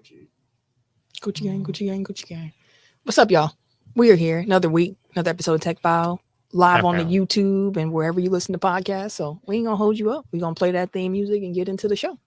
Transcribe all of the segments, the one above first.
Gucci gang, Gucci gang, Gucci gang. What's up, y'all? We are here. Another week, another episode of Tech File, live on the YouTube and wherever you listen to podcasts. So we ain't gonna hold you up. We're gonna play that theme music and get into the show.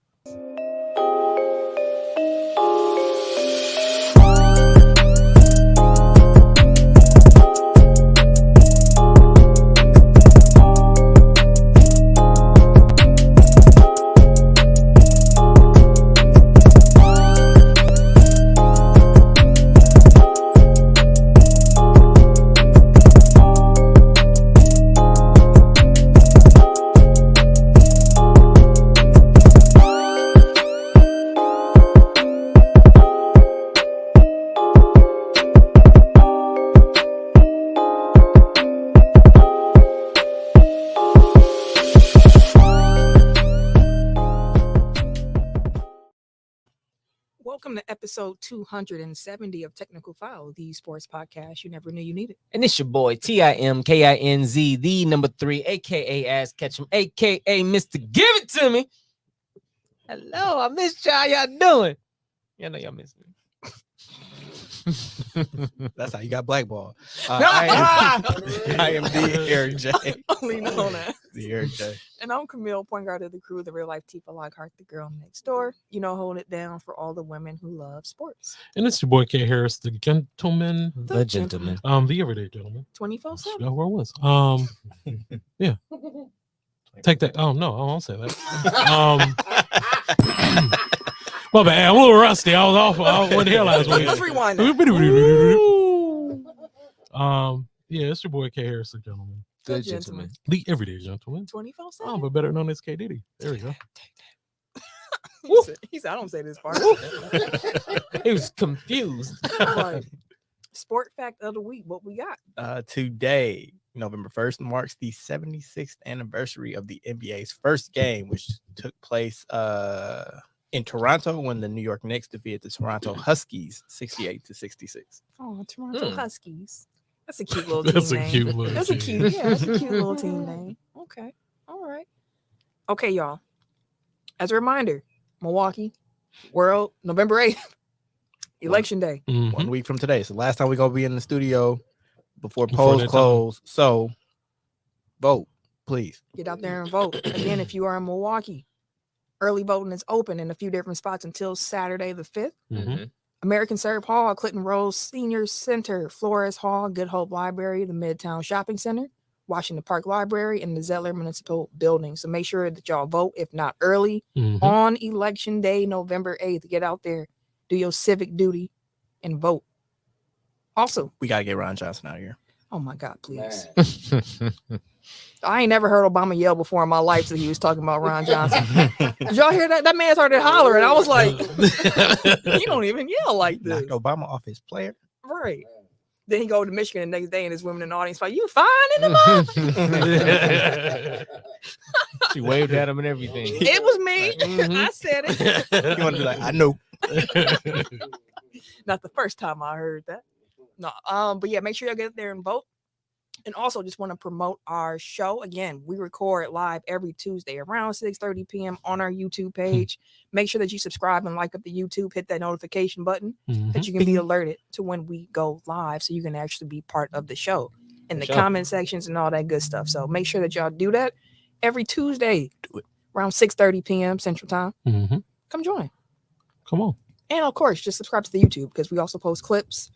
Welcome to episode 270 of Technical File, the sports podcast you never knew you needed. And it's your boy, TIMKINZ, the number 3, a.k.a. Ass Ketchum, a.k.a. Mr. Give It To Me. Hello, I missed y'all. How y'all doing? Y'all know y'all miss me. That's how you got blackballed. I am the Eric J. Only known as The Eric J. And I'm Camille, point guard of the crew, the real life Tifa Lockhart, the girl next door. You know, hold it down for all the women who love sports. And it's your boy K Harris, the gentleman. The gentleman. The everyday gentleman. 24/7. Forgot where I was. Yeah. Take that. Oh no, I won't say that. My bad. I'm a little rusty. I was off. I went here last week. Let's rewind that. Yeah, it's your boy K Harris, the gentleman. The gentleman. The everyday gentleman. 24/7. Oh, but better known as K Diddy. There we go. he said, I don't say this part. He was confused. Right. Sport fact of the week. What we got? Today, November 1st, marks the 76th anniversary of the NBA's first game, which took place in Toronto when the New York Knicks defeated the Toronto Huskies 68-66. Oh, Toronto Huskies. That's a cute little team That's a name. cute little That's a team. cute, yeah, that's a cute little team name. Okay. All right. Okay, y'all. As a reminder, Milwaukee, World, November 8th, Election Day. Mhm. 1 week from today. So last time we're going to be in the studio before Before polls that close. So vote, please. Get out there and vote. Again, if you are in Milwaukee, early voting is open in a few different spots until Saturday the 5th. Mhm. American Serve Hall, Clinton Rose Senior Center, Flores Hall, Good Hope Library, the Midtown Shopping Center, Washington Park Library, and the Zettler Municipal Building. So make sure that y'all vote, if not early, Mhm. on Election Day, November 8th. Get out there, do your civic duty, and vote. Also, We got to get Ron Johnson out of here. oh my God, please. I ain't never heard Obama yell before in my life that he was talking about Ron Johnson. Did y'all hear that? That man started hollering. I was like, you don't even yell like this. Knocked Obama off his player. Right. Then he go to Michigan the next day and there's women in the audience like, you fine in the mud? She waved at him and everything. It was me. I said it. You want to be like, I know. Not the first time I heard that. No. But yeah, make sure y'all get there and vote. And also just want to promote our show. Again, we record live every Tuesday around 6:30 p.m. on our YouTube page. Make sure that you subscribe and like up the YouTube, hit that notification button that you can be alerted to when we go live so you can actually be part of the show in the comment sections and all that good stuff. So make sure that y'all do that every Tuesday around 6:30 p.m. Central Time. Mhm. Come join. Come on. And of course, just subscribe to the YouTube because we also post clips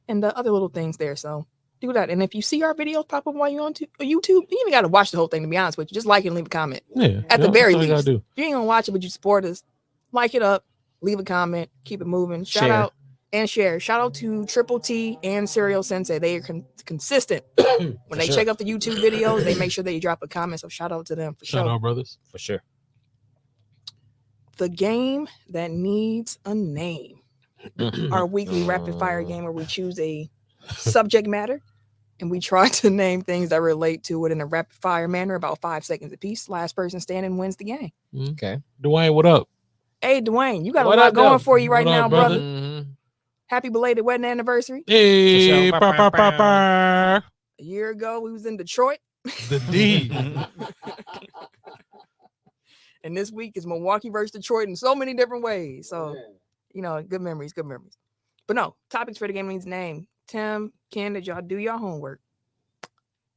and other little things there. So do that. And if you see our videos pop up while you're on YouTube, you even got to watch the whole thing, to be honest with you. Just like it and leave a comment. Yeah. At the very that's all you least. gotta do. If you ain't going to watch it, but you support us, like it up, leave a comment, keep it moving. Shout Share. out and share. Shout out to Triple T and Serial Sensei. They are consistent. When they check out the YouTube videos, they make sure they drop a comment. So shout out to them for Shout sure. out, brothers. For sure. The game that needs a name. Our weekly rapid fire game where we choose a subject matter and we try to name things that relate to it in a rapid fire manner, about 5 seconds apiece. Last person standing wins the game. Okay. Dwayne, what up? Hey, Dwayne, you got What a lot up, going though? for you right What now, up, brother. brother? Happy belated wedding anniversary. Hey, For sure. A year ago, we was in Detroit. the D. And this week is Milwaukee versus Detroit in so many different ways. So You know, good memories, good memories. But no, topics for the game means name. Tim, Ken, did y'all do your homework?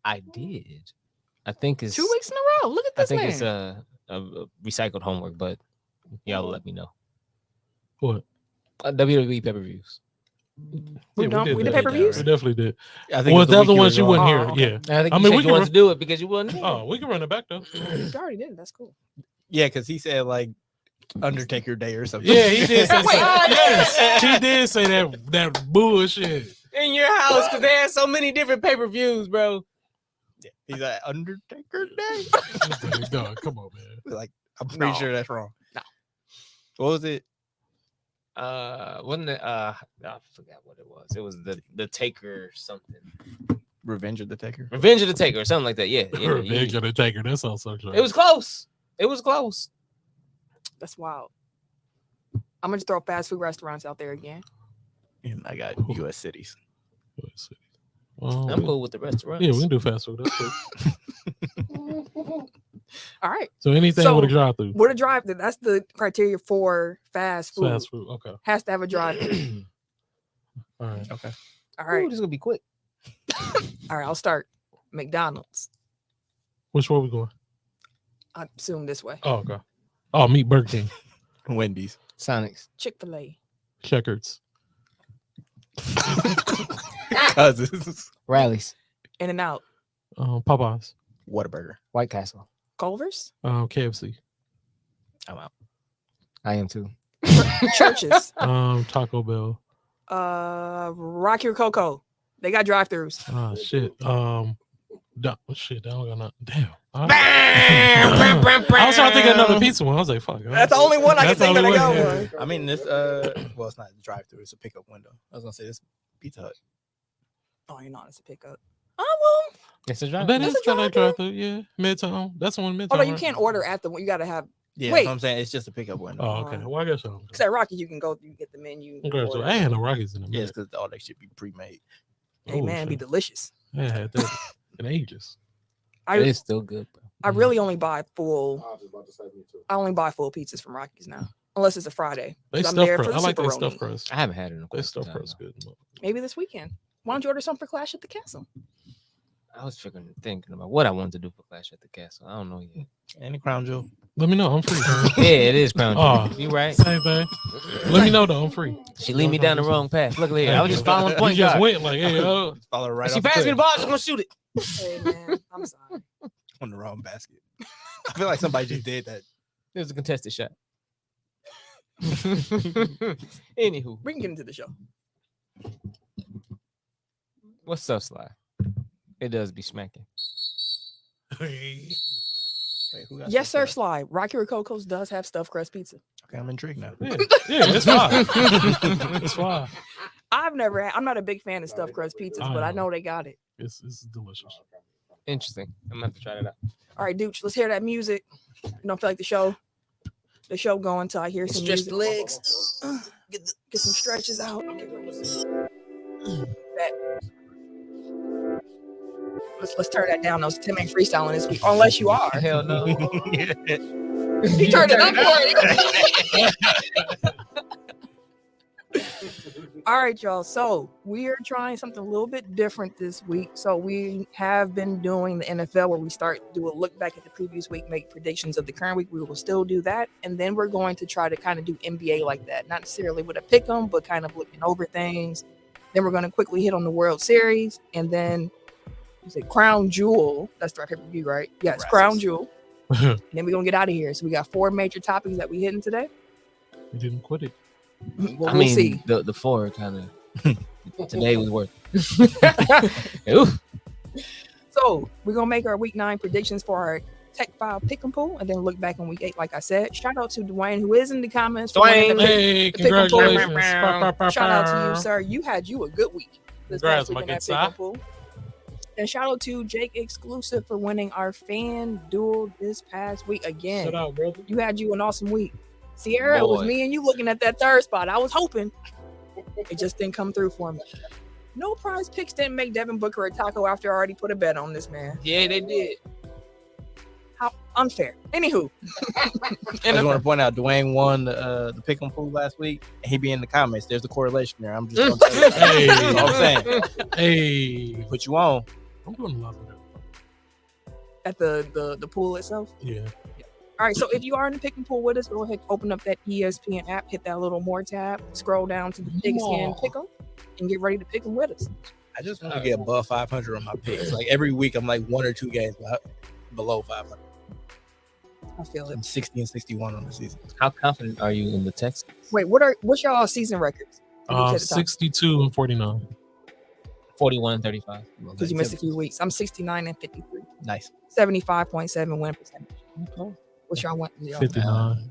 I did. I think it's 2 weeks in a row. Look at I this think man. it's a recycled homework, but y'all let me know. What? WWE pay-per-views. We did did that. pay-per-views? We definitely did. I think Well, it's the week other you ones were you wasn't gone. here. Oh, Yeah. okay. I think I you mean, said we you can wanted to do it because you wasn't here. Oh, we can run it back though. You already did. That's cool. Yeah, because he said like Undertaker Day or something. Yeah, he did say Wait. yes. He did say that bullshit. In your house because they had so many different pay-per-views, bro. Yeah. He's like Undertaker Day. Dog, come on, man. Like I'm pretty No. sure that's wrong. No. What was it? Wasn't it I forgot what it was. It was the Taker something. Revenge of the Taker. Revenge of the Taker or something like that. Yeah. Revenge of the Taker. That sounds so true. It was close. It was close. That's wild. I'm gonna just throw fast food restaurants out there again. And I got U.S. cities. Let's see. I'm cool with the restaurants. Yeah, we can do fast food. That's cool. All right. So anything So, with a drive through. What a drive through. That's the criteria for fast food. Fast food. Okay. Has to have a drive through. All right. Okay. All right. Ooh, this is gonna be quick. All right. I'll start. McDonald's. Which way we going? I assume this way. Oh, okay. Oh, meet Burger King. Wendy's. Sonics. Chick-fil-A. Checkers. Cousins. Rallies. In-N-Out. Popeyes. Whataburger. White Castle. Culver's. KFC. I'm out. I am too. Churches. Taco Bell. Rocky Coco. They got drive-throughs. Shit. Shit, I don't got nothing. Damn. I was trying to think of another pizza one. I was like, fuck. That's the only one I can That's the think that I only got one, one. I mean, this well, it's not a drive-through. It's a pickup window. I was gonna say this Pizza Hut. Oh, you're not. It's a pickup. Oh well. It's a drive. That is That's a kind of drive-through. drive through. Yeah. Midtown. That's the one Midtown. Oh no, you right? can't order at the one. You gotta have. Yeah, Wait. that's what I'm saying. It's just a pickup window. Oh, okay. Well, I guess so. Because at Rocky, you can go. You get the menu. Okay, so order. I ain't had no Rockies in the Yeah, minute. because all that should be pre-made. Hey Oh, man, be shit. delicious. I ain't had that in ages. I It is still good, bro. I really only buy full. I only buy full pizzas from Rockies now, unless it's a Friday. They 'cause I'm stuff there crust. for the I like Super that stuff Roni. crust. I haven't had it in a They quite stuff some time crust now. good. Maybe this weekend. Why don't you order some for Clash at the Castle? I was thinking about what I wanted to do for Clash at the Castle. I don't know yet. And the Crown Jewel. Let me know. I'm free. Yeah, it is Crown Oh. Jewel. You right. Same thing. Let me know though. I'm free. She lead me down the wrong path. Look at here. I was just following the point You just guard. went like, hey, Follow right If she off the passed me the cliff ball, she's gonna shoot it. Hey man, I'm sorry. on the wrong basket. I feel like somebody just did that. It was a contested shot. Anywho, We can get into the show. what's up, Sly? It does be smacking. Wait, who got Yes, some sir. stuff? Sly. Rocky Rococo's does have stuffed crust pizza. Okay, I'm intrigued now. yeah, it's fine. It's fine. I've never had. I'm not a big fan of stuffed crust pizzas, but I know. know they got it. It's delicious. Interesting. I'm gonna have to try that out. All right, dude. Let's hear that music. You don't feel like the show going until I hear some Stretch music. the legs. Get some stretches out. Let's turn that down. Those Tim ain't freestyling this week, unless you are. Hell no. He turned it up for it. All right, y'all. So we are trying something a little bit different this week. So we have been doing the NFL where we do a look back at the previous week, make predictions of the current week. We will still do that. And then we're going to try to kind of do NBA like that. Not necessarily with a pick 'em, but kind of looking over things. Then we're going to quickly hit on the World Series. And then is it Crown Jewel? That's the right pay-per-view, right? Yeah, it's Crown Jewel. And then we're going to get out of here. So we got 4 major topics that we hitting today. You didn't quit it. Well, I we'll mean, see. the 4 kind of today was worth. Oof. So we're gonna make our week 9 predictions for our Tech File pick and pool, and then look back on week 8. Like I said, shout out to Dwayne who is in the comments. for winning the pick. Hey, pick and pull. congratulations. Shout out to you, sir. You had a good week this Congrats, past week my in good that pick sir. and pool. And shout out to Jake Exclusive for winning our fan duel this past week again. Shout out, brother. You had an awesome week. Sierra, it was Boy. me and you looking at that third spot. I was hoping. It just didn't come through for me. No Prize Picks didn't make Devin Booker a taco after I already put a bet on this man. Yeah, they did. Unfair. Anywho. I just want to point out Dwayne won the pick 'em pool last week. And he be in the comments. There's a correlation there. I'm just gonna tell you. Hey. That's all I'm saying. Hey, Put you on. I'm doing a lot of that. At the pool itself. Yeah. All right, so if you are in the pick and pool with us, go ahead, open up that ESPN app, hit that little more tab, scroll down to the biggest hand, pick them, and get ready to pick them with us. I just want to get above 500 on my picks. Like every week, I'm like 1 or 2 games below 500. I feel it. I'm 60 and 61 on the season. How confident are you in the Texans? Wait, what's y'all season records? 62 and 49. 41 and 35. Because you missed a few weeks. I'm 69 and 53. Nice. 75.7 win percentage. Okay. What's y'all want? 59.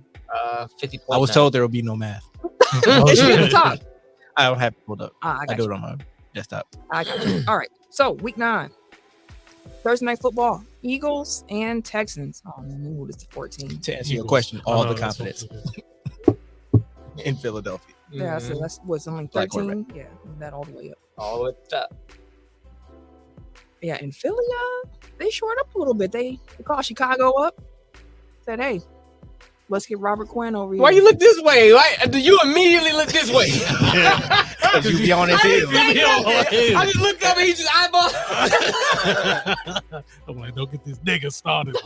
50. I was told there will be no math. It should be at the top. I don't have it pulled up. I I do got it on my desktop. I got you. All right. So week 9. Thursday night football. Eagles and Texans. Oh, man, we moved this to 14. To answer your Eagles. question, all the that's confidence what in Philadelphia. Yeah, so that's what's only Black 13. Yeah, move that all the way up. all the top. Yeah, in Philly, they short up a little bit. They called Chicago up. Said, hey, let's get Robert Quinn over here. Why you look this way? Why do you immediately look this way? Because you be on his heel. I just looked up and he just eyeball. I'm like, don't get this nigga started.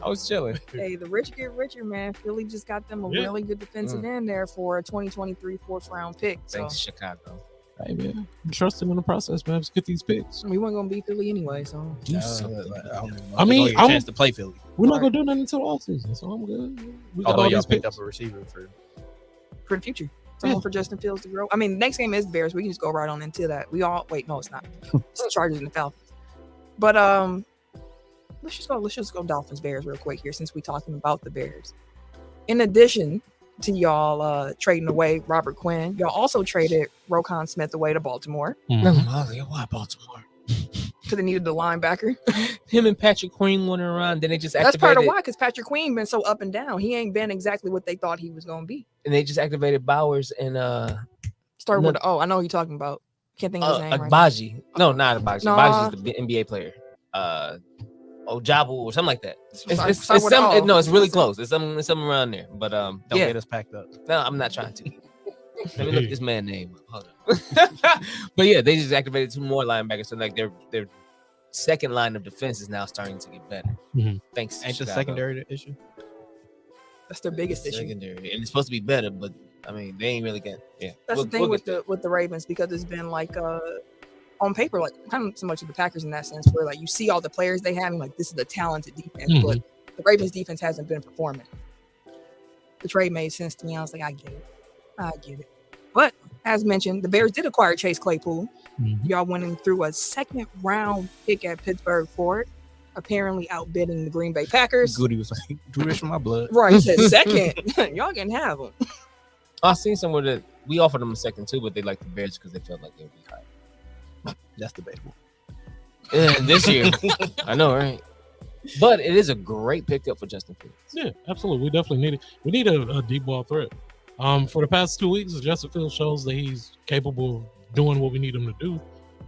I was chilling. Hey, the rich get richer, man. Philly just got them a Yeah. really good defensive end there for a 2023 4th round pick. So Thanks, Chicago. Hey, man. I'm trusting in the process, man. Let's get these picks. we weren't gonna beat Philly anyway. So Do I something. I mean, get a chance to play Philly. We're not going to do nothing until off season, so I'm good. We got Although all y'all these picked picks. up a receiver for for the future, someone for Justin Fields to grow. I mean, next game is Bears. We can just go right on into that. Wait, no, it's not. It's the Chargers and the Falcons. But let's just go Dolphins Bears real quick here since we're talking about the Bears. In addition to y'all trading away Robert Quinn, y'all also traded Roquan Smith away to Baltimore Mhm. Why Baltimore? because they needed the linebacker. Him and Patrick Queen went around. Then they just That's activated. part of why, because Patrick Queen been so up and down. He ain't been exactly what they thought he was going to be. And they just activated Bowers and Start No. with I know who you're talking about. Can't think of his name right now. Agbaji. No, not Agbaji. No. Agbaji is the NBA player. Ojabu or something like that. It's Start with some. O. No, it's really close. It's something around there. But don't yeah. get us packed up. No, I'm not trying to. Let me look this man's name up. Hold on. But yeah, they just activated 2 more linebackers. So like their second line of defense is now starting to get better. Mhm. Thanks. to Ain't the Chicago. secondary the issue? That's their biggest issue. Secondary, and it's supposed to be better, but I mean they ain't really getting. Yeah, That's the thing with the Ravens, because it's been like on paper, like kind of so much of the Packers in that sense, where like you see all the players they have, and like this is a talented defense, but the Ravens defense hasn't been performing. The trade made sense to me. I was like, I get it. But as mentioned, the Bears did acquire Chase Claypool. Mhm. Y'all winning through a 2nd round pick at Pittsburgh for it, apparently outbidding the Green Bay Packers. Goody was like, do this for my blood. Right, he said second. Y'all can have them. I seen somewhere that we offered them a second too, but they like the Bears because they felt like they would be high. That's debatable. This year, I know, right? But it is a great pickup for Justin Fields. Yeah, absolutely. We definitely need it. We need a deep ball threat. For the past 2 weeks, Justin Fields shows that he's capable of doing what we need him to do,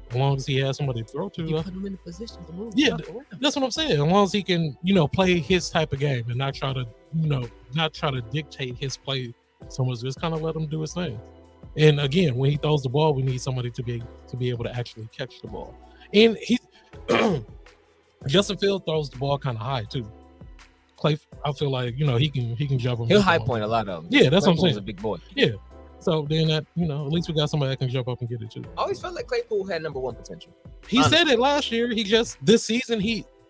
as long as he has somebody to throw to. You put him in a position to move. Yeah, stuff around. That's what I'm saying. As long as he can, play his type of game and not try to dictate his play so much. Just kind of let him do his thing. And again, when he throws the ball, we need somebody to be able to actually catch the ball. And he, Justin Fields throws the ball kind of high too. Clay, I feel like he can jump him. He'll high point a lot of them. Yeah, that's what I'm Claypool's saying. a big boy. Yeah. So then that at least we got somebody that can jump up and get it too. I always felt like Claypool had number 1 potential. He said it last year. He just this season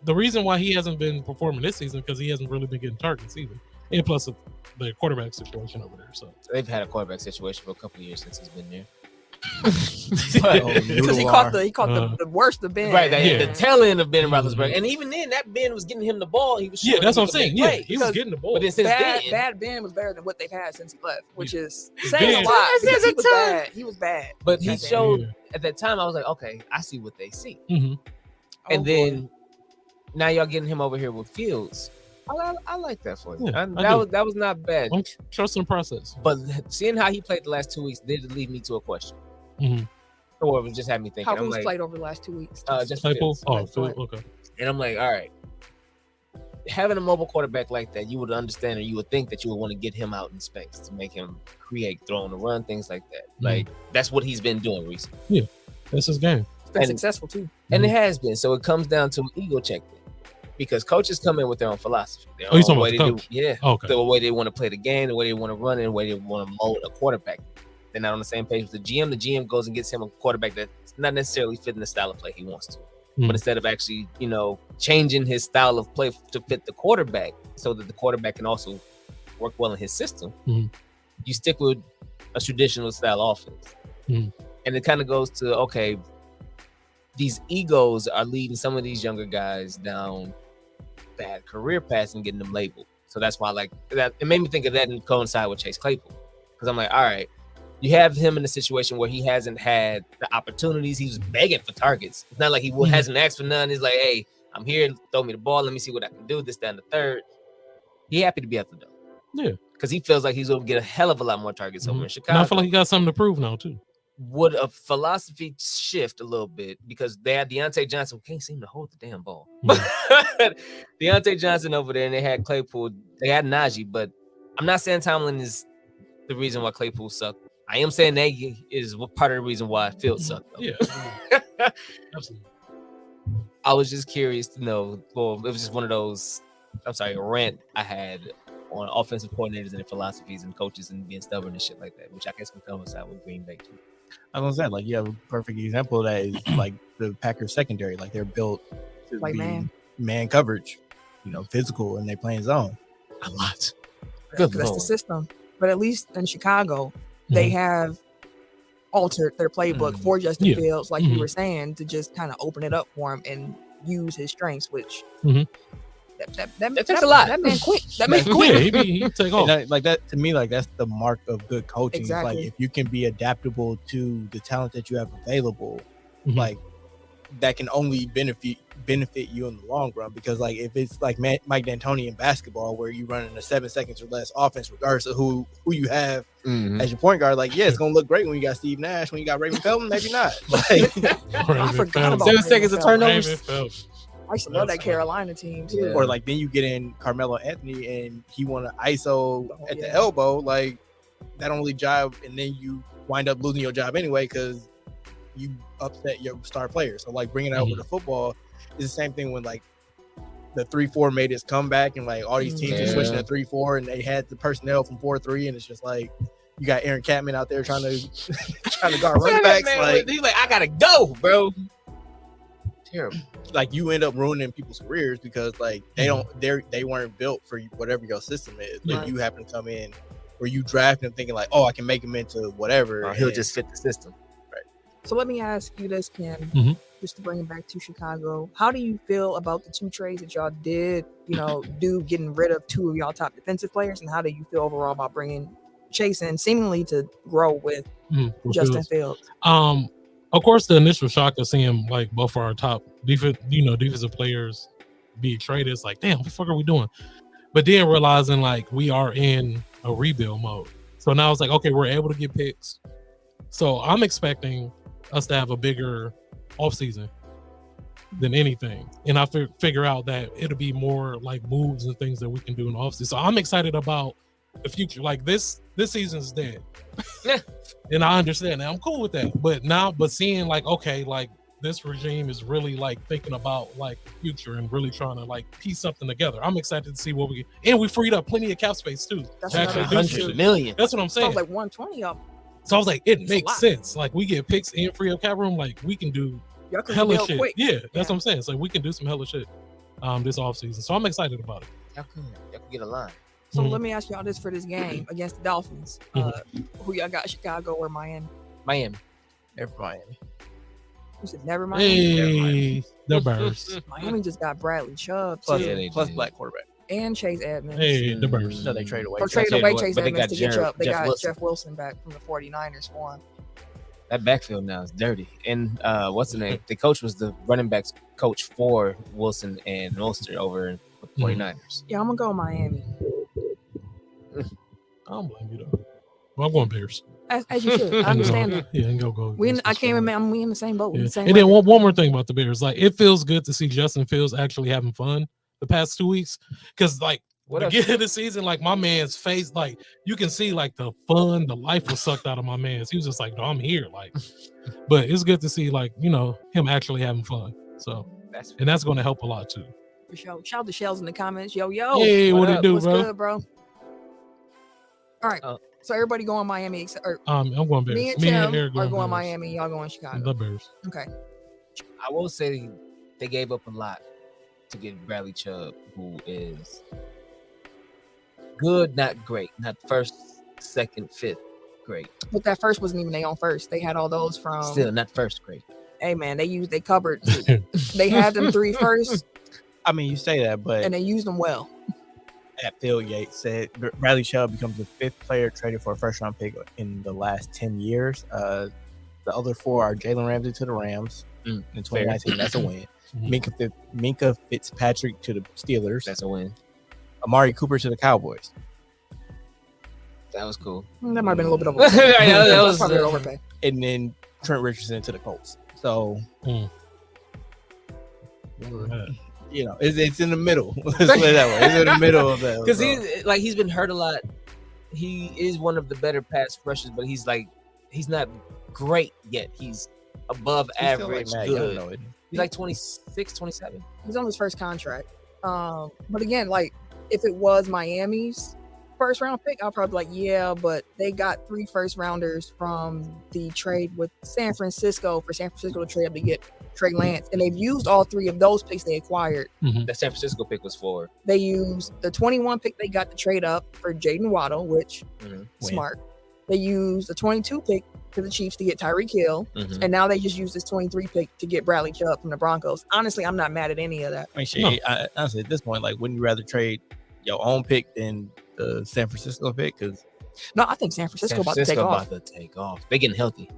the reason why he hasn't been performing this season because he hasn't really been getting targets either. And plus the quarterback situation over there. So They've had a quarterback situation for a couple of years since he's been there. Because he caught the worst of Ben. Right, Yeah. the tail end of Ben Roethlisberger, and even then, that Ben was getting him the ball. He was showing that's he what I'm could saying. make Yeah, plays. he was getting the ball. But then since then, Bad Ben was better than what they've had since he left, which is Ben- saying a lot. Says Because he a was ton. bad. He was bad. but he That day. showed Yeah. at that time. I was like, okay, I see what they see. Mm-hmm. And Oh, then boy. now y'all getting him over here with Fields. I like that for you. Yeah, That was not bad. I'm trusting the process. But seeing how he played the last 2 weeks did lead me to a question. Mm-hmm. Or it just had me thinking. How I'm who's like, played over the last 2 weeks? just Claypool? Fields. Oh, Phil, okay. And I'm like, all right. having a mobile quarterback like that, you would understand, or you would think that you would want to get him out in space to make him create, throw on the run, things like that. Like that's what he's been doing recently. Yeah, that's his game. It's been And- successful too. And it has been. So it comes down to an ego check thing. Because coaches come in with their own philosophy. Their Oh, you own talking way about the they coach? do, yeah. Okay. The way they want to play the game, the way they want to run it, the way they want to mold a quarterback. They're not on the same page with the GM. The GM goes and gets him a quarterback that's not necessarily fitting the style of play he wants to. But instead of actually, changing his style of play to fit the quarterback so that the quarterback can also work well in his system, you stick with a traditional style offense. And it kind of goes to, okay, these egos are leading some of these younger guys down bad career paths and getting them labeled. So that's why, like, that it made me think of that and coincide with Chase Claypool. Because I'm like, all right, you have him in a situation where he hasn't had the opportunities. He was begging for targets. It's not like he hasn't asked for none. He's like, hey, I'm here. Throw me the ball. Let me see what I can do. This, that, and the third. He happy to be at the door. Yeah. Because he feels like he's going to get a hell of a lot more targets over in Chicago. And I feel like he got something to prove now, too. Would a philosophy shift a little bit, because they had Deontay Johnson, who can't seem to hold the damn ball. Deontay Johnson over there, and they had Claypool. They had Najee, but I'm not saying Tomlin is the reason why Claypool sucked. I am saying Nagy is part of the reason why Fields sucked. Though. Yeah, absolutely. I was just curious to know. Well, it was just one of those. I'm sorry, a rant I had on offensive coordinators and their philosophies and coaches and being stubborn and shit like that, which I guess can coincide with Green Bay too. I was gonna say, like, you have a perfect example of that is like the Packers secondary. Like, they're built to Like be man coverage, physical, and they playing zone a lot. Good That's the Lord. system. But at least in Chicago, they have altered their playbook for Justin Fields, like you were saying, to just kind of open it up for him and use his strengths, which that takes a lot. That man quick. That man quick. Yeah, he take off. And like that, to me, like that's the mark of good coaching. It's Exactly. like if you can be adaptable to the talent that you have available, like that can only benefit you in the long run. Because like if it's like Mike D'Antoni in basketball, where you run in a 7 seconds or less offense, regardless of who you have as your point guard, like it's gonna look great when you got Steve Nash, when you got Raymond Felton, maybe not. Like, I forgot about 7 seconds of Raymond turnovers. I used to love that Carolina team too. Yeah. or like then you get in Carmelo Anthony and he want to ISO at the elbow, like that don't really jive, and then you wind up losing your job anyway because you upset your star player. So like bringing it over to football is the same thing when like the 3-4 made its comeback and like all these teams are switching to 3-4 and they had the personnel from 4-3 and it's just like you got Aaron Catman out there trying to guard running backs. Like he's like, I gotta go, bro. Terrible. Like you end up ruining people's careers because like they weren't built for whatever your system is. Like you happen to come in where you draft them thinking like, oh, I can make him into whatever. Or he'll just fit the system. So let me ask you this, Ken, just to bring it back to Chicago. How do you feel about the 2 trades that y'all did, do getting rid of 2 of y'all top defensive players? And how do you feel overall about bringing Chase in seemingly to grow with Justin Fields? Of course, the initial shock of seeing like both of our top defensive players be traded, it's like, damn, what the fuck are we doing? But then realizing like we are in a rebuild mode. So now it's like, okay, we're able to get picks. So I'm expecting us to have a bigger offseason than anything. And I figure out that it'll be more like moves and things that we can do in the offseason. So I'm excited about the future. Like this season's dead. And I understand that. I'm cool with that. But seeing like, okay, like this regime is really like thinking about like the future and really trying to like piece something together. I'm excited to see what we get. And we freed up plenty of cap space too. That's to actually do 100 shit. million. That's what I'm saying. Sounds like 120 of them. So I was like, it It's a makes lot. sense. Like we get picks and free up cap room, like we can do Y'all can hella rebuild shit. quick. Yeah, that's what I'm saying. So we can do some hella shit this offseason. So I'm excited about it. Y'all can get a line. So let me ask y'all this for this game against the Dolphins. Who y'all got, Chicago or Miami? Miami. Never Miami. You said never Miami? Hey, the Bears. Miami just got Bradley Chubb Plus, too, plus black quarterback. and Chase Edmonds. Hey, the Bears. So they trade away. Or traded away Chase but they Edmonds got to get Chubb. They Jeff got Wilson. Jeff Wilson back from the 49ers for him. That backfield now is dirty. And what's the name? The coach was the running backs coach for Wilson and Mostert over in the 49ers. Yeah, I'm gonna go Miami. I don't blame you though. Well, I'm going Bears. As you should. I understand that. Yeah, and go. I can't remember. We in the same boat. We Yeah. the same And then record. one more thing about the Bears. Like, it feels good to see Justin Fields actually having fun the past 2 weeks because like What beginning of the season, like my man's face, like you can see like the fun, the life was sucked out of my man's. He was just like, no, I'm here, like. But it's good to see like him actually having fun. So that's going to help a lot too. For sure. Shout out to Shells in the comments. Yo, yo. Hey, what it do, What's bro? good, bro? All right. So everybody going Miami. I'm going Bears. Me and Eric Tim are going going Bears. Miami. Y'all going Chicago. The Bears. Okay. I will say they gave up a lot to get Bradley Chubb, who is good, not great, not first, second, fifth, great. But that first wasn't even their own first. They had all those from. Still not first, great. Hey man, they covered. They had them 3 first. I mean, you say that, but and they used them well. At Phil Yates said Bradley Chubb becomes the 5th player traded for a first-round pick in the last 10 years. The other 4 are Jalen Ramsey to the Rams in 2019. That's a win. Minka Fitzpatrick to the Steelers. That's a win. Amari Cooper to the Cowboys. That was cool. That might have been a little bit overpay. that was probably overpay. And then Trent Richardson to the Colts. So, it's in the middle. Let's put it that way. It's in the middle of that. Because he's been hurt a lot. He is one of the better pass rushers, but he's not great yet. He's above average good. He's like 26, 27. He's on his first contract. But again, like if it was Miami's first round pick, I'll probably be like, yeah, but they got 3 first rounders from the trade with San Francisco for San Francisco to trade up to get Trey Lance. And they've used all 3 of those picks they acquired. The San Francisco pick was for. They used the 21 pick they got to trade up for Jaden Waddle, which smart. They used the 22 pick to the Chiefs to get Tyreek Hill. And now they just use this 23 pick to get Bradley Chubb from the Broncos. Honestly, I'm not mad at any of that. I mean, honestly, at this point, like, wouldn't you rather trade your own pick than the San Francisco pick? Because I think San Francisco about to take off. They're getting healthy.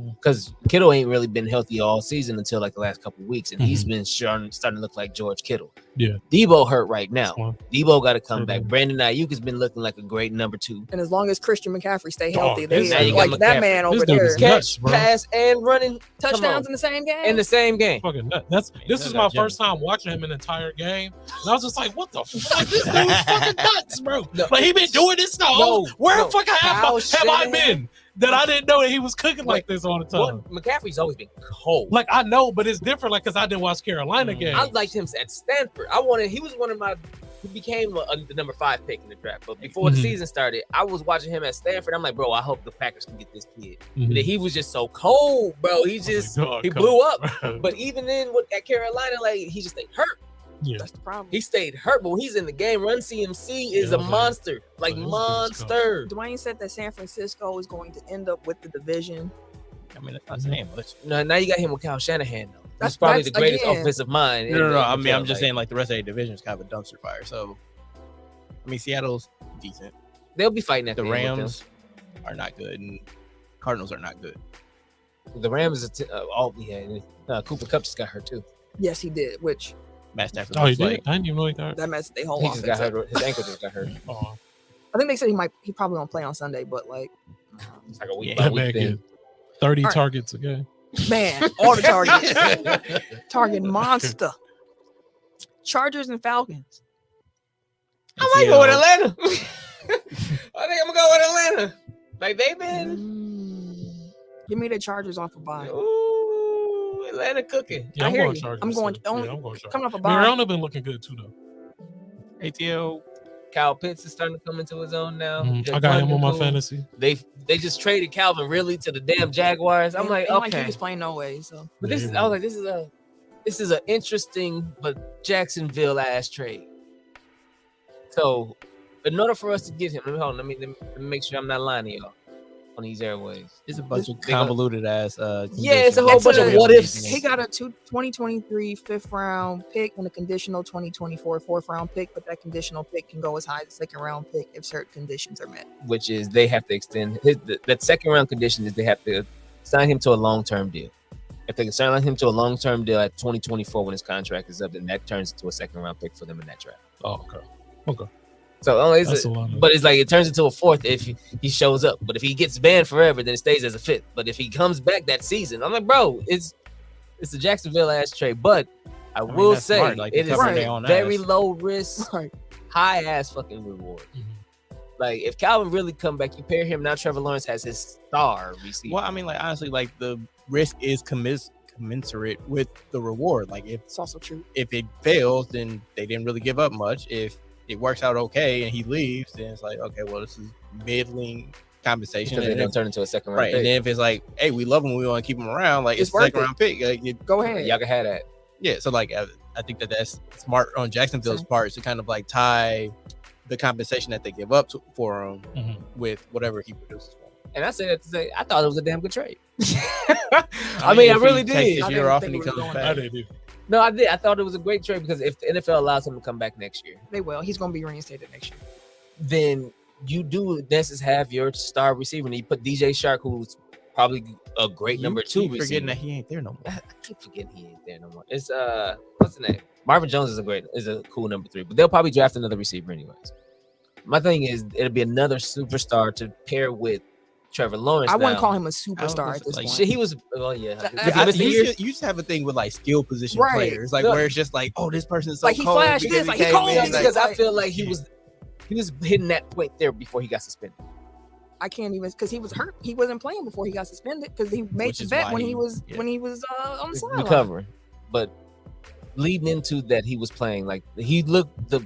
Because Kittle ain't really been healthy all season until like the last couple of weeks, and he's been starting to look like George Kittle. Yeah, Debo hurt right now. Debo got to come back. Brandon Ayuk has been looking like a great number 2. And as long as Christian McCaffrey stay healthy, you like got that McCaffrey. man over This dude there, is catch, pass, and running touchdowns in the same game. Fucking nuts. This is my first time watching him an entire game, and I was just like, "What the fuck? This dude's fucking nuts, bro!" Like he been doing this now. Where the fuck have I been that I didn't know that he was cooking like this all the time? McCaffrey's always been cold. Like I know, but it's different. Like because I didn't watch Carolina games. I liked him at Stanford. He was one of my. He became the number 5 pick in the draft. But before the season started, I was watching him at Stanford. I'm like, bro, I hope the Packers can get this kid. And he was just so cold, bro. He blew up. But even then, at Carolina, like he just stayed hurt. Yeah, that's the problem. He stayed hurt, but when he's in the game, Run CMC is a monster, monster. Dwayne said that San Francisco is going to end up with the division. I mean, that's not saying much. No, now you got him with Kyle Shanahan, though. That's probably the greatest offensive mind. No. I mean, I'm just saying, like, the rest of the division is kind of a dumpster fire. So, I mean, Seattle's decent. They'll be fighting at the Rams are not good, and Cardinals are not good. The Rams Cooper Kupp just got hurt too. Yes, he did. Which Matt Stafford. He did. I didn't even know he got hurt. That messed their whole offense. Got hurt. His ankle just got hurt. I think they said he probably won't play on Sunday, but like it's like a week by week thing. 30 targets a game. Man, all the targets. Target monster. Chargers and Falcons. I might go with Atlanta. I think I'm gonna go with Atlanta. Like they've been. Give me the Chargers off a bye. Ooh, Atlanta cooking. Yeah, I'm going Chargers. I'm going Chargers. Coming off a bye. Mariota been looking good too though. ATL. Kyle Pitts is starting to come into his own now. I got him on my fantasy. They just traded Calvin Ridley to the damn Jaguars. I'm like, okay, he was playing no way. So, but this is an interesting but Jacksonville ass trade. So, in order for us to get him, let me make sure I'm not lying to y'all on these airways. It's a bunch of convoluted ass. It's a whole bunch of what ifs. He got a 2023 5th round pick and a conditional 2024 4th round pick, but that conditional pick can go as high as a 2nd round pick if certain conditions are met. Which is they have to extend that 2nd round condition is they have to sign him to a long-term deal. If they can sign him to a long-term deal at 2024 when his contract is up, then that turns into a 2nd round pick for them in that draft. Oh, okay. So it's like it turns into a 4th if he shows up. But if he gets banned forever, then it stays as a 5th. But if he comes back that season, I'm like, bro, it's a Jacksonville ass trade. But I will that's say smart, like, it is covering Right. their own very ass. low risk, Right. high ass fucking reward. Like if Calvin really come back, you pair him now. Trevor Lawrence has his star receiver. Well, I mean, like honestly, like the risk is commensurate with the reward. Like It's also true. if it fails, then they didn't really give up much. If it works out okay and he leaves, then it's like, okay, well, this is middling compensation. because they And don't if, turn into a second round right, and pick. then if it's like, hey, we love him, we want to keep him around, like It's it's a worth second it. round pick. Go ahead. Y'all can have that. Yeah, so like I think that's smart on Jacksonville's part to kind of like tie the compensation that they give up for him with whatever he produces for them. And I say that to say, I thought it was a damn good trade. I mean, I if really he takes did. his I year didn't off think and he it was comes going I back. did too. No, I did. I thought it was a great trade because if the NFL allows him to come back next year, They will. He's gonna be reinstated next year. then you do necessarily have your star receiver, and you put DJ Shark, who's probably a great number two Keep receiver. forgetting that he ain't there no more. I keep forgetting he ain't there no more. It's what's the name? Marvin Jones is a cool number 3, but they'll probably draft another receiver anyways. My thing is, it'll be another superstar to pair with Trevor Lawrence. I wouldn't now. call him a superstar at this like, point. Shit, he was. Oh yeah. I- Because he missed a year. You just have a thing with like skill position Right. players, like Look. where it's just like, oh, this person is so Like, he cold flashed because this, like, he he came cold, in, he's like, Because I feel like he was hitting that point there before he got suspended. I can't even because he was hurt. He wasn't playing before he got suspended because he made Which the is bet why when he- he was yeah. on the sideline. Recovering, but leading into that, he was playing like he looked the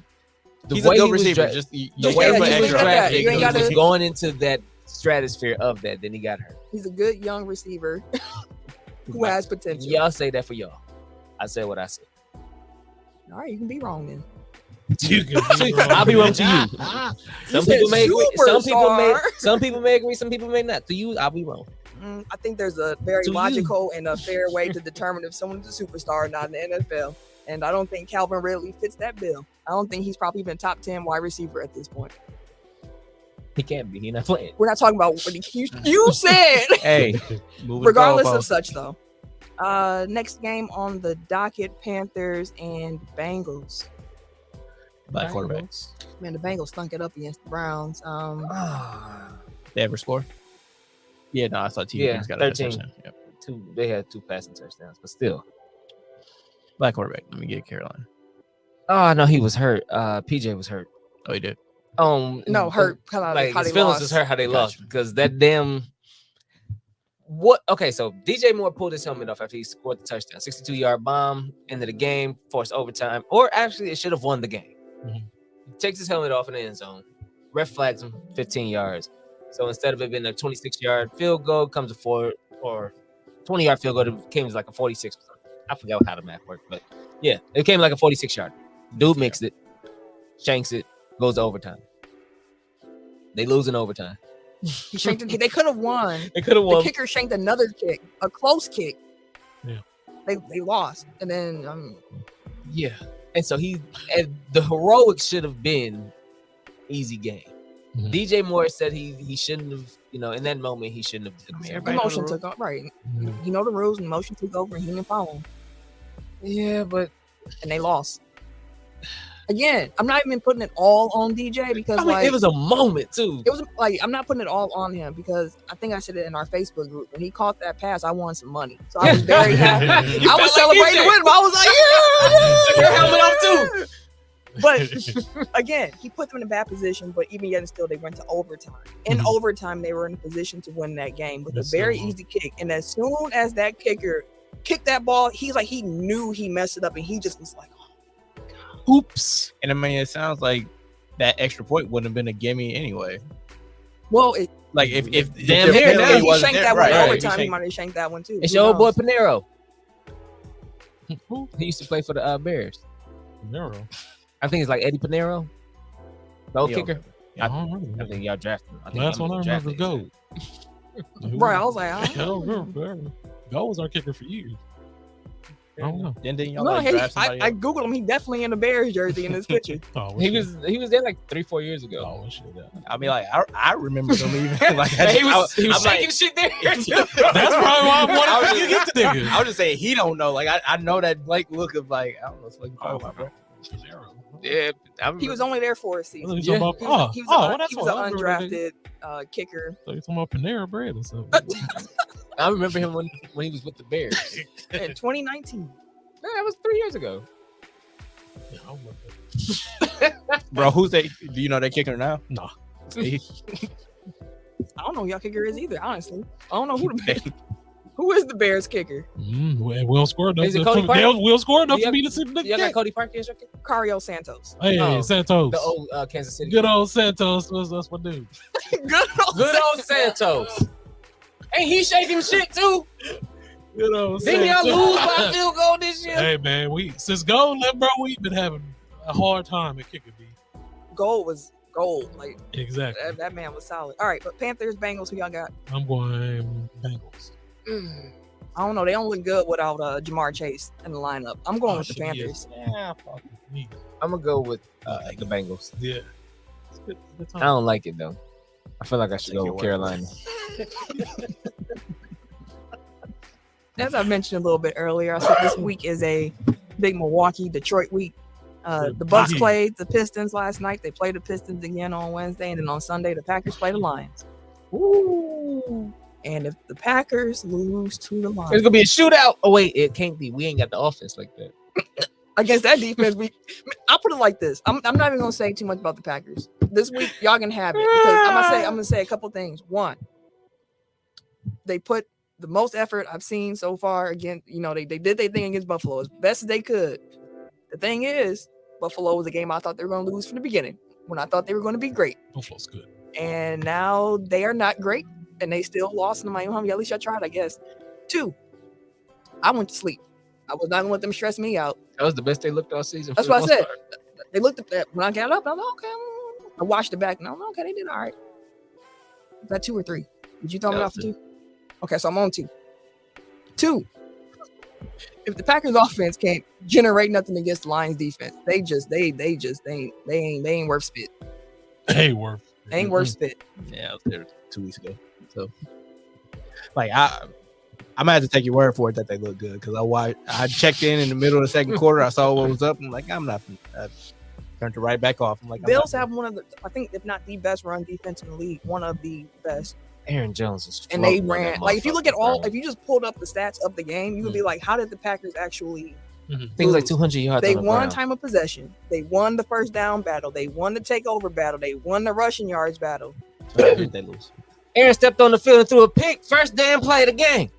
he's way a good he was receiver. dra- Just the Just way yeah, he just was leave it at that. drafted, You ain't he was gotta- going into that stratosphere of that. Then he got hurt. He's a good young receiver who has potential. Y'all say that for y'all. I say what I say. All right, you can be wrong then. You can be wrong. I'll be wrong to you. Some said people may agree. superstar. Some people may agree. Some people may not. To you, I'll be wrong. I think there's a very To you. logical and a fair way to determine if someone's a superstar or not in the NFL. And I don't think Calvin Ridley fits that bill. I don't think he's probably even top 10 wide receiver at this point. He can't be. He's not playing. We're not talking about what you said. hey, moving Regardless the of such, though. Next game on the docket: Panthers and Bengals. black quarterback. Man, the Bengals stunk it up against the Browns. They ever score? Yeah, no, I saw T. Yeah, Higgins got a 13. touchdown. Yep. They had 2 passing touchdowns, but still. Black quarterback. Let me get Carolina. Oh no, he was hurt. PJ was hurt. Oh, he did. No, hurt. Like How his they feelings lost. was hurt how they Gotcha. lost because that damn. What? Okay, so DJ Moore pulled his helmet off after he scored the touchdown, 62-yard bomb into the game, forced overtime, or actually it should have won the game. Mhm. He takes his helmet off in the end zone. Ref flags him 15 yards. So instead of it being a 26-yard field goal, comes a 4 or 20-yard field goal. It came as like a 46. I forgot how the math worked, but yeah, it came like a 46-yard. Dude mixed it, shanks it, goes to overtime. They lose in overtime. He shanked it. They could have won. They could have The won. kicker shanked another kick, a close kick. Yeah. They lost. And then Yeah. And so and the heroics should have been easy game. Mhm. DJ Moore said he shouldn't have, in that moment he shouldn't have. I mean, the everybody know the motion rules. took over. Right. Mhm. He know the rules and motion took over and he didn't follow them. Yeah, but And they lost. Again, I'm not even putting it all on DJ because I mean, it was a moment too. it was like I'm not putting it all on him because I think I said it in our Facebook group. When he caught that pass, I won some money. So I was very happy. You I was celebrating with him. I was like, Took your helmet off too. But again, he put them in a bad position, but even yet and still they went to overtime. In Mhm. overtime, they were in a position to win that game with a That's very so- easy kick. And as soon as that kicker kicked that ball, he's like he knew he messed it up and he just was like, Oops. And I mean, it sounds like that extra point wouldn't have been a gimme anyway. well, it, Like if Damn the here, penalty now he wasn't shanked there, that one right, in right, overtime. he He shanked- might have shanked that one too. It's Who your old boy knows? Panero. Who? He used to play for the Bears. Nero. I think it's like Eddie Panero. The old Yeah. kicker. I don't remember. I think y'all drafted him. I think Last y'all one I drafted remember is him. Gold. Right, I was like, I don't remember. Gold was our kicker for years. I don't know. Then y'all no, like hey, draft I somebody else? googled him. He definitely in the Bears jersey in this picture. Oh, He was there like 3-4 years ago. Oh, shit. Yeah. I mean, like I remember them even like And he was I'm shaking like, shit there too. That's probably why I I wanted was to get the nigga. I was just saying he don't know. Like I know that Blake look of like I don't know what you Oh, talking about, bro. Yeah, He was only there for a season. He was He was, he he was, well, an, that's he was what I an remember. undrafted kicker. So you talking about Panera bread or something? I remember him when he was with the Bears. In 2019. Man, that was 3 years ago. Yeah, I don't know. Bro, who's they? Do you know they kicking now? No. See? I don't know who y'all kicker is either. Honestly, I don't know who the Bears. Who is the Bears kicker? Will score enough. Is it Cody Parkey? Will score enough Yeah. for me to see the Y'all got game. Cody Parkey as your kicker? Cario Santos. Hey, Oh, Santos. The old Kansas City. Good old Santos. That's my dude. Good old Santos. Ain't he shaking shit too? Good old Didn't y'all Santos. lose by a field goal this year? Hey man, since goal left, bro, we've been having a hard time at kicking B. Gold was gold. Like Exactly. that man was solid. All right, but Panthers, Bengals, who y'all got? I'm going Bengals. I don't know. They don't look good without Jamar Chase in the lineup. I'm going with the shit, Panthers. Yeah, fuck me. I'm gonna go with the Bengals. Yeah. It's good I time. don't like it though. I feel like I should Take go your with word Carolina. As I mentioned a little bit earlier, I said this week is a big Milwaukee-Detroit week. The Bucks played the Pistons last night. They played the Pistons again on Wednesday, and then on Sunday the Packers play the Lions. Ooh! And if the Packers lose to the Lions, It's gonna be a shootout. Oh wait, it can't be. We ain't got the offense like that. against that defense, I'll put it like this. I'm not even gonna say too much about the Packers this week. Y'all can have it because I'm gonna say a couple things. One, they put the most effort I've seen so far. Again, they did their thing against Buffalo as best as they could. The thing is, Buffalo was a game I thought they were going to lose from the beginning when I thought they were going to be great. Buffalo's good. And now they are not great, and they still lost in the Miami. At least I tried, I guess. 2, I went to sleep. I was not going to let them stress me out. That was the best they looked all season. That's what I said. They looked at that when I got up. I was like, okay. I watched it back, and I was like, okay, they did all right. Is that 2 or 3? Did you throw me off for 2? Okay, so I'm on 2. 2. If the Packers offense can't generate nothing against the Lions defense, they ain't worth spit. They ain't worth. They ain't worth spit. Yeah, I was there 2 weeks ago. So, like, I'm gonna have to take your word for it that they look good because I checked in the middle of the second quarter. I saw what was up. I'm like, I'm not. Turned it right back off. I'm like, Bills have one of the, I think, if not the best run defense in the league, one of the best. Aaron Jones is And they ran like if you look at if you just pulled up the stats of the game, you would be like, how did the Packers actually? Things like 200 yards. They won time of possession. They won the first down battle. They won the takeover battle. They won the rushing yards battle. They lose. Aaron stepped on the field and threw a pick. First damn play of the game.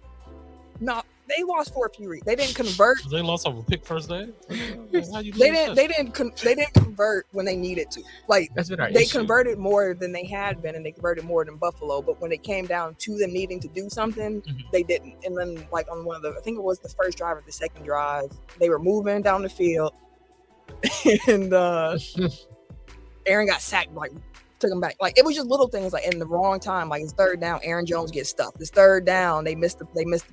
No, they lost for a few reasons. They didn't convert. They lost off a pick first day. They didn't convert when they needed to. Like That's been our they issue. converted more than they had been, and they converted more than Buffalo. But when it came down to them needing to do something, they didn't. And then, like on one of the, I think it was the first drive or the second drive, they were moving down the field, and Aaron got sacked. Like took him back. Like it was just little things. Like in the wrong time. Like it's third down, Aaron Jones gets stuffed. It's third down, they missed the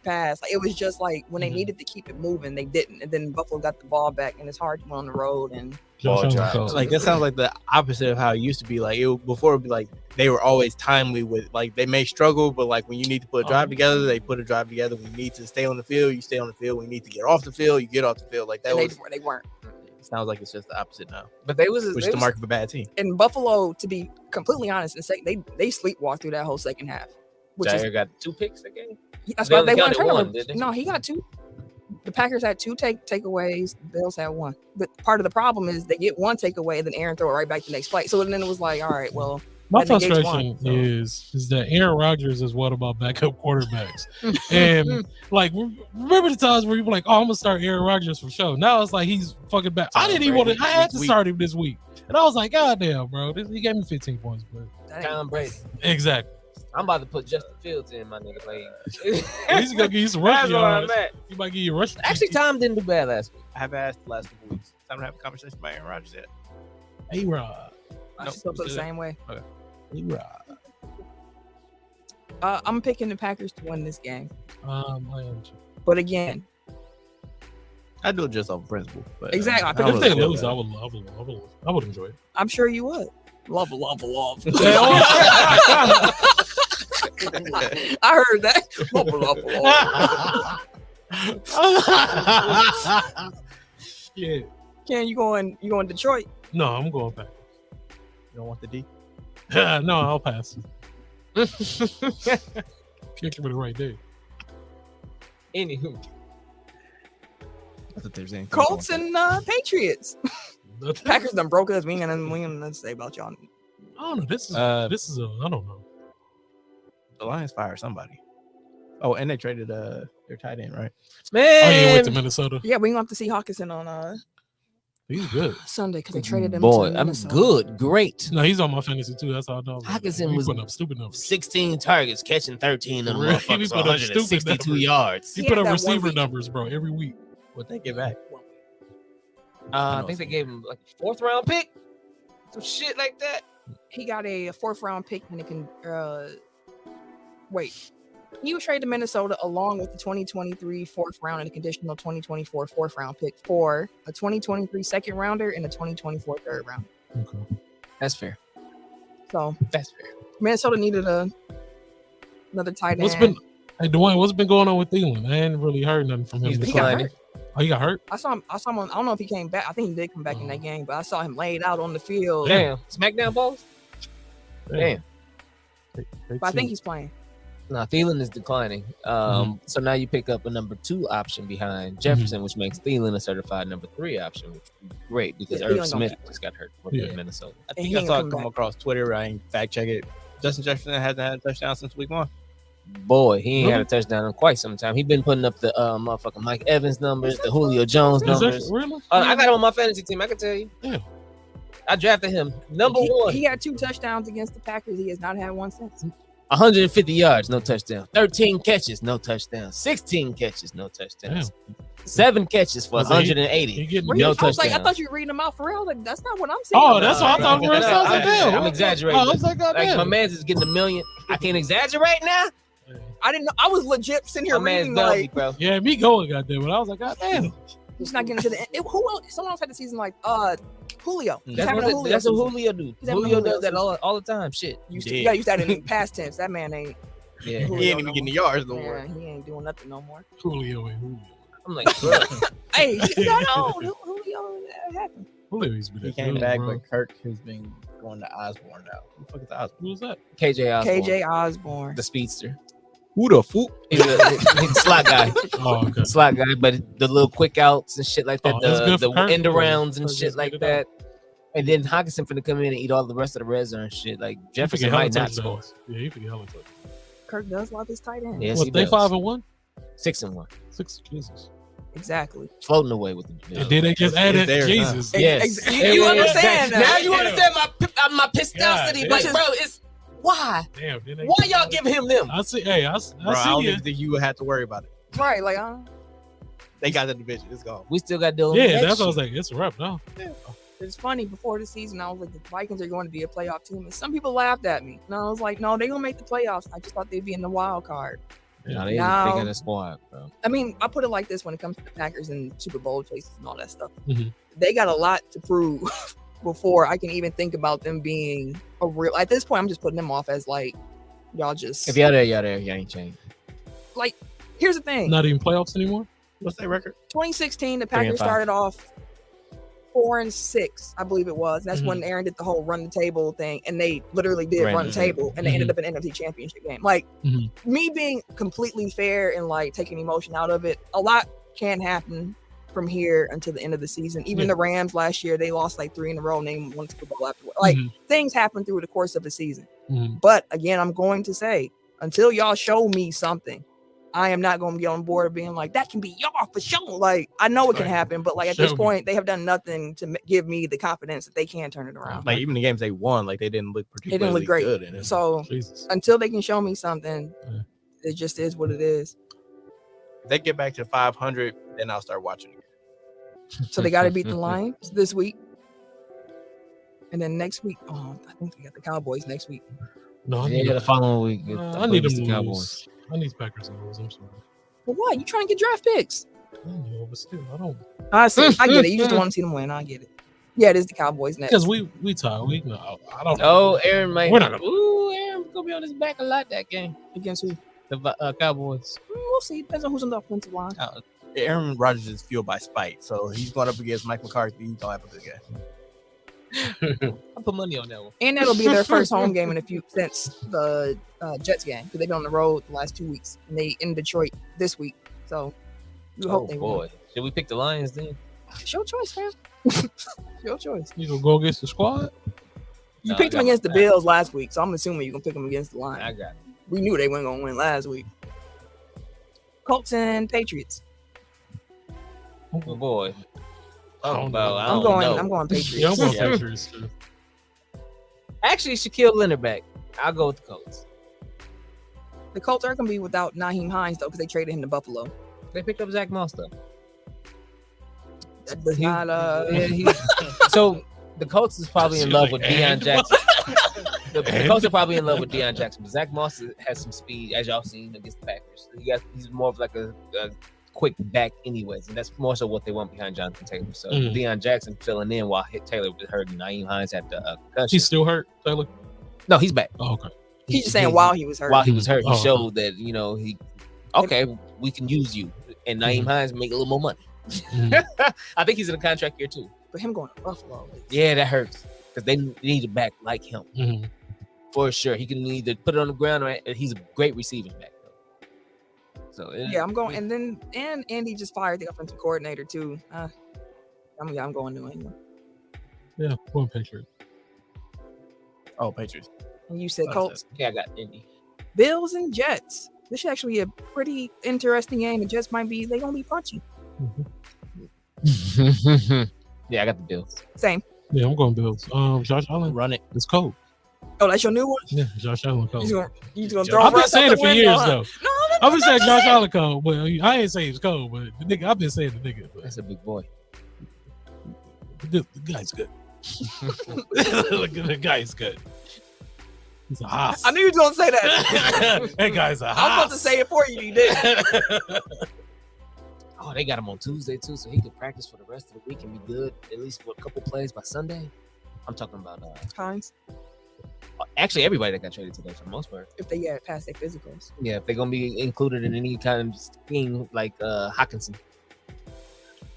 pass. Like it was just like when they needed to keep it moving, they didn't. And then Buffalo got the ball back, and it's hard to win on the road and. Like that sounds like the opposite of how it used to be. Like before, it'd be like they were always timely with like they may struggle, but like when you need to put a drive together, they put a drive together. We need to stay on the field, you stay on the field. We need to get off the field, you get off the field. Like that they weren't. It sounds like it's just the opposite now. But which is the mark of a bad team. In Buffalo, to be completely honest, they sleepwalked through that whole second half. Jair got 2 picks that game. That's They why only they won counted one, turnover. didn't they? No, he got 2. The Packers had 2 takeaways. The Bills had 1. But part of the problem is they get 1 takeaway, and then Aaron throw it right back the next play. So then it was like, all right, well. My that negates frustration one, so. is that Aaron Rodgers is one of my backup quarterbacks. And like remember the times where you were like, oh, I'm gonna start Aaron Rodgers for sure. Now it's like he's fucking back. I didn't even want to, I had to start him this week. And I was like, God damn, bro. He gave me 15 points, but Tom Brady. Exactly. I'm about to put Justin Fields in, my nigga. Like, he's gonna give you some rushing yards. He might give you a rushing. Actually, Tom didn't do bad last week. I have asked the last couple weeks. Time to have a conversation about Aaron Rodgers yet. A-Rod. I still feel the same way. Okay. A-Rod. I'm picking the Packers to win this game. I am too. But again, I do it just off principle. But, exactly. I I don't If they really lose, feel I would enjoy it. I'm sure you would. Love. I heard that. Yeah. Ken, you going Detroit? No, I'm going back. You don't want the D? No, I'll pass. Can't give it right there. Anywho, thought there's anything. Colts and Patriots. Packers done broke us. We ain't got nothing to say about y'all. I don't know. This is I don't know. The Lions fired somebody. Oh, and they traded their tight end, right? Man, Oh, yeah, went to Minnesota. Yeah, we gonna have to see Hawkinson on He's good. Sunday because they traded him. boy, to I'm Minnesota. good, great. No, he's on my fantasy too. That's all I know. Hawkinson He was putting up stupid numbers. 16 targets, catching 13 of them Really? motherfuckers, He for put up stupid 162 numbers. yards. He He put had up that one receiver week. numbers, bro, every week. What they get back? I think they gave him like a 4th round pick, some shit like that. He got a 4th round pick and it can wait. He was traded to Minnesota along with the 2023 4th round and a conditional 2024 4th round pick for a 2023 2nd rounder and a 2024 3rd round. Okay. That's fair. So That's fair. Minnesota needed another tight end. Hey Dwayne, what's been going on with Thielen? I ain't really heard nothing from him. He's He got declining. hurt. Oh, he got hurt? I saw him on, I don't know if he came back. I think he did come back in that game, but I saw him laid out on the field. Damn. SmackDown balls? Damn. But I think he's playing. No, Thielen is declining. So now you pick up a number 2 option behind Jefferson, which makes Thielen a certified number 3 option, which would be great because Yeah, Irv Thielen Smith gonna just got hurt Yeah. in Minnesota. I And think he I ain't saw gonna it come come back. across Twitter. I ain't fact check it. Justin Jefferson hasn't had a touchdown since week 1. Boy, he ain't Really? had a touchdown in quite some time. He been putting up the motherfucking Mike Evans numbers, the Julio Jones Is that numbers. really? I got him on my fantasy team. I can tell you. Yeah. I drafted him number 1. He had 2 touchdowns against the Packers. He has not had one since. 150 yards, no touchdown. 13 catches, no touchdown. 16 catches, no touchdowns. 7 catches for Was he- 180. He getting Were you- No I was like, I touchdown. thought you were reading them out for real. Like, that's not what I'm saying. Oh, that's what I thought. Nah, It sounds like that. I'm exaggerating. Oh, I was like, God Like my damn. man's is getting 1 million. I can't exaggerate now. I didn't know. I was legit sitting here My man's reading wealthy, like bro. Yeah, me going, goddamn it. I was like, God damn. he's not getting to the end. Who else? Someone else had the season like Julio. He's That's having a what, Julio that's what season. Julio do. He's having a Julio Julio does that season. all the time. Shit. Used to, Did. yeah, used that in past tense. That man ain't. Yeah. Julio He ain't even no getting the more. yards no Yeah, more. he ain't doing nothing no more. Julio and Julio. I'm like, bro. Hey, he's not old. Julio, that happened. Julio used to be He that came good, back, bro. but Kirk has been going to Osborne now. Who the fuck is Osborne? Who was that? KJ Osborne, KJ Osborne. the speedster. Who the fuck? He's a slot guy. Oh, okay. Slot guy, but the little quick outs and shit like that, Oh, that's good the for Kirk. end arounds and Kirk shit just like get it that. And then Hawkinson finna come in and eat all the rest of the red zone shit. Like He Jefferson forget hella might not score. touchdowns. Yeah, he forget hella touchdowns. Kirk does love his tight end. Yes, he What, they does. 5-1? 6-1, 6, Jesus. Exactly. floating away with the. And then they just added theirs, huh? Jesus. Yes, You understand Now that. you understand my pistosity, Yeah, like, yeah. bro. It's why? Damn. Then they Why y'all giving him them? I see. Hey, I Bro, I see don't you. even think you would have to worry about it. Right, like They got the division. It's gone. We still got to do. Yeah, that's what I was like. It's a wrap now. it's funny. Before the season, I was like, the Vikings are going to be a playoff team, and some people laughed at me. And I was like, no, they're gonna make the playoffs. I just thought they'd be in the wild card. No, they Now- got a squad, bro. I mean, I put it like this: when it comes to the Packers and Super Bowl chases and all that stuff, Mhm. they got a lot to prove before I can even think about them being a real. At this point, I'm just putting them off as like, y'all just. If y'all there, y'all there. Y'all ain't changed. Like, here's the thing: Not even playoffs anymore. What's their record? 2016, the 3-5. Packers started off 4-6, I believe it was. That's Mhm. when Aaron did the whole run the table thing, and they literally did Ran run the the table, and they ended up in an NFC Championship game. Like Mhm. me being completely fair and like taking emotion out of it, a lot can happen from here until the end of the season. Even Yeah. the Rams last year, they lost like 3 in a row, and they won the Super Bowl afterward. Like Mhm. things happen through the course of the season. Mhm. But again, I'm going to say until y'all show me something, I am not going to be on board of being like, that can be y'all for sure. Like, I know it can Right. happen, but like at Show this me. point, they have done nothing to give me the confidence that they can turn it around. Like even the games they won, like they didn't look They particularly didn't look great. good in it. So Jesus. until they can show me something, Yeah. it just is what it is. If they get back to 500, then I'll start watching again. So they got to beat the Lions this week. And then next week, I think they got the Cowboys next week. No, I Yeah, need, the following week. I need them to lose. I need Packers to lose. I'm sorry. For what? You trying to get draft picks? I know, but still, I don't. I see. I get it. You just want to see them win. I get it. Yeah, it is the Cowboys next. Because we tied. We no, I don't. Oh, Aaron might. We're not gonna- Ooh, Aaron's gonna be on his back a lot that game. Against who? The Cowboys. We'll see. Depends on who's on the offensive line. Aaron Rodgers is fueled by spite, so he's going up against Mike McCarthy. He's gonna have a good game. I put money on that one. And that'll be their first home game in a few since the Jets game because they've been on the road the last 2 weeks and they in Detroit this week. So we Oh hope they boy, win. Should we pick the Lions then? It's your choice, fam. Your choice. You gonna go against the squad? You No, picked I them got against the my- Bills last week, so I'm assuming you're gonna pick them against the Lions. I got it. We knew they weren't gonna win last week. Colts and Patriots. Oh boy. I don't Well, know. I I'm don't know. going Patriots. Yeah, I'm going Yeah. Patriots too. Actually, Shaquille Leonard back. I'll go with the Colts. The Colts are gonna be without Naheem Hines though, because they traded him to Buffalo. They picked up Zach Moss though. That does He- not. So the Colts is probably in love with Deion Jackson. The Colts are probably in love with Deion Jackson. But Zach Moss has some speed, as y'all seen against the Packers. He's more of like a quick back, anyways, and that's more so what they want behind Jonathan Taylor. So Deion Jackson filling in while Taylor was hurt. Naeem Hines had the concussion. He's still hurt, Taylor. No, he's back. Oh, okay. He's just saying while he was hurt. While he was hurt, he Oh. showed that we can use you, and Naeem Hines make a little more money. Mhm. I think he's in a contract year too. But him going to Buffalo. Yeah, that hurts because they need a back like him Mhm. for sure. He can either put it on the ground or he's a great receiving back. So Yeah, I'm going, and Andy just fired the offensive coordinator too. I'm going New England. Yeah, going Patriots. Oh, Patriots. And you said That's Colts, yeah, I got Indy. Bills, and Jets. This should actually be a pretty interesting game. The Jets they're gonna be punchy. Mhm. Yeah, I got the Bills. Same. Yeah, I'm going Bills. Josh Allen. Run it. It's cold. Oh, that's your new one. Yeah, Josh Allen cold. You gonna throw I've been Russ out saying the it for window, years huh? though. No, I've been saying Josh Allen cold. Well, I ain't saying he's cold, but the nigga, I've been saying the nigga. But That's a big boy. the guy's good. The guy's good. He's a hoss. I knew you was gonna say that. That guy's a I was hoss. about to say it for you. You did. Oh, they got him on Tuesday too, so he could practice for the rest of the week and be good at least for a couple plays by Sunday. I'm talking about Hines, actually everybody that got traded today for the most part. if they pass their physicals. Yeah, if they're gonna be included in any kind of scheme like Hawkinson.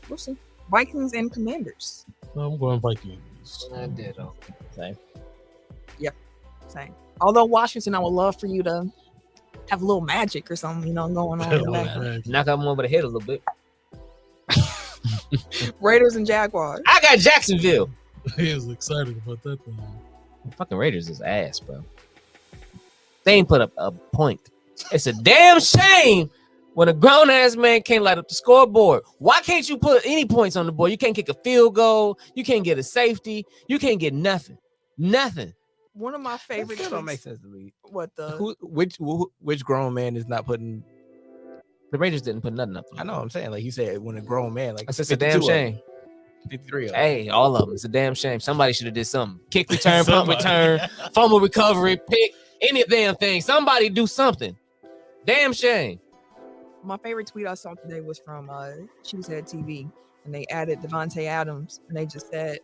We'll see. Vikings and Commanders. I'm going Vikings. I did. Same. Same. Although Washington, I would love for you to have a little magic or something, going on. In the background. Knock them over the head a little bit. Raiders and Jaguars. I got Jacksonville. He was excited about that thing. Fucking Raiders is ass, bro. They ain't put up a point. It's a damn shame when a grown ass man can't light up the scoreboard. Why can't you put any points on the board? You can't kick a field goal. You can't get a safety. You can't get nothing. Nothing. One of my favorite. That don't tweets- make sense to me. What the? Which grown man is not putting? The Raiders didn't put nothing up. I know. I'm saying, like you said, when a grown man, like It's just a damn 52 of them, shame. 53 of them. Hey, all of them. It's a damn shame. Somebody should have did something. Kick return, punt Somebody. return, fumble recovery, pick, any damn thing. Somebody do something. Damn shame. My favorite tweet I saw today was from Cheesehead TV, and they added Devontae Adams, and they just said,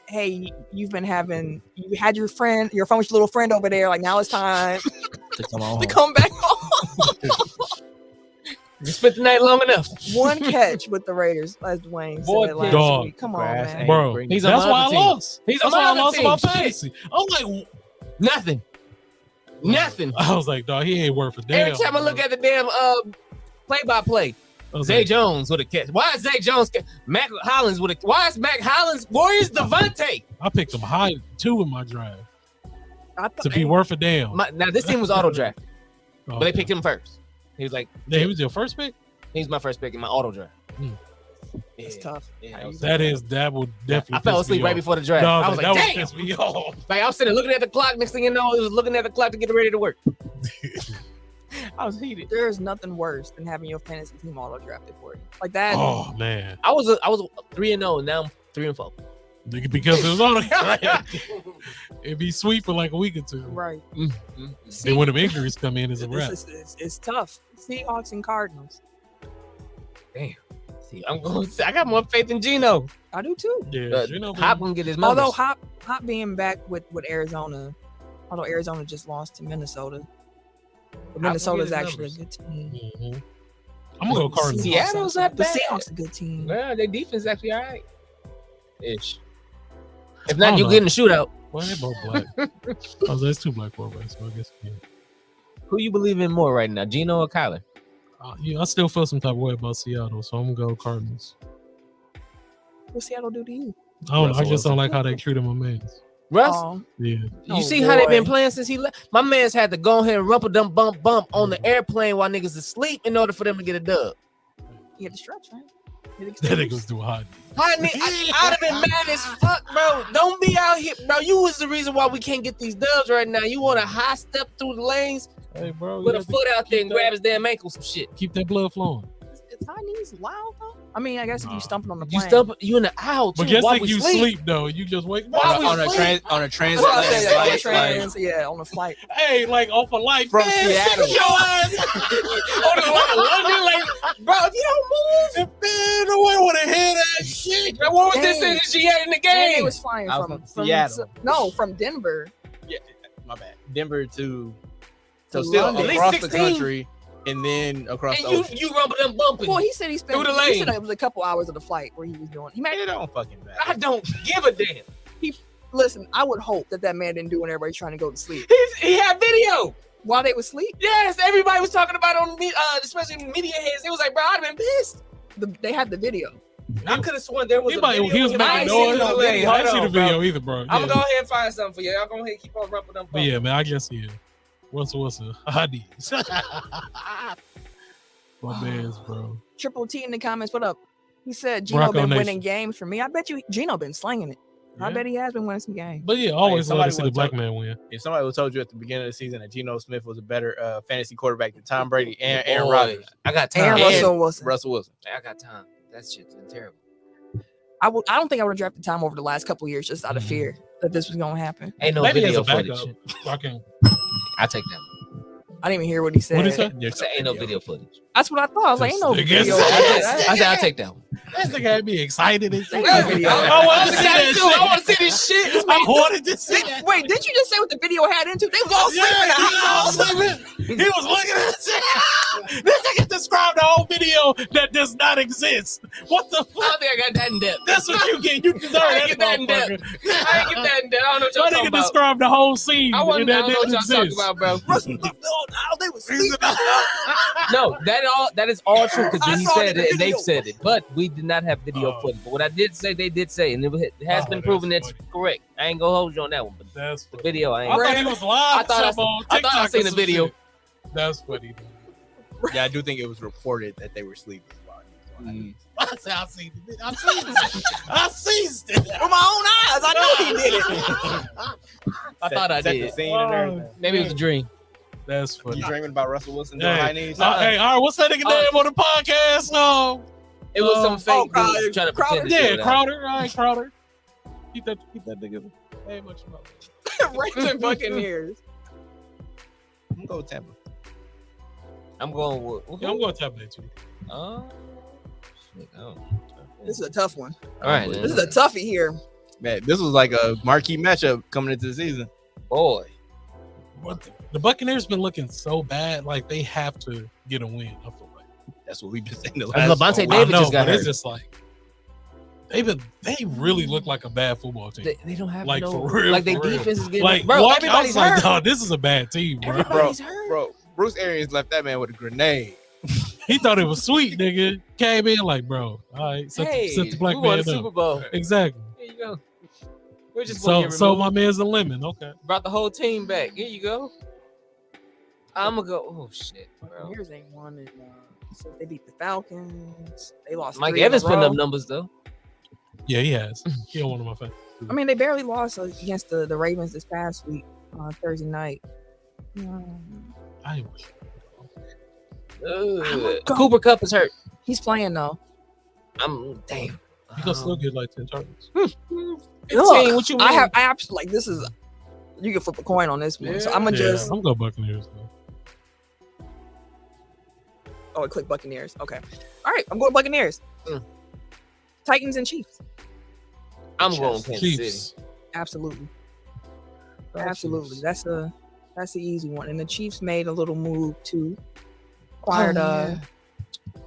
"Hey, you had your friend, your fun with your little friend over there. Like now it's time To come on to home. come back home." You spent the night long enough. One catch with the Raiders, as Dwayne Boy, said last dog. week. Come on, Grass man. ain't Bro, green. He's on that's my why I other team. lost. He's That's on why my I other lost team. my Shit. fantasy. I'm like, Nothing. Nothing. I was like, dog, he ain't worth a damn. Every time I look at the damn play-by-play, I was Zay like, Jones with a catch. Why is Zay Jones? Mac Hollins with a. Why is Mac Hollins? Where is Devontae? I picked him high 2 in my drive I to be worth a damn. Now this team was auto draft, but they Okay. picked him first. He was like, Yeah, he was your first pick. he's my first pick in my auto draft. It's Yeah, tough. yeah, That would definitely. I fell piss me asleep right off. before the draft. No, I was that like, would damn. piss me off. Like I was sitting looking at the clock. Next thing you know, it was looking at the clock to get ready to work. I was heated. There's nothing worse than having your fantasy team auto drafted for you. Like that. Oh man, I was 3-0, and now I'm 3-4. because it was on. It'd be sweet for like a week or 2. Right. Then when the injuries come in, it's a wrap. It's tough. Seahawks and Cardinals. See, I got more faith in Geno. I do too. Yeah, you know, Hop gonna get his numbers. Although Hop being back with Arizona, although Arizona just lost to Minnesota. But Minnesota's his actually a numbers. good team. Mhm. I'm gonna go Cardinals. Seattle's not The bad. Seahawks a good team. Well, their defense is actually all right. Ish. If I not, don't you know. get in the shootout. Well, they both black. Oh, there's 2 black quarterbacks, so I guess. Yeah. Who you believe in more right now, Geno or Kyler? Yeah, I still feel some type of way about Seattle, so I'm gonna go Cardinals. What Seattle do to you? I don't know. I Russell just don't Wilson. like how they treated my man. Russ, Yeah. you see how they been boy. playing since he left? My man's had to go ahead and rumple them bump on the airplane while niggas asleep in order for them to get a dub. He had to stretch, right? That nigga was too hot. I'd have been mad as fuck, bro. Don't be out here, bro. You was the reason why we can't get these dubs right now. You want to high step through the lanes, Hey, bro. put a foot out there and grab his damn ankle, some shit. Keep that blood flowing. Is high knees loud though? I mean, I guess if you stumping on the You plane. you in the aisle too. But just while like we you sleep though, you just wake Why we on a sleep? on a That's transatlantic what I said, on the flight, trans, yeah, on the flight. Hey, like off a light From man, Seattle. Your ass. On the way to London, like, bro, if you don't move, Man, no one want to hear that shit. bro, what was this Dang. energy had in the And game? it was flying I was from from Seattle. No, from Denver. Yeah, my bad. Denver to To still London. across At least the 16. country and then across And the ocean. you rumble them bumping. Well, he said he spent. Through the He said lane. it was a couple hours of the flight where he was doing. He Man, might it don't fucking matter. I don't give a damn. listen. I would hope that man didn't do when everybody's trying to go to sleep He had video. while they was asleep. Yes, everybody was talking about it on me, especially media heads. It was like, bro, I'd have been pissed. They had the video. I could have sworn there was He a video. was with him. I making ain't seen noise. no video. I didn't see Hold the on, video bro. either, bro. I'm gonna Yeah. go ahead and find something for you. Y'all go ahead and keep on rumping them. But yeah, man, I guess yeah. What's Hades? My man's, bro. Triple T in the comments. What up? He said Gino Bronco been Nation. winning games for me. I bet you Gino been slinging it. I Yeah. bet he has been winning some games. But yeah, always love somebody to see the wanna black talk- man win. If somebody would told you at the beginning of the season that Geno Smith was a better fantasy quarterback than Tom Brady and Aaron Boy, Rodgers, I got And time. Russell Wilson. Russell Wilson. I got time. That shit's been terrible. I don't think I would have drafted Tom over the last couple of years just out of Mhm. fear that this was gonna happen. Ain't no Maybe as video a backup. footage. Fucking. I take that. I didn't even hear what he said. What did he say? I said ain't no video footage. That's what I thought. I was like, ain't no This nigga video. said- I said I'll take that one. This nigga had me excited and shit. Yeah, video. I wanted to see that shit. I want to see this shit. I wanted to see that. Wait, didn't you just say what the video had into? They was all Yeah, sleeping. he was all sleeping. He was looking at it. This nigga described the whole video that does not exist. What the I fuck? don't think I got that in depth. That's what you get. You deserve I that didn't get that in depth. motherfucker. I didn't get that in depth. I don't know what My y'all nigga talking about. described the whole scene. I wasn't. and I that don't know what y'all didn't talking exist. about, bro. Russell, they was sleeping. No, that is all true because I he saw said the it and they've video. said it, but we did not have video Oh. footage. But what I did say, they did say, and it has Oh, been that's proven that's funny. correct. I ain't gonna hold you on that one, but That's the funny. video, I I ain't. thought he was live. I thought I- on I thought I TikTok seen or the some video. shit. That's funny. Yeah, I do think it was reported that they were sleeping. I said, I seen it. I seen it. I seen it. With my own eyes, I know he did it. I thought I Set the did. scene and everything. Maybe it was a dream. That's funny. You dreaming about Russell Wilson doing high Hey, knees? hey, all right, what's that nigga name on the podcast? Oh, It was some fake Crowder. dude trying to Crowder. pretend to do yeah, it. Crowder. All right, Crowder. Keep that nigga. Ain't much about. Ravens and Buccaneers. I'm gonna go with Tampa. I'm going with. Yeah, I'm going to tap that too. Shit, oh. This is a tough one. All right, This is a toughie here. Man, this was like a marquee matchup coming into the season. boy. But the Buccaneers been looking so bad, like they have to get a win. I feel like. That's what we've been saying the And last. Levante few David weeks. I know, just got but it's hurt. just like they really look like a bad football team. They don't have Like, no, for real, like their for real. defense is getting Like, bro. watch, I Everybody's was like, hurt. dog, this is a bad team, bro. Everybody's hurt. Bro, Bruce Arians left that man with a grenade. He thought it was sweet, nigga. Came in like, bro, all right, set the black we won man the Super up. Bowl. Exactly. Here you go. We're just gonna So get my removed. man's a lemon. Okay. Brought the whole team back. Here you go. I'm gonna go. Oh shit, bro. Buccaneers ain't won it. So they beat the Falcons. They lost. Mike 3 in a Evans putting row. up numbers though. Yeah, he has. He on one of my favorites. I mean, they barely lost against the Ravens this past week on Thursday night. I wish. Cooper Cup is hurt. He's playing though. I'm damn. He gonna still get like 10 targets. 15, Look, what you mean? I absolutely like this is. You can flip a coin on this one. So I'm gonna just. I'm going Buccaneers though. Oh, I click Buccaneers. Okay. All right, I'm going Buccaneers. Titans and Chiefs. I'm going Kansas City. Chiefs. Absolutely. Absolutely. That's the easy one. And the Chiefs made a little move too. Acquired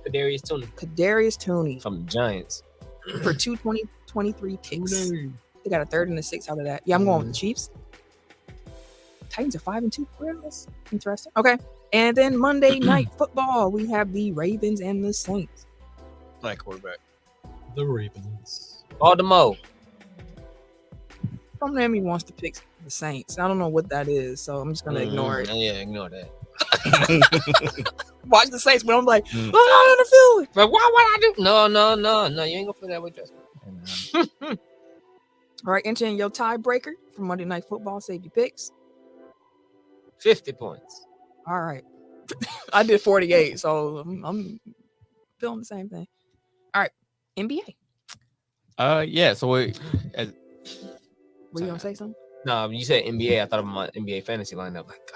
Kadarius Toney Kadarius Toney from the Giants. for 223 picks. They got a third and a sixth out of that. Yeah, I'm going with the Chiefs. Titans are 5-2. Well, that's interesting. Okay. And then Monday Night Football, we have the Ravens and the Saints. Black quarterback. The Ravens. Baltimore. Something in me wants to pick the Saints. I don't know what that is, so I'm just gonna ignore it. Yeah, ignore that. Watch the Saints, but I'm like, oh, I don't feel it. But why would I do? No, you ain't gonna feel that way, trust me. All right, entering your tiebreaker for Monday Night Football. Save your picks. 50 points. All right. I did 48, so I'm feeling the same thing. All right, NBA. Yeah. So Were you gonna say something? No, you said NBA. I thought of my NBA fantasy lineup. Like,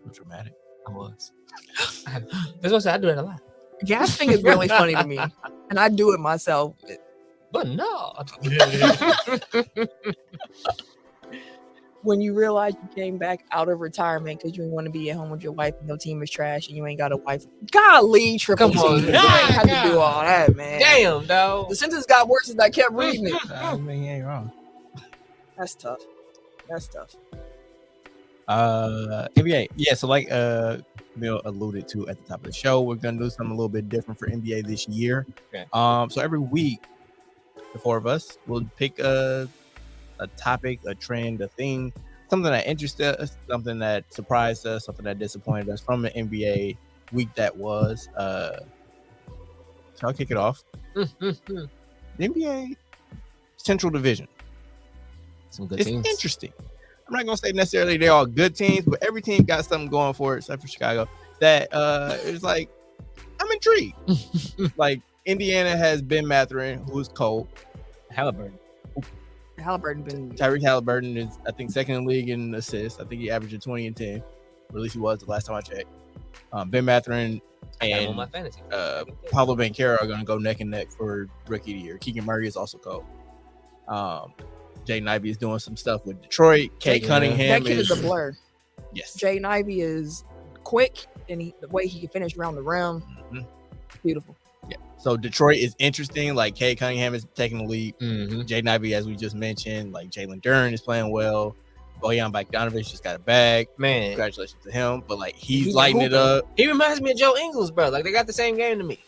God, dramatic. I was. That's what I said. I do that a lot. Gasping is really funny to me, and I do it myself. But no. When you realize you came back out of retirement because you didn't want to be at home with your wife and your team is trash and you ain't got a wife. Golly, Triple Come T. on, You ain't have to do all that, man. Damn, dog. The sentence got worse as I kept reading it. I mean, he ain't wrong. That's tough. That's tough. NBA. Yeah. So like Bill alluded to at the top of the show, we're gonna do something a little bit different for NBA this year. Okay. So every week, the four of us will pick a topic, a trend, a thing, something that interested us, something that surprised us, something that disappointed us from the NBA week that was. So I'll kick it off. The NBA Central Division. Some good It's teams. interesting. I'm not gonna say necessarily they're all good teams, but every team got something going for it, except for Chicago. That it's like I'm intrigued. Like Indiana has Ben Mathurin, who's cold. Halliburton. Halliburton been Tyrese Halliburton is, I think, second in the league in assists. I think he averaged 20 and 10. Or at least he was the last time I checked. Ben Mathurin and my fantasy. Pablo Banchero are going to go neck and neck for Rookie of the Year. Keegan Murray is also cold. Jaden Ivey is doing some stuff with Detroit. Kate Cunningham that kid is a blur. Yes. Jaden Ivey is quick, and the way he can finish around the rim, beautiful. Yeah. So Detroit is interesting. Like Kate Cunningham is taking the lead. Jaden Ivey, as we just mentioned, like Jalen Duren is playing well. Bojan Bogdanovic just got a bag. Man, congratulations to him. But like he's lighting it up. He reminds me of Joe Ingles, bro. Like they got the same game to me.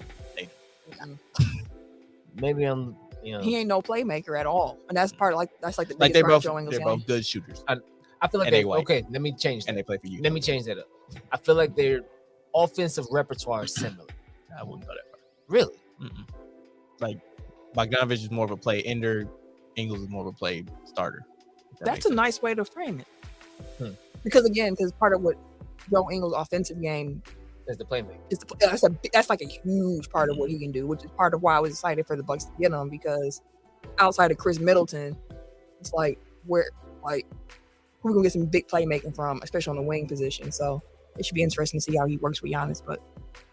Maybe I'm, he ain't no playmaker at all, and that's part that's like the like biggest they're both good shooters. I feel like okay. Let me change that. And they play for you. Let me change that up. I feel like their offensive repertoire is similar. I wouldn't go that far. Really? Like Bogdanovic is more of a play ender. Ingles is more of a play starter. That's a nice way to frame it. Because part of what Joe Ingles' offensive game is the playmaker. That's like a huge part of what he can do, which is part of why I was excited for the Bucks to get him, because outside of Chris Middleton, it's like who we gonna get some big playmaking from, especially on the wing position. So it should be interesting to see how he works with Giannis, but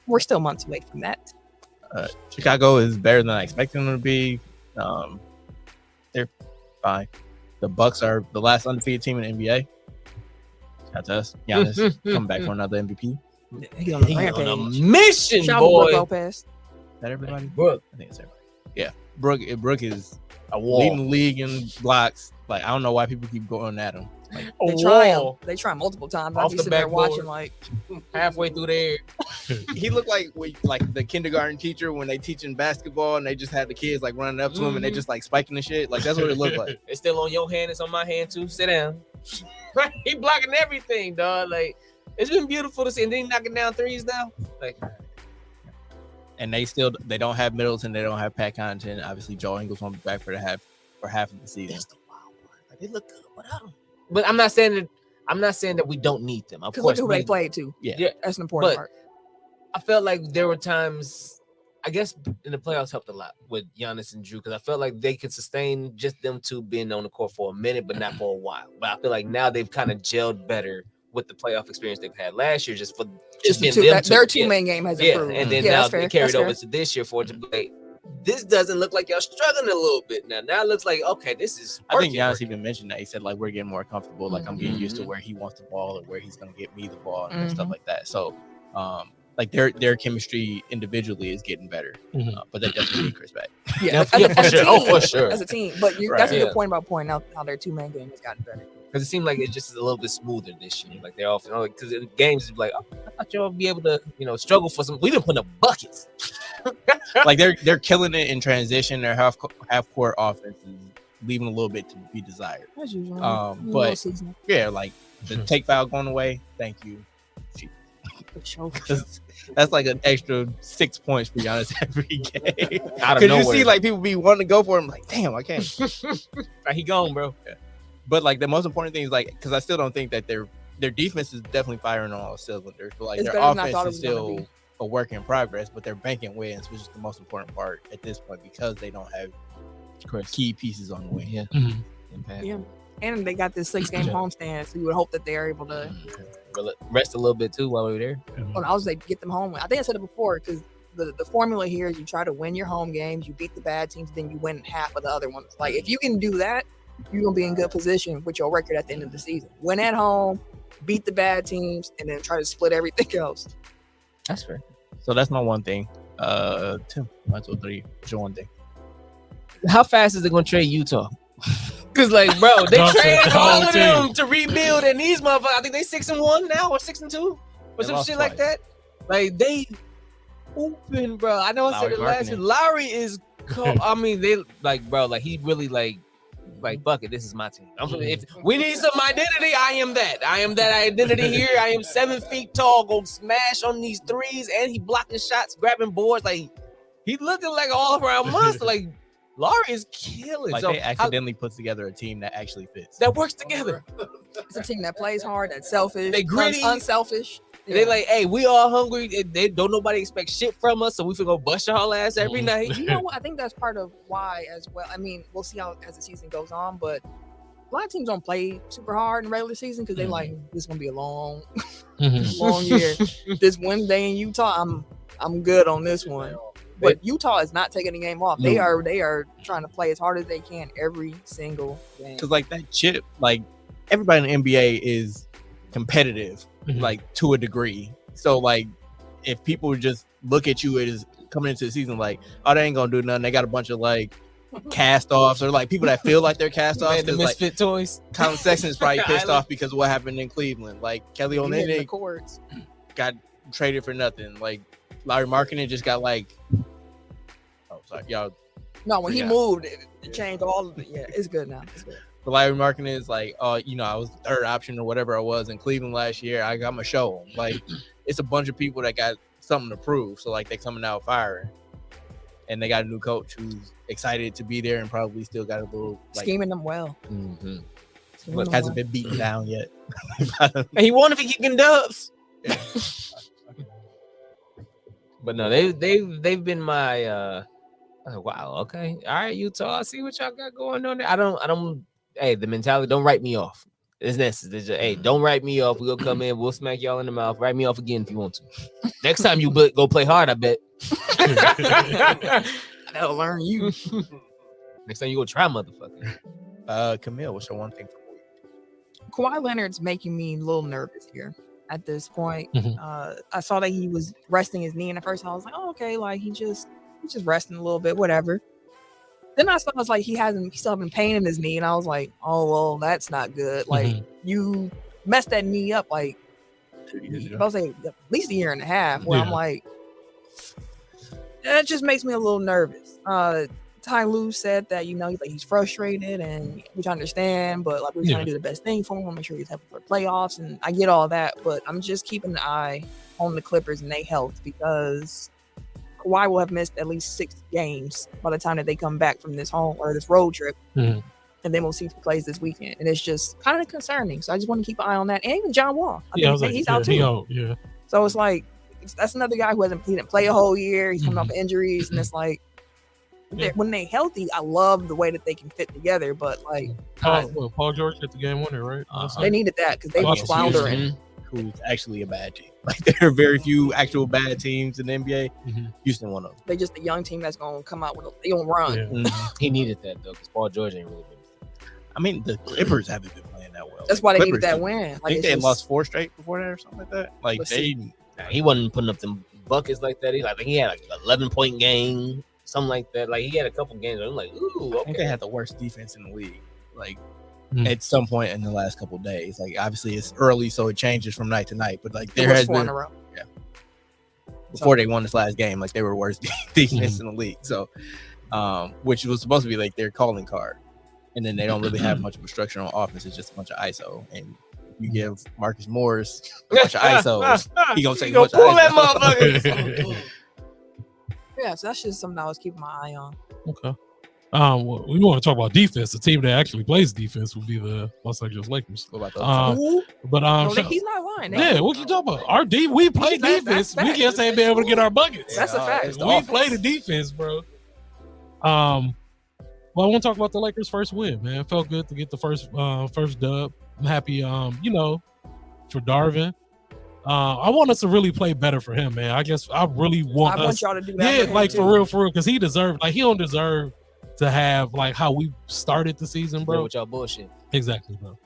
we're still months away from that. Chicago is better than I expected them to be. They're fine. The Bucks are the last undefeated team in the NBA. Shout out to us. Giannis coming back for another MVP. He's on a mission, Shout boy. Brook Lopez. Is that everybody? Brook. I think it's everybody. Yeah. Brook is a wall. Leading the league in blocks. Like I don't know why people keep going at him. Like, they try multiple times. I'll Off be the sitting there backboard. watching like halfway through there. He looked like the kindergarten teacher when they teaching basketball and they just have the kids like running up to him and they just like spiking the shit. Like that's what it looked like. It's still on your hand. It's on my hand too. Sit down. He blocking everything, dog. Like it's been beautiful to see. And then he knocking down threes now. Like, and they don't have Middleton. They don't have Pat Connaughton. Obviously, Joe Ingles won't be back for half of the season. That's the wild part. Like they look good without him. But I'm not saying that we don't need them. Of course, look who they played too. Yeah, that's an important part. I felt like there were times, I guess, in the playoffs helped a lot with Giannis and Drew because I felt like they could sustain just them two being on the court for a minute, but not for a while. But I feel like now they've kind of gelled better with the playoff experience they've had last year, just the two. Their two-man game has improved. And then now they carried over to this year for it to be like, this doesn't look like y'all struggling a little bit now. Now it looks like, okay, this is I think Giannis even mentioned that. He said, like, we're getting more comfortable. Like, I'm getting used to where he wants the ball or where he's going to get me the ball and stuff like that. So, like, their chemistry individually is getting better. But they definitely need Chris back. Yeah, for sure. For sure. As a team. But that's a good point about pointing out how their two-man game has gotten better. Because it seemed like it's just a little bit smoother this year. Like they're off, because in games it's like, oh, I thought y'all would be able to, struggle for some. We didn't put up buckets. Like they're killing it in transition. Their half court offense is leaving a little bit to be desired. As usual. But yeah, like the take foul going away. Thank you. That's like an extra 6 points for Giannis every game. Because you see, like people be wanting to go for him. Like, damn, I can't. He gone, bro. Yeah. But like the most important thing is like, because I still don't think that their defense is definitely firing on all cylinders. But like their offense is still a work in progress. But they're banking wins, which is the most important part at this point, because they don't have key pieces on the wing. Yeah. Mm-hmm. Yeah. And they got this 6-game homestand, so you would hope that they are able to rest a little bit too while we were there. Well, I was like, get them home. I think I said it before, because the formula here is you try to win your home games, you beat the bad teams, then you win half of the other ones. Like if you can do that, you're gonna be in good position with your record at the end of the season. Win at home, beat the bad teams, and then try to split everything else. That's fair. So that's my one thing. Tim, 1, 2, 3. What's your one thing? How fast is it gonna trade Utah? Because like, bro, they traded all of them to rebuild, and these motherfuckers, I think they 6-1 now or 6-2 or some shit like that. Like they open, bro. I know I said it last year. Lowry is cool. I mean, they like, bro, like he really like fuck it, this is my team. If we need some identity, I am that. I am that identity here. I am 7 feet tall, go smash on these threes, and he blocking shots, grabbing boards. Like he looking like an all-around monster. Like Lowry is killing. Like they accidentally put together a team that actually fits. That works together. It's a team that plays hard, that's selfish, they gritty, unselfish. Yeah. They like, hey, we all hungry. They don't nobody expect shit from us, so we finna go bust y'all ass every night. You know what? I think that's part of why as well. I mean, we'll see how as the season goes on, but a lot of teams don't play super hard in regular season because they like this is gonna be a long, long year. This Wednesday in Utah, I'm good on this one. But Utah is not taking the game off. They are trying to play as hard as they can every single game. Because like that chip, like everybody in the NBA is competitive, like to a degree. So like if people just look at you as coming into the season like, oh, they ain't gonna do nothing. They got a bunch of like cast offs or like people that feel like they're cast offs. The misfit toys. Colin Sexton is probably pissed off because of what happened in Cleveland. Like Kelly Olynyk got traded for nothing. Like Larry Markkinen just got like, oh sorry, y'all. No, when he moved, it changed all of it. Yeah, it's good now. It's good. But Larry Markkinen is like, oh, I was third option or whatever I was in Cleveland last year. I got my show. Like, it's a bunch of people that got something to prove. So like they coming out firing, and they got a new coach who's excited to be there and probably still got a little like, scheming them well. But hasn't been beaten down yet. And he won if he kicking dubs. But no, they've been my wow, okay, all right, Utah. I see what y'all got going on there. I don't. Hey, the mentality, don't write me off. It's necessary. Hey, don't write me off. We'll come in, we'll smack y'all in the mouth. Write me off again if you want to. Next time you go play hard, I bet. That'll learn you. Next time you go try, motherfucker. Camille, what's your one thing? Kawhi Leonard's making me a little nervous here at this point. I saw that he was resting his knee in the first. I was like, oh, okay, like he's just resting a little bit, whatever. Then I saw like he still having pain in his knee, and I was like, oh well, that's not good. Like you messed that knee up like I was like at least a year and a half. Where I'm like, that just makes me a little nervous. Ty Lue said that he's frustrated, and which I understand, but like we're trying to do the best thing for him, make sure he's happy for playoffs, and I get all that, but I'm just keeping an eye on the Clippers and their health because Kawhi will have missed at least 6 games by the time that they come back from this home or this road trip. And then we'll see if he plays this weekend. And it's just kind of concerning. So I just want to keep an eye on that. And even John Wall. He's out too. So it's like, that's another guy who he didn't play a whole year. He's coming off injuries. And it's like, when they're healthy, I love the way that they can fit together. But like, Paul George hit the game winner, right? They needed that because they were floundering. Who's actually a bad team. Like there are very few actual bad teams in the NBA. Houston one of them. They're just a young team that's gonna come out they gonna run. He needed that though, because Paul George ain't really been. I mean, the Clippers haven't been playing that well. That's why they needed that win. I think they lost 4 straight before that or something like that. Like he wasn't putting up them buckets like that. He had like 11-point game, something like that. Like he had a couple games where I'm like, ooh, okay. I think they had the worst defense in the league. Like at some point in the last couple of days. Like obviously it's early, so it changes from night to night. But like there has been before they won this last game, like they were worst defense in the league. So, which was supposed to be like their calling card, and then they don't really have much of a structure on offense. It's just a bunch of ISO, and you give Marcus Morris a bunch of ISOs, he gonna take a bunch pull of that ISOs. motherfucker. Yeah, so that's just something I was keeping my eye on. Okay. Well, we want to talk about defense. The team that actually plays defense would be the Los Angeles Lakers. What about those? But No, he's not lying. yeah, what you talking about? Our we play defense. We just ain't been able to get our buckets. That's a fact. We play the defense, bro. Well, I want to talk about the Lakers' first win, man. It felt good to get the first dub. I'm happy, for Darvin. I want us to really play better for him, man. I really want I want y'all to do that. Yeah, like for real, because he deserved. Like he don't deserve to have like how we started the season, bro. With y'all bullshit. Exactly, bro.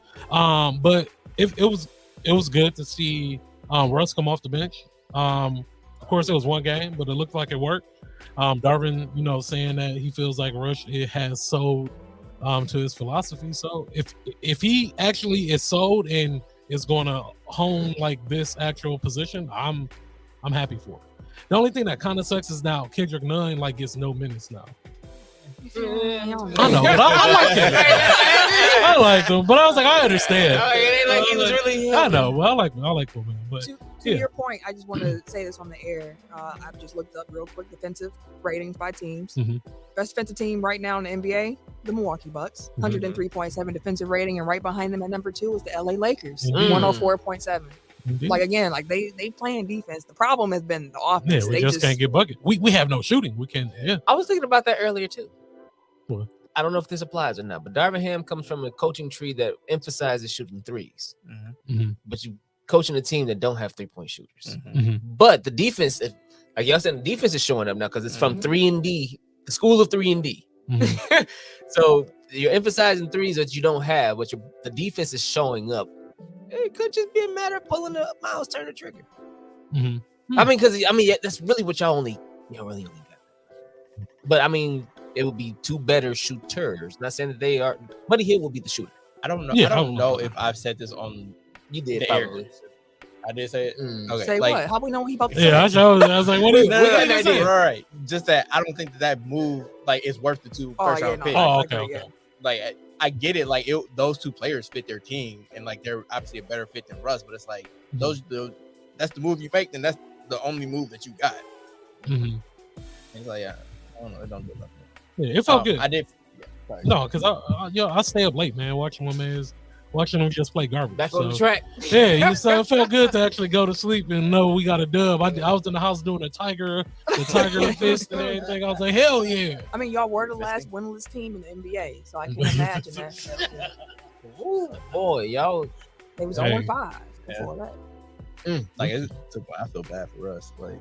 But it was good to see Russ come off the bench. Of course, it was one game, but it looked like it worked. Darvin, saying that he feels like Rush has sold to his philosophy. So if he actually is sold and is going to hone like this actual position, I'm happy for it. The only thing that kind of sucks is now Kendrick Nunn like gets no minutes now. I know, but I like him. I like him, but I was like, I understand. I know, but I like him, man. But to your point, I just want to say this on the air. I've just looked up real quick defensive ratings by teams. Best defensive team right now in the NBA, the Milwaukee Bucks, 103.7 defensive rating, and right behind them at number 2 is the LA Lakers, 104.7. Like again, like they playing defense. The problem has been the offense. Yeah, we they just can't get buckets. We have no shooting. We can't. Yeah, I was thinking about that earlier too. What? I don't know if this applies or not, but Darvin Ham comes from a coaching tree that emphasizes shooting threes. But you coaching a team that don't have 3-point shooters. But the defense, like y'all said, the defense is showing up now because it's from 3-and-D, the school of 3-and-D. So you're emphasizing threes that you don't have, but the defense is showing up. It could just be a matter of pulling a Miles Turner trigger. I mean, that's really what y'all really only got. But I mean, it would be 2 better shooters. Not saying that they are. Buddy Hield will be the shooter. I don't know. Yeah, I don't know if I've said this on. You did the probably. Air. I did say it. Okay. Say like, what? How we know what he about to say? Yeah, I was like, what is that? All right. Just that I don't think that move like is worth the 2 first round picks. Oh, okay. Like I get it. Like those 2 players fit their team, and like they're obviously a better fit than Russ. But it's like that's the move you make. Then that's the only move that you got. It's like I don't know. It don't do nothing. Yeah, it felt good. I did. No, because I stay up late, man, watching them just play garbage. Back on the track. Yeah, it felt good to actually go to sleep and know we got a dub. I was in the house doing the tiger fist and everything. I was like, hell yeah. I mean, y'all were the last winless team in the NBA, so I can imagine that. Ooh, boy, y'all. They was 0-5 before that. Like I feel bad for us. Like.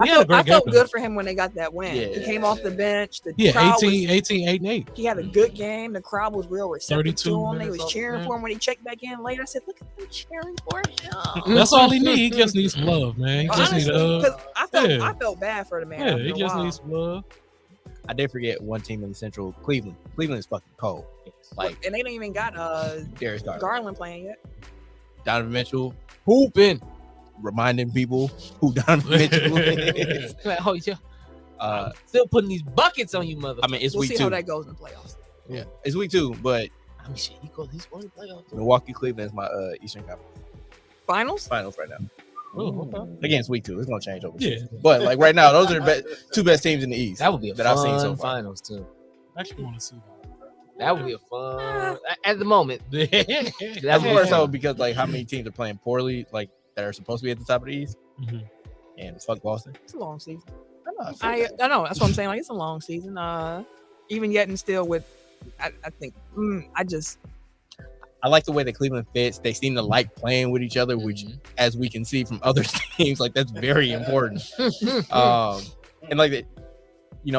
I felt good for him when they got that win. Yeah. He came off the bench. The 18, 8-8. He had a good game. The crowd was real receptive to him. They was cheering for him when he checked back in late. I said, look at them cheering for him. That's all he needs. He just needs some love, man. He just needs I felt bad for the man. Yeah, he just needs some love. I did forget one team in the Central, Cleveland. Cleveland is fucking cold. Like, and they don't even got Darius Garland playing yet. Donovan Mitchell hooping, reminding people who Donovan Mitchell is. Like, oh yeah. Still putting these buckets on you, mother. I mean, it's we'll week 2. See how that goes in the playoffs. Yeah, it's week 2, but I mean, shit, he's going to playoffs. Milwaukee, Cleveland is my Eastern Conference Finals right now. Oh, okay. Again, it's week 2. It's gonna change over. Yeah, but like right now, those are the 2 best teams in the East. That would be a that fun I've seen so far. finals too. I actually want to see that. That would be a fun at the moment. That's more so because like how many teams are playing poorly, like that are supposed to be at the top of the East, and fuck Boston. It's a long season. I know. That's what I'm saying. Like it's a long season. Even yet and still with, I think I like the way that Cleveland fits. They seem to like playing with each other, which, as we can see from other teams, like that's very important. And like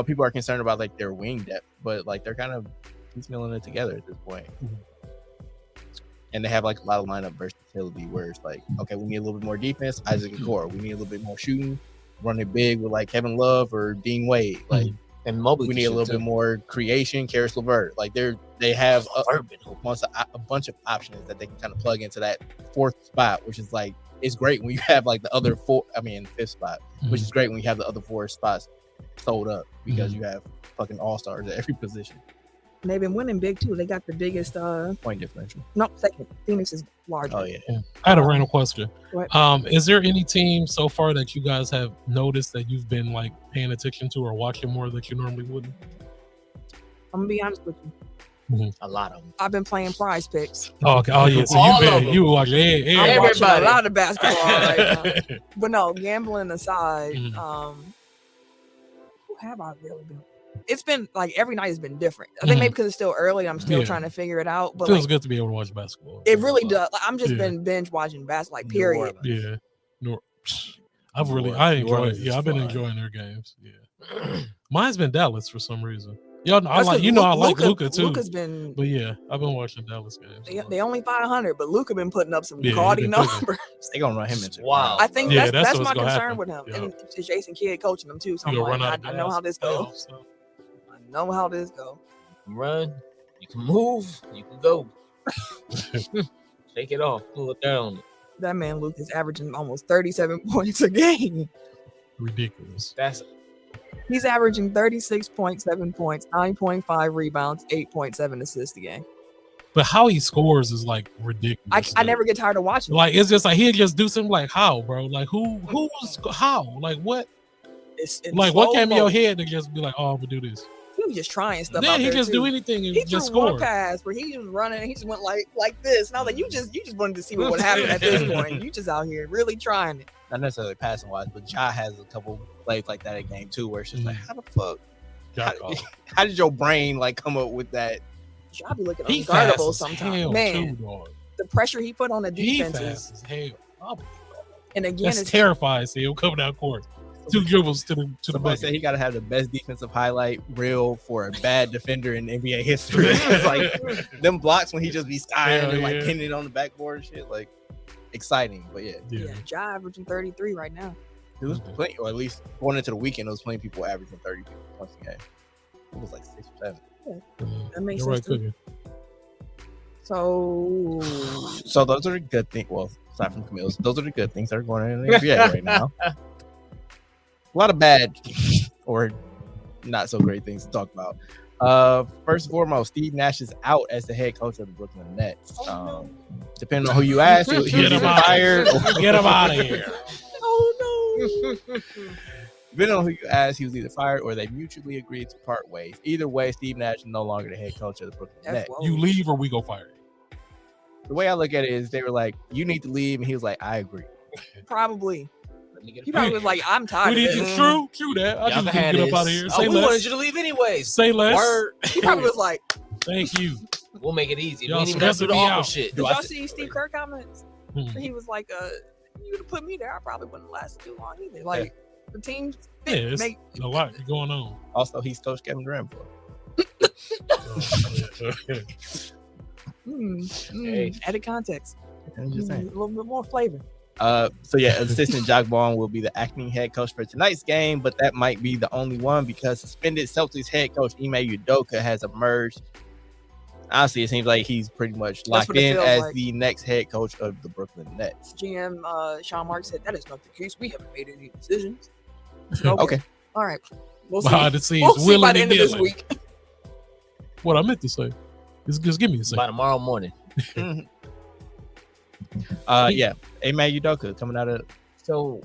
people are concerned about like their wing depth, but like they're kind of piecemealing it together at this point. And they have like a lot of lineup versatility where it's like, okay, we need a little bit more defense, Isaac and Core. We need a little bit more shooting, run it big with like Kevin Love or Dean Wade. Like And Mobley, we need a little bit more creation. Karis LeVert, like they have a bunch of options that they can kind of plug into that fourth spot, which is like it's great when you have like the other fifth spot, which is great when you have the other 4 spots sold up because you have fucking all-stars at every position. And they've been winning big too. They got the biggest point differential. No, second. Phoenix is larger. Oh yeah. I had a random question. What? Is there any team so far that you guys have noticed that you've been like paying attention to or watching more that you normally wouldn't? I'm gonna be honest with you. A lot of them. I've been playing Prize Picks. Oh, okay. Oh yeah. So you watch I'm watching a lot of basketball right now. Mm. But no, gambling aside, who have I really been? It's been like every night has been different. I think maybe because it's still early, I'm still trying to figure it out. But feels good to be able to watch basketball. It really does. Like, I'm just been binge watching basketball, like period. Yeah. I enjoy it. Yeah, I've been enjoying their games. Yeah. Mine's been Dallas for some reason. Y'all know, I like Luka too. Luka's been, but yeah, I've been watching Dallas games. They only 500, but Luka been putting up some gaudy numbers. They gonna run him into. Wow. I think that's my concern with him. And it's Jason Kidd coaching him too. So I'm like, I know how this goes. I know how this goes. Run, you can move, you can go. Take it off, pull it down. That man Luke is averaging almost 37 points a game. Ridiculous. He's averaging 36.7 points, 9.5 rebounds, 8.7 assists a game. But how he scores is like ridiculous. I never get tired of watching. Like it's just like he'll just do something like how, bro? Like who's how? Like what? It's like what came in your head to just be like, oh, I'm gonna do this? He was just trying stuff. Yeah, out he there just too. do anything and he just threw score. One pass where he was running and he just went like this. And I was like, you just wanted to see what would happen at this point. You just out here really trying it. Not necessarily passing wise, but Ja has a couple plays like that at game too, where it's just like, how the fuck? How did your brain like come up with that? Ja be looking unguardable sometimes. Man, too, the pressure he put on the defenses. And again, it's terrifying. See him coming out court. 2 dribbles to the bucket. Said he got to have the best defensive highlight reel for a bad defender in NBA history. It's like them blocks when he just be styling and like pinning it on the backboard and shit. Like exciting, but yeah. Ja averaging 33 right now. It was plenty, or at least going into the weekend, it was plenty people averaging 30 points a game. It was like 6 or 7. Yeah, that makes sense. Right, so those are the good things. Well, aside from Camille's, those are the good things that are going on in the NBA right now. A lot of bad or not so great things to talk about. First and foremost, Steve Nash is out as the head coach of the Brooklyn Nets. Depending on who you ask, he's either fired or get him out of here. Oh no. Depending on who you ask, he was either fired or they mutually agreed to part ways. Either way, Steve Nash is no longer the head coach of the Brooklyn Nets. You leave or we go fire you. The way I look at it is they were like, you need to leave. And he was like, I agree. Probably. He probably was like, I'm tired of it. True that. I just get up out of here. We wanted you to leave anyways. Say less. Word. He probably was like, thank you. We'll make it easy. Y'all we didn't even have to do the awful shit. Did y'all see Steve Kerr comments? He was like, you would have put me there, I probably wouldn't last too long either. Like, the team it's a lot going on. Also, he's coached Kevin Durant for. Added context. A little bit more flavor. So yeah, assistant Jock Vaughn will be the acting head coach for tonight's game, but that might be the only one because suspended Celtics head coach Ime Udoka has emerged. Honestly, it seems like he's pretty much locked in as the next head coach of the Brooklyn Nets. GM Sean Marks said that is not the case. We haven't made any decisions. Okay. All right. We'll see. We'll see by the end of this week. What I meant to say is just give me a second. By tomorrow morning. Yeah, Ime Udoka coming out of. So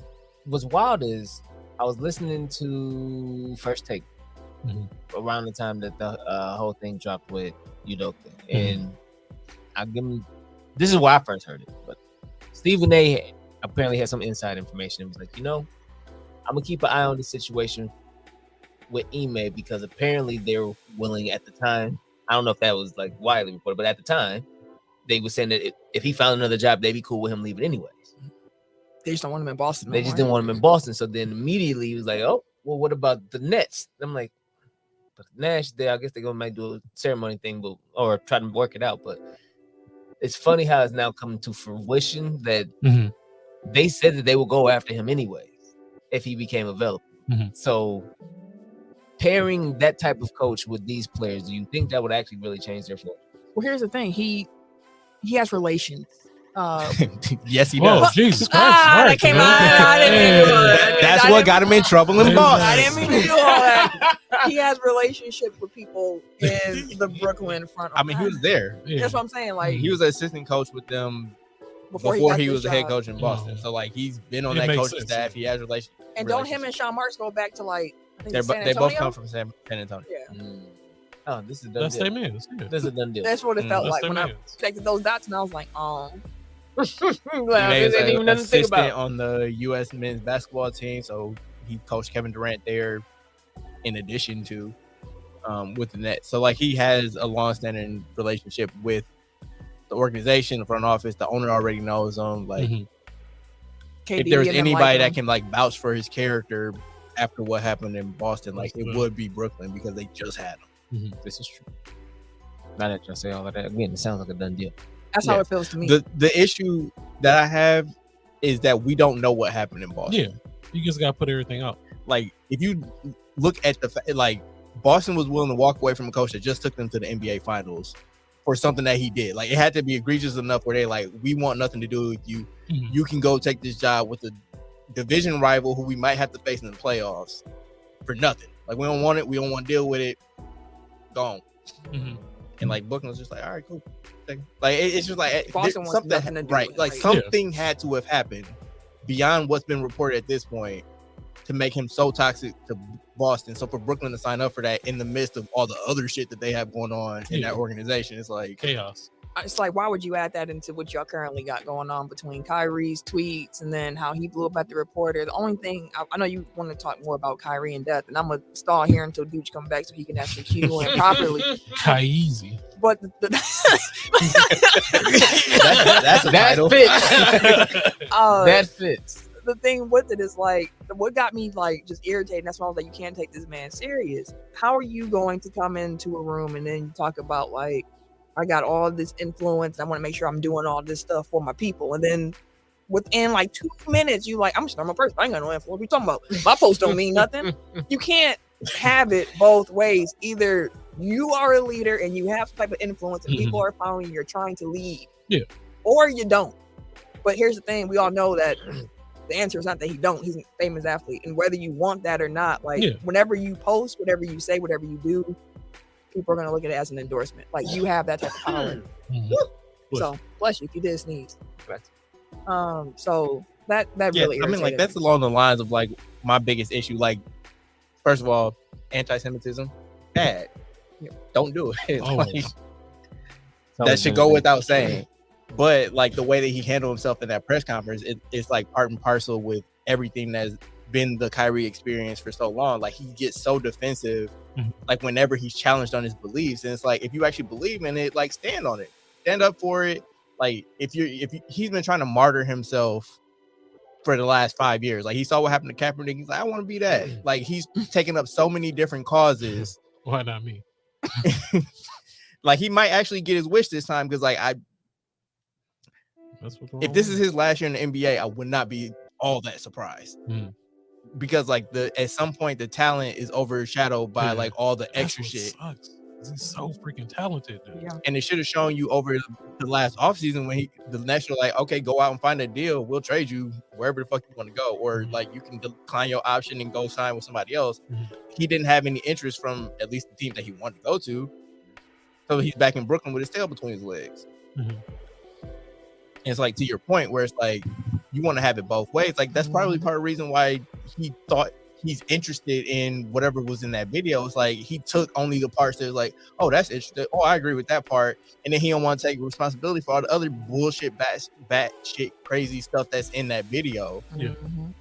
what's wild is I was listening to First Take around the time that the whole thing dropped with Udoka, and I give him. This is where I first heard it, but Stephen A. apparently had some inside information. It was like, I'm gonna keep an eye on the situation with Ime because apparently they're willing at the time. I don't know if that was like widely reported, but at the time. They were saying that if he found another job, they'd be cool with him leaving anyways. They just don't want him in Boston. They just didn't want him in Boston. So then immediately he was like, oh, well, what about the Nets? I'm like, but Nash, I guess they're going to might do a ceremony thing, or try to work it out. But it's funny how it's now coming to fruition that they said that they will go after him anyways if he became available. So pairing that type of coach with these players, do you think that would actually really change their flow? Well, here's the thing. He has relations. Yes, he Whoa, does. Jesus Christ! That came out. I didn't mean to do that. That's what got him in trouble in Hey, Boston. I didn't mean to do all that. He has relationships with people in the Brooklyn front. I mean, he was there. Yeah. That's what I'm saying. Like He was an assistant coach with them before got he this was the head job. coach in Boston. Mhm. So like he's been on It that makes coaching sense, staff. yeah. He has relations. And don't him and Sean Marks go back to like I think They're it's San they both Antonio? come from San Antonio. Yeah, Oh, this is a done That's deal. their man. This is a done deal. that's what it felt That's like their when I man. connected those dots, and I was like, oh, Well, He was this ain't even an nothing to think assistant about. on the U.S. men's basketball team, so he coached Kevin Durant there. In addition to with the Nets, so like he has a long-standing relationship with the organization, the front office. The owner already knows him. Like Mhm. KD if there's and them anybody like that him. can like vouch for his character after what happened in Boston, like it Mhm. would be Brooklyn because they just had him. This is true. Now that y'all say all of that, again, it sounds like a done deal. That's yeah. how it feels to me. The issue that I have is that we don't know what happened in Boston. Yeah, you just gotta put everything out. Like if you look at like Boston was willing to walk away from a coach that just took them to the NBA finals for something that he did. Like it had to be egregious enough where they like, we want nothing to do with you. Mhm. You can go take this job with a division rival who we might have to face in the playoffs for nothing. Like we don't want it. We don't want to deal with it. Gone. Mhm. And like Brooklyn was just like, all right, cool. Like it's just like Boston wants something nothing to do right. with it, Like like- something had to have happened beyond what's been reported at this point to make him so toxic to Boston. So for Brooklyn to sign up for that in the midst of all the other shit that they have going on in Yeah. that organization, it's like Chaos. It's like, why would you add that into what y'all currently got going on between Kyrie's tweets and then how he blew up at the reporter? The only thing I know you want to talk more about Kyrie and death, and I'm gonna stall here until Dooch come back so he can actually cue in properly. Kyeezy. But that's a title. fits. That fits. the thing with it is like what got me like just irritated. That's why I was like, you can't take this man serious. How are you going to come into a room and then you talk about like, I got all this influence. I want to make sure I'm doing all this stuff for my people, and then within like 2 minutes, you like, I'm just a normal person. I ain't got no influence. What you talking about? My post don't mean nothing. You can't have it both ways. Either you are a leader and you have some type of influence and people are following you, you're trying to lead. Yeah. Or you don't. But here's the thing, we all know that the answer is not that he don't. He's a famous athlete. And whether you want that or not, like whenever you post, whatever you say, whatever you do, people are gonna look at it as an endorsement. Like you have that type of power. So bless you if you did sneeze. So that really I mean, like irritated that's me. along the lines of like my biggest issue. Like, first of all, anti-Semitism, bad. Don't do it. Oh. Like, that should go without saying. But like the way that he handled himself in that press conference, it's like part and parcel with everything that's been the Kyrie experience for so long. Like he gets so defensive, like whenever he's challenged on his beliefs, and it's like if you actually believe in it, like stand on it, stand up for it. Like he's been trying to martyr himself for the last 5 years. Like he saw what happened to Kaepernick. He's like, I want to be that. Like he's taken up so many different causes. Why not me? Like he might actually get his wish this time because like if this is his last year in the NBA, I would not be all that surprised. Because like at some point the talent is overshadowed by like all the extra shit. Sucks. He's so freaking talented, dude. Yeah. And it should have shown you over the last offseason when the Nets were like, okay, go out and find a deal. We'll trade you wherever the fuck you want to go. Or like you can decline your option and go sign with somebody else. He didn't have any interest from at least the team that he wanted to go to. So he's back in Brooklyn with his tail between his legs. And it's like to your point where it's like you want to have it both ways. Like that's probably part of the reason why he thought he's interested in whatever was in that video. It's like he took only the parts that was like, oh, that's interesting. Oh, I agree with that part. And then he don't want to take responsibility for all the other bullshit, bat shit, crazy stuff that's in that video.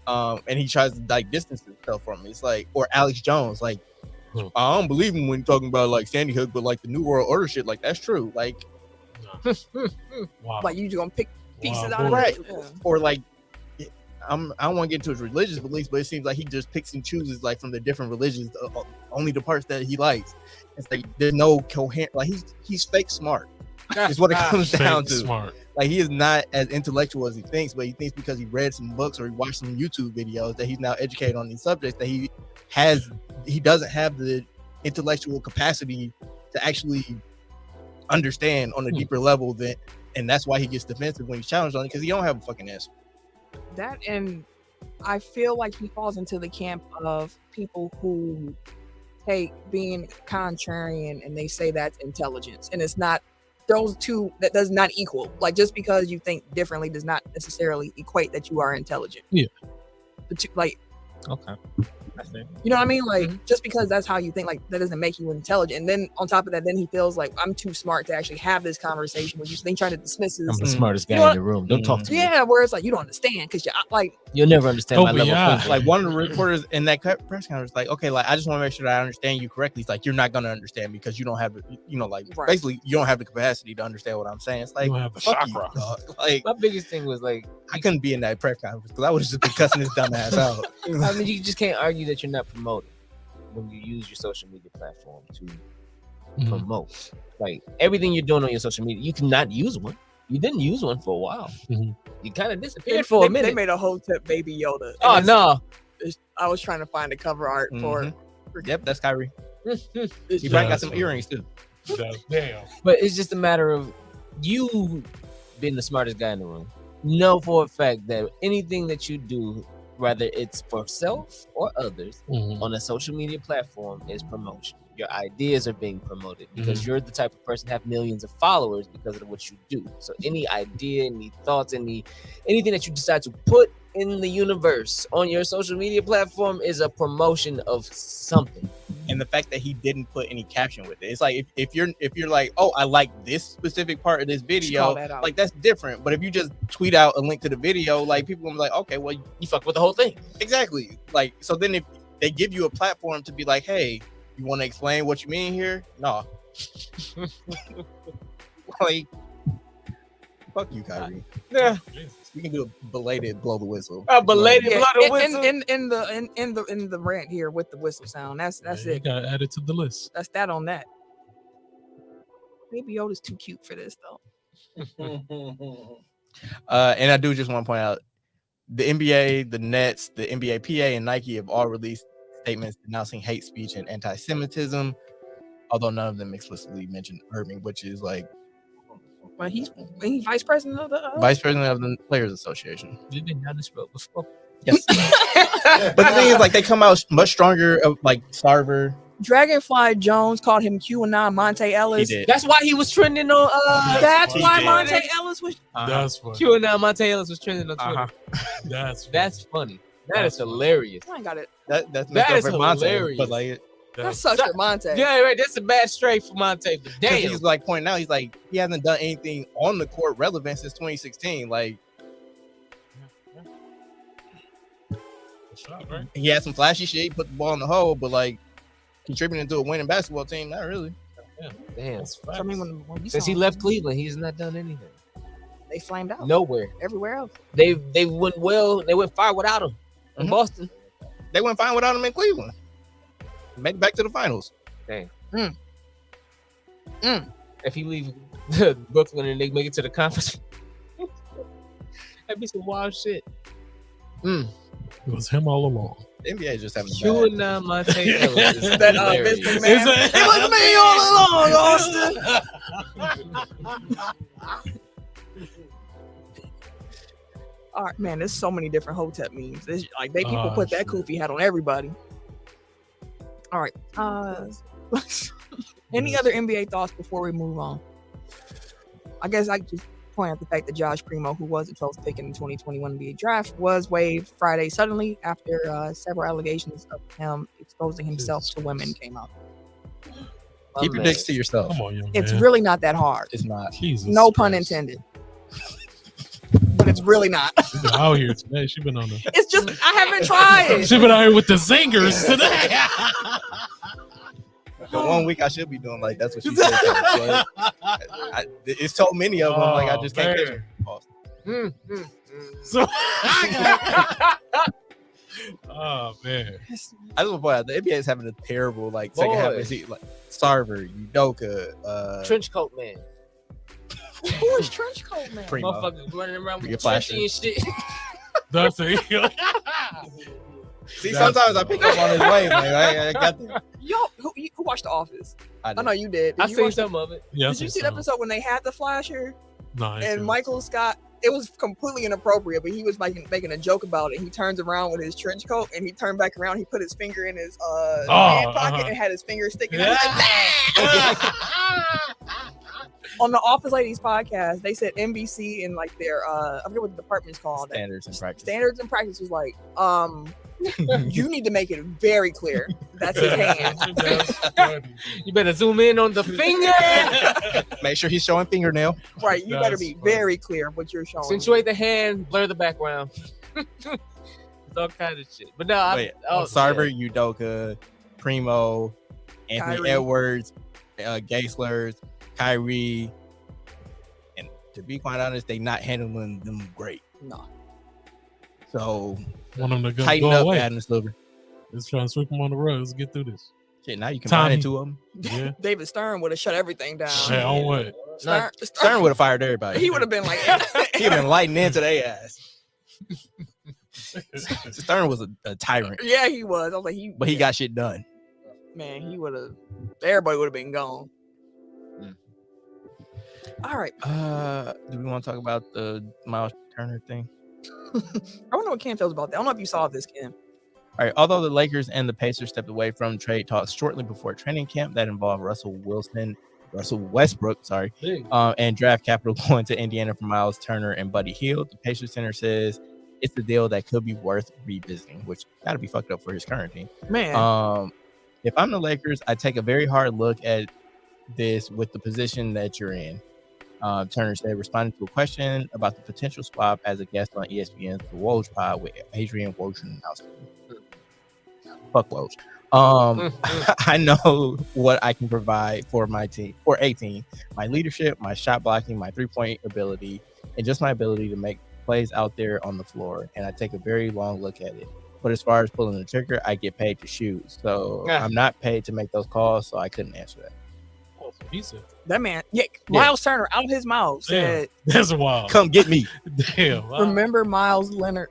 And he tries to like distance himself from it. It's like, or Alex Jones, like, I don't believe him when you're talking about like Sandy Hook, but like the New World Order shit, like that's true. Like, like you just gonna pick pieces out of right. it. Yeah. Or like, I don't want to get into his religious beliefs, but it seems like he just picks and chooses like from the different religions, only the parts that he likes. It's like there's no coherent. Like he's fake smart. Is what it comes down to. Smart. Like he is not as intellectual as he thinks, but he thinks because he read some books or he watched some YouTube videos that he's now educated on these subjects that he doesn't have the intellectual capacity to actually understand on a deeper level and that's why he gets defensive when he's challenged on it because he don't have a fucking answer. That, and I feel like he falls into the camp of people who take being contrarian and they say that's intelligence, and it's not. Those two, that does not equal. Like just because you think differently does not necessarily equate that you are intelligent. Yeah. The two, like, Okay. you know what I mean? Like just because that's how you think, like that doesn't make you intelligent. And then on top of that, then he feels like I'm too smart to actually have this conversation with you. So they try to dismiss his. I'm the smartest guy in the room. Don't talk to me. Yeah, where it's like you don't understand because you're like You'll never understand my level of thinking. Like one of the reporters in that press conference, like, okay, like I just want to make sure that I understand you correctly. It's like you're not gonna understand because you don't have, basically you don't have the capacity to understand what I'm saying. It's like You don't have the fuck chakra. you, dog. Like My biggest thing was like, I couldn't be in that press conference because I would have just been cussing his dumb ass out. I mean, you just can't argue that you're not promoting when you use your social media platform to promote. Like everything you're doing on your social media, you cannot use one. You didn't use one for a while. You kind of disappeared for a minute. They made a whole tip Baby Yoda. Oh no! I was trying to find the cover art for. Yep, that's Kyrie. He It's probably got some earrings too. Damn. But it's just a matter of you being the smartest guy in the room. Know for a fact that anything that you do, whether it's for self or others, on a social media platform is promotion. Your ideas are being promoted because you're the type of person to have millions of followers because of what you do. So any idea, any thoughts, anything that you decide to put in the universe on your social media platform is a promotion of something. And the fact that he didn't put any caption with it, it's like if you're like, oh, I like this specific part of this video, like that's different. But if you just tweet out a link to the video, like people will be like, okay, well, You fuck with the whole thing. exactly. Like so, then if they give you a platform to be like, hey, you want to explain what you mean here? No. Like, fuck you, Kyrie. Yeah. We can do a belated blow the whistle. A belated Yeah, blow the whistle. in the rant here with the whistle sound. That's You it. got added to the list. That's that on that. Baby Yoda's too cute for this though. And I do just want to point out the NBA, the Nets, the NBA PA, and Nike have all released statements denouncing hate speech and anti-Semitism, although none of them explicitly mentioned Irving, which is like But he's vice president of the vice president of the Players Association. We've been down this road before. Yes. But the thing is, like, they come out much stronger. Like Sarver, Dragonfly Jones called him QAnon Monte he Ellis. did. That's why he was trending on. That's He why did. Monte Ellis was. That's funny. QAnon Monte Ellis was trending on Twitter. That's funny. That is hilarious. I ain't got it. That's That messed up is for Monte, hilarious. but like, That sucks for Monte. Yeah, right. That's a bad straight for Monte. But 'cause damn. he's like pointing out, he's like, he hasn't done anything on the court relevant since 2016. Like, Shot, right? he had some flashy shit, he put the ball in the hole, but like contributing to a winning basketball team, not really. Damn. That's I mean, when we Since saw he him, left Cleveland, he's not done anything. they flamed out Nowhere. everywhere else. They went well. They went far without him in Mhm. Boston. They went fine without him in Cleveland. Made it back to the finals. Damn. Mm. If he leave Brooklyn and they make it to the conference, that'd be some wild shit. It was him all along. The NBA is just having a You bad. and Monte Ellis is That hilarious. Vince McMahon. It was me all along, Austin. All right, man. There's so many different Hotep memes. There's, like people put that shit. Koofy hat on everybody. All right. Any other NBA thoughts before we move on? I guess I could just point out the fact that Josh Primo, who was the 12th pick in the 2021 NBA draft, was waived Friday suddenly after several allegations of him exposing himself to women came out. Keep your dicks to yourself. Come on, young It's man. really not that hard. It's not. Jesus No pun Christ. intended. But it's really not. She been out here today. She been on the. It's just I haven't tried. She been out here with the zingers today. The 1 week I should be doing like that's what she said. But it's told many of them like I just can't catch her. Pause. So, oh man, I just want to point out the NBA is having a terrible like second half of the season. Like Sarver, Udoka, Trench coat man. Who is trench coat man? Primo. Motherfuckers running around with Your Trishy and shit. That's it. See, sometimes I pick up on his way, man. I got there. Yo, who watched The Office? I I know you did. I Did you seen watch some of it. Yeah, Did you see the episode when they had the flasher No, I ain't seen and it. Michael Scott? It was completely inappropriate, but he was making a joke about it. He turns around with his trench coat and he turned back around. He put his finger in his hand pocket and had his finger sticking out. On the Office Ladies podcast, they said NBC and like their I forget what the department's called. Standards and practice. Standards and practice was like, you need to make it very clear that's his hand. That's funny. You better zoom in on the finger. Make sure he's showing fingernail. Right, you better That's be funny. very clear what you're showing. Accentuate the hand, blur the background. It's all kind of shit. But no, Sarver, Udoka, Primo, Anthony Kyrie. Edwards, gay slurs, Kyrie, and to be quite honest, they not handling them great. No. So Want them to go tighten up, away. Adam Silver. Let's try and sweep them on the rug. Let's get through this. Shit, now you Tommy. combine two of them. Yeah. David Stern would have shut everything down. Hey, on what? Stern would have fired everybody. He would have been like, He'd been lighting into their ass. Stern was a tyrant, yeah, he was. I was like, but he got shit done. man, he would have. Everybody would have been gone. Mm. All right, Do we want to talk about the Miles Turner thing? I don't know what Cam feels about that. I don't know if you saw this, Cam. All right. Although the Lakers and the Pacers stepped away from trade talks shortly before training camp that involved Russell Westbrook, and draft capital going to Indiana for Miles Turner and Buddy Hield, the Pacers center says it's the deal that could be worth revisiting, which got to be fucked up for his current team. Man, If I'm the Lakers, I take a very hard look at this with the position that you're in. Turner said, responding to a question about the potential swap as a guest on ESPN's The Woj Pod with Adrian Wojnarowski. Fuck Woj. I know what I can provide for my team, for a team. My leadership, my shot blocking, my three-point ability, and just my ability to make plays out there on the floor. And I take a very long look at it. But as far as pulling the trigger, I get paid to shoot. So I'm not paid to make those calls, so I couldn't answer that. He said, that man, Miles Turner out of his mouth said, that's wild. Come get me. Damn. Wow. remember Myers Leonard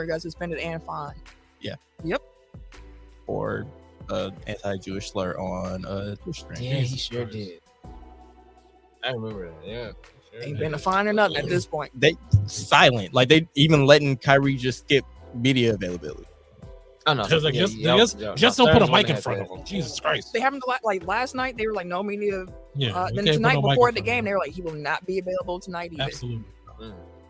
got suspended and fined. Or anti-Jewish slur on Twitch stream. Yeah, he sure did. I remember that. Yeah. Sure Ain't did. been a fine or nothing at this point. They silent, like they even letting Kyrie just skip media availability. Oh no. Because I guess just don't put a mic in front of him. Jesus Christ. They haven't like last night. They were like no media. Yeah. we Then can't put tonight no mic before in the front game, of they him. were like he will not be available tonight either. Absolutely.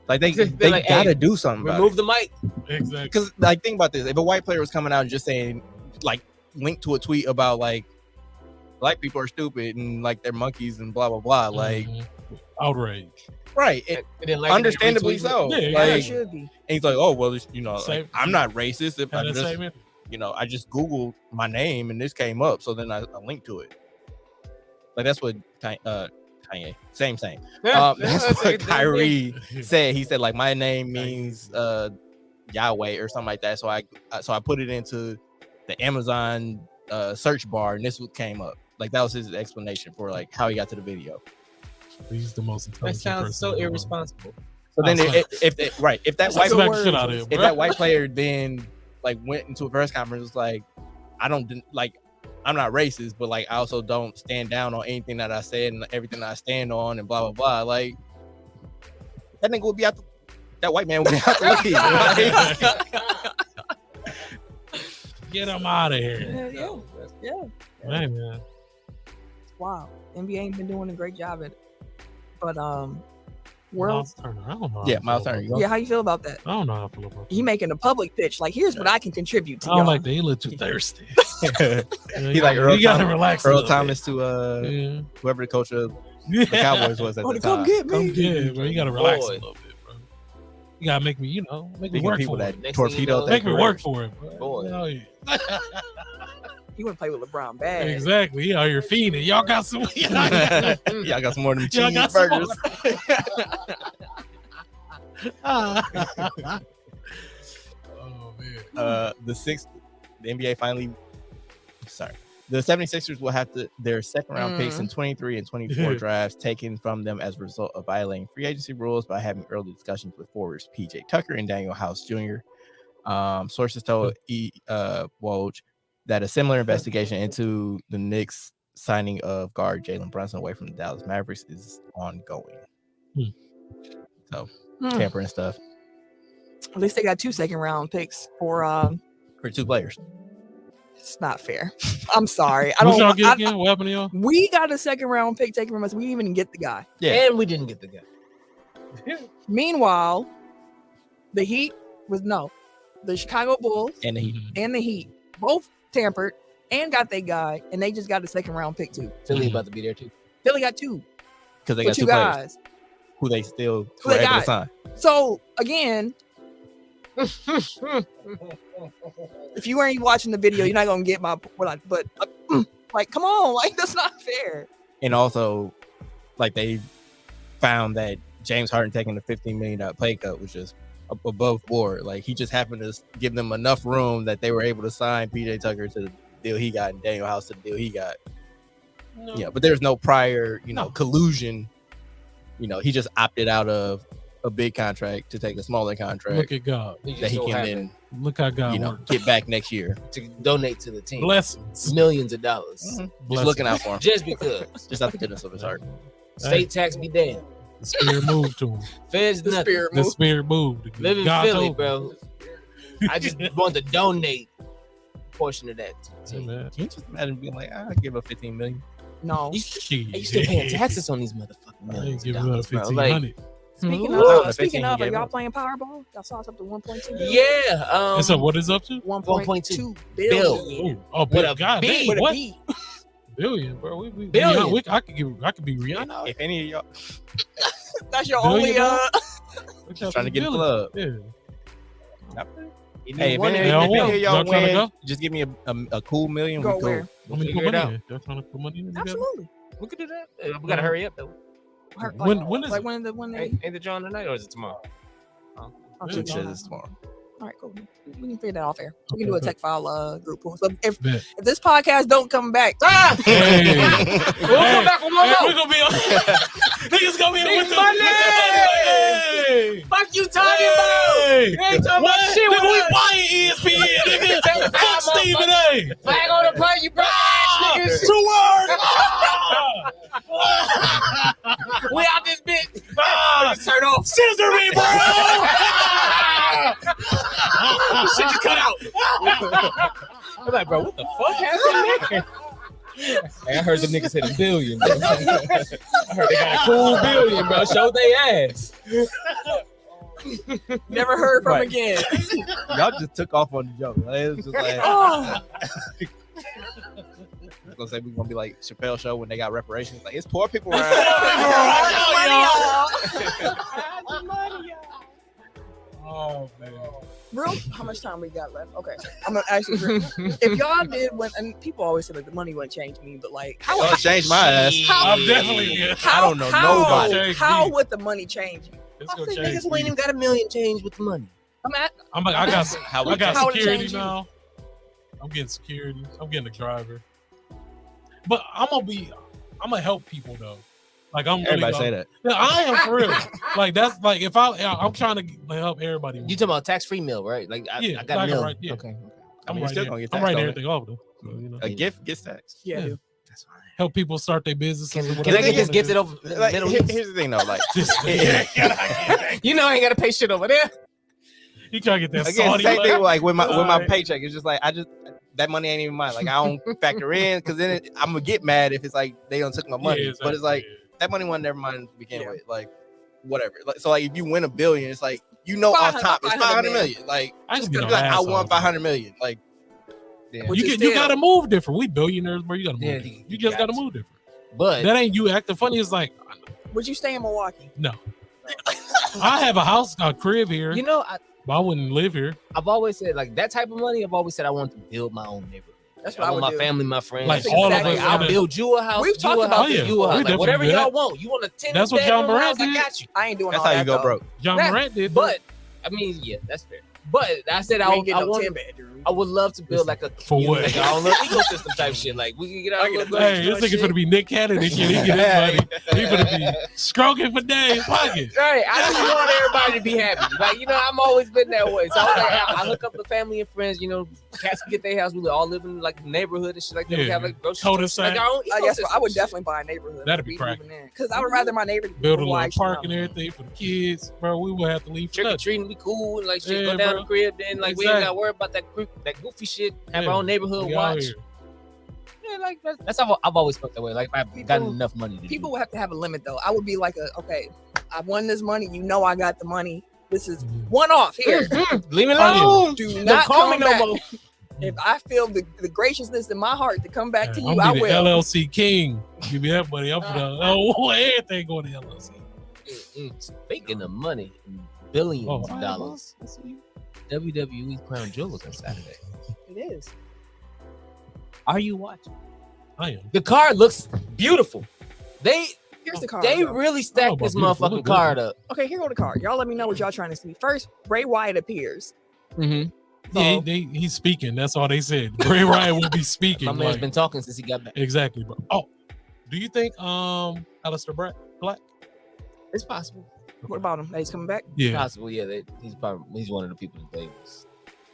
Like they Just be like, gotta hey, do something about Remove it. the mic. Exactly. Because like think about this: if a white player was coming out and just saying like link to a tweet about like black people are stupid and like they're monkeys and blah blah blah, like Mhm. Outrage. right, And then, like, understandably retweet so. Yeah, Yeah, it Like, should be. and he's like, oh well, Same- like, I'm not racist if I Had that just same I just Googled my name and this came up, so then I linked to it. Like that's what Kanye, same. That's what Kyrie said. He said like my name means Yahweh or something like that. So I put it into the Amazon search bar and this what came up. Like that was his explanation for like how he got to the video. He's the most That intelligent sounds person so in the world. irresponsible. So then if that That's white a good Smack the word. shit out of him, if bro. that white player then like went into a press conference was like, I'm not racist, but like I also don't stand down on anything that I said and everything that I stand on and blah blah blah. Like that nigga would be out. That white man would be out the league. Get him out of here. Yeah. Hey, man. Wow. NBA ain't been doing a great job at it. But World. Miles Turner. I don't know. how Yeah, I Miles feel Turner. about Yeah, how you feel about that? that. I don't know how I feel about that. He making a public pitch. Like, here's what I can contribute to I don't y'all. like that. He look too thirsty. He like Earl you gotta Thomas- relax. a Earl little Thomas to bit. Yeah. whoever the coach of the Cowboys was at Oh, the to come time. get me. Yeah, bro. You gotta relax Boy. a little bit, bro. You gotta make me, make me Speaking of work people for that it. Next thing you torpedoed know- that Make me career. work for it, bro. Boy. Hell yeah. He want to play with LeBron bad. Exactly. He out here feeding. Y'all got some. Y'all got some more than Y'all got some cheeseburgers. oh man. The NBA The 76ers will have their second round picks in 23 and 24 drafts taken from them as a result of violating free agency rules by having early discussions with forwards PJ Tucker and Daniel House Jr. Sources told Woj that a similar investigation into the Knicks signing of guard Jalen Brunson away from the Dallas Mavericks is ongoing. So tampering stuff. At least they got 2 second round picks for 2 players. It's not fair. I'm sorry. What y'all get again? What happened to y'all? We got a second round pick taken from us. We didn't even get the guy. Yeah, and we didn't get the guy. Meanwhile, the Chicago Bulls and the Heat both tampered and got their guy, and they just got a second round pick too. Philly about to be there too. Philly got 2 because they got 2 guys who they still were able to sign. So again, if you weren't watching the video, you're not gonna get my but like, come on, like that's not fair. And also, like they found that James Harden taking the $15 million pay cut was just above board. Like he just happened to give them enough room that they were able to sign PJ Tucker to the deal he got and Daniel House to the deal he got. No. Yeah, but there's no prior, collusion. He just opted out of a big contract to take a smaller contract. Look at God. That he can then look how God get back next year to donate to the team. Blessings. Millions of dollars. Mm-hmm. Just looking out for him. Just because. Just out the goodness of his heart. State tax be damned. The spirit moved to him. Feds the nothing. Spirit moved. The spirit moved. Live in Philly, bro. I just want to donate a portion of that to the team. Can you just imagine being like, I'll give up $15 million? No. You still paying taxes on these motherfucking millions of dollars, bro. Like, Speaking of, are y'all playing Powerball? Y'all saw something 1.2 billion? Yeah. And so what is up to? 1.2 billion. Oh, but God, B, with what? a B. Billion, bro. Billion. I could be Rihanna. If any of y'all That's your Billion, only trying to get a club. Yeah. Hey, if any of y'all win, just give me a cool million. Go where? We'll figure it out. Y'all trying to put money in? Absolutely. We could do that. We gotta hurry up though. When is like when they ain't the drawing tonight or is it tomorrow? Pretty sure it's tomorrow. All right, cool. We can figure that off there. We can do a tech file group pool. So if this podcast don't come back, we'll come back for more. We're gonna be on. Niggas gonna be with money. Fuck you talking about? You ain't talking about shit when we buying ESPN. Nigga, fuck Stephen A. Flag on the play, you bro. Niggas. 2 words. We out this bitch. Turn off. Scissor me, bro. Shit just cut out. I'm like, bro, what the fuck happened there? Hey, I heard the niggas hit $1 billion. Bro. I heard they got a cool $1 billion, bro. Show they ass. never heard from again. Y'all just took off on the joke. It was just like, I was gonna say we're gonna be like Chappelle show when they got reparations. Like it's poor people around. Oh man. Bro, how much time we got left? Okay, I'm gonna ask you. If y'all did win, and people always say like the money wouldn't change me, but like, how it changed my ass? I'm definitely. I don't know nobody. How would the money change you? I think niggas ain't even got $1 million change with the money. I got security change now. I'm getting security. I'm getting a driver. But I'm gonna help people though. Like everybody say that. Yeah, I am for real. Like that's like if I'm trying to help everybody. You talking about tax-free meal, right? Like I got like a meal. Right, yeah. Okay. I mean, still gonna get taxed. I'm writing everything off though. So, a gift gets taxed. Yeah. That's fine. Help people start their business. Can they get just gifted over? Like, here's the thing though, like you know I ain't gotta pay shit over there. You try to get that again, Saudi same thing like with my paycheck. It's just like that money ain't even mine. Like I don't factor in because then I'm gonna get mad if it's like they don't took my money. Yeah, exactly. But it's like that money wasn't never mine to begin with. Like whatever. Like, so like if you win $1 billion, it's like off top it's 500 million. Like just because I won 500 million. Like you gotta move different. We billionaires, bro. You gotta move. Different. You just gotta move different. But that ain't you acting funny. It's like, would you stay in Milwaukee? No. I have a crib here. You know, but I wouldn't live here. I've always said like that type of money. I've always said I want to build my own neighborhood. That's what I want my family, my friends. Like all of us. I'll build you a house. We've talked about this. You a house. Like, whatever y'all want. You want a 10 That's what John Morant house, did. I got you. I ain't doing that's all how that, you go though. broke. John Morant did. But I mean, yeah, that's fair. But I said You ain't I getting no want 10 bedroom. I would love to build like a For what? like our own little ecosystem type shit. Like we can get our little Hey, this nigga finna be Nick Cannon and shit. He get his money. He finna be stroking for days. Pocket. Right, I just want everybody to be happy. Like, you know, I'm always been that way. So I was like, I hook up with family and friends. You know, cats can get their house. We all live in like the neighborhood and shit like that. We Yeah. have like grocery stores, like our own I guess I would ecosystem. definitely buy a neighborhood. That'd be cracking. Because I would rather my neighbor Build a little watch, park you and know. everything for the kids, bro. We would have to leave for Trick or nothing. treating, we cool and like shit. Yeah, Go down bro. the crib, then like we ain't Exactly. gotta worry about that goofy shit. Have Yeah. our own neighborhood We out watch. here. Yeah, like that's how I've always felt that way. Like I've gotten People- enough money to People do. would have to have a limit though. I would be like, okay, I won this money. You know, I got the money. This is Mhm. one off here. Leave me Oh, yeah. alone. Do Don't not call me come no back. more. If I feel the graciousness in my heart to come back to I'm you, I be the will. LLC king. Give me that money. I'm for everything going to LLC. Speaking of money, billions Oh, of dollars. WWE Crown Jewels on Saturday. It is. Are you watching? I am. The card looks beautiful. Here's the card. They though. really Oh, stacked but this beautiful. motherfucking Look good. card up. Okay, here go the card. Y'all let me know what y'all trying to see. First, Bray Wyatt appears. Mm-hmm. Yeah, So- he's speaking. That's all they said. Bray Wyatt will be speaking. My man's like- been talking since he got back. exactly, bro. Oh, do you think Aleister Black? It's possible. What about him? That he's coming back? Yeah, Possible, yeah. He's one of the people that they was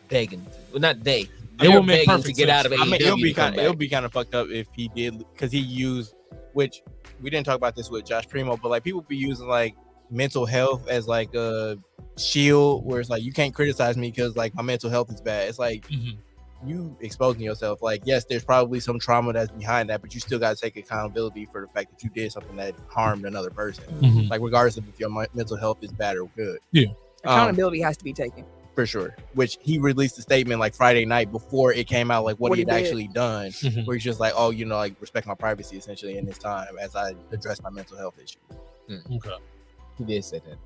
begging. Well, not they. It They would were make begging to perfect get out sense. of I AEW. mean, to it'll come be kind of fucked up if he did, because he used, which we didn't talk about this with Josh Primo, but like people be using like mental health as like a shield, where it's like you can't criticize me because like my mental health is bad. It's like Mhm. you exposing yourself. Like, yes, there's probably some trauma that's behind that, but you still got to take accountability for the fact that you did something that harmed another person. Mhm. Like, regardless of if your mental health is bad or good. Accountability has to be taken. For sure. Which he released a statement like Friday night before it came out, like what he What had he did. actually done, Mhm. where he's just like, oh, you know, like respect my privacy essentially in this time as I address my mental health issue. Okay. He did say that.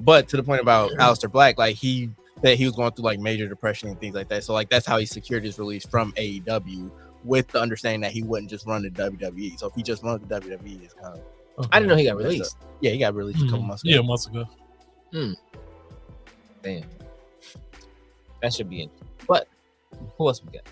But to the point about Aleister Black, like he said he was going through like major depression and things like that. So like that's how he secured his release from AEW, with the understanding that he wouldn't just run the WWE. So if he just runs the WWE, it's kind of, Okay. I didn't know he got Messed released. yeah, he got released a couple Mhm. months ago. Yeah, months ago. Damn. That should be it. But who else we got?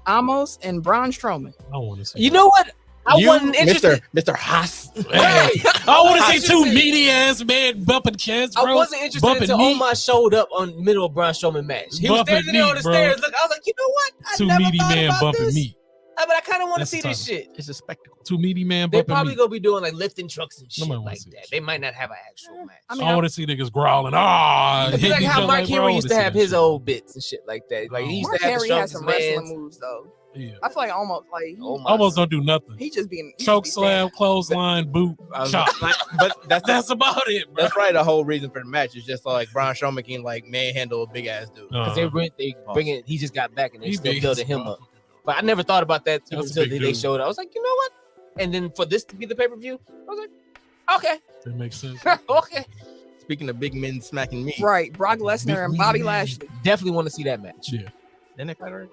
Amos and Braun Strowman. I want to see. You know what? I You, wasn't interested. Mr. Haas. Hey, I want to I see should two say- meaty ass men bumping chests, bro. I wasn't interested bumping until meat. Omar showed up on the middle of Braun Strowman match. He was Bumping standing there on the meat, bro. stairs. Look, I was like, you know what? I Two never meaty thought men about bumping this. meat. But I kind of want to That's see the this time. shit. It's a spectacle. Two meaty man They bumping probably meat. gonna be doing like lifting trucks and shit Nobody wanna like see that. that They shit. might not have an actual match. I mean, I want to see niggas growling. Ah, It's like how Mark Henry used to have his old bits and shit like that. Like he used Mark to have Henry the has strongest some wrestling man. moves though. Yeah. I feel like almost like Almost don't do nothing. he just being he Choke just be slam, clothesline, boot, chop. But That's about it, bro. that's probably the whole reason for the match. It's just so, like Braun Strowman can like manhandle a big ass dude. Because they bring it. He just got back and they He still big building as him fuck. up. But I never thought about that That's a until big they dude. showed it. I was like, you know what? And then for this to be the pay per view, I was like, okay, That makes sense. okay. Speaking of big men smacking me, right. Brock Lesnar and Bobby Lashley. Definitely want to see that match. Yeah. didn't they fight already?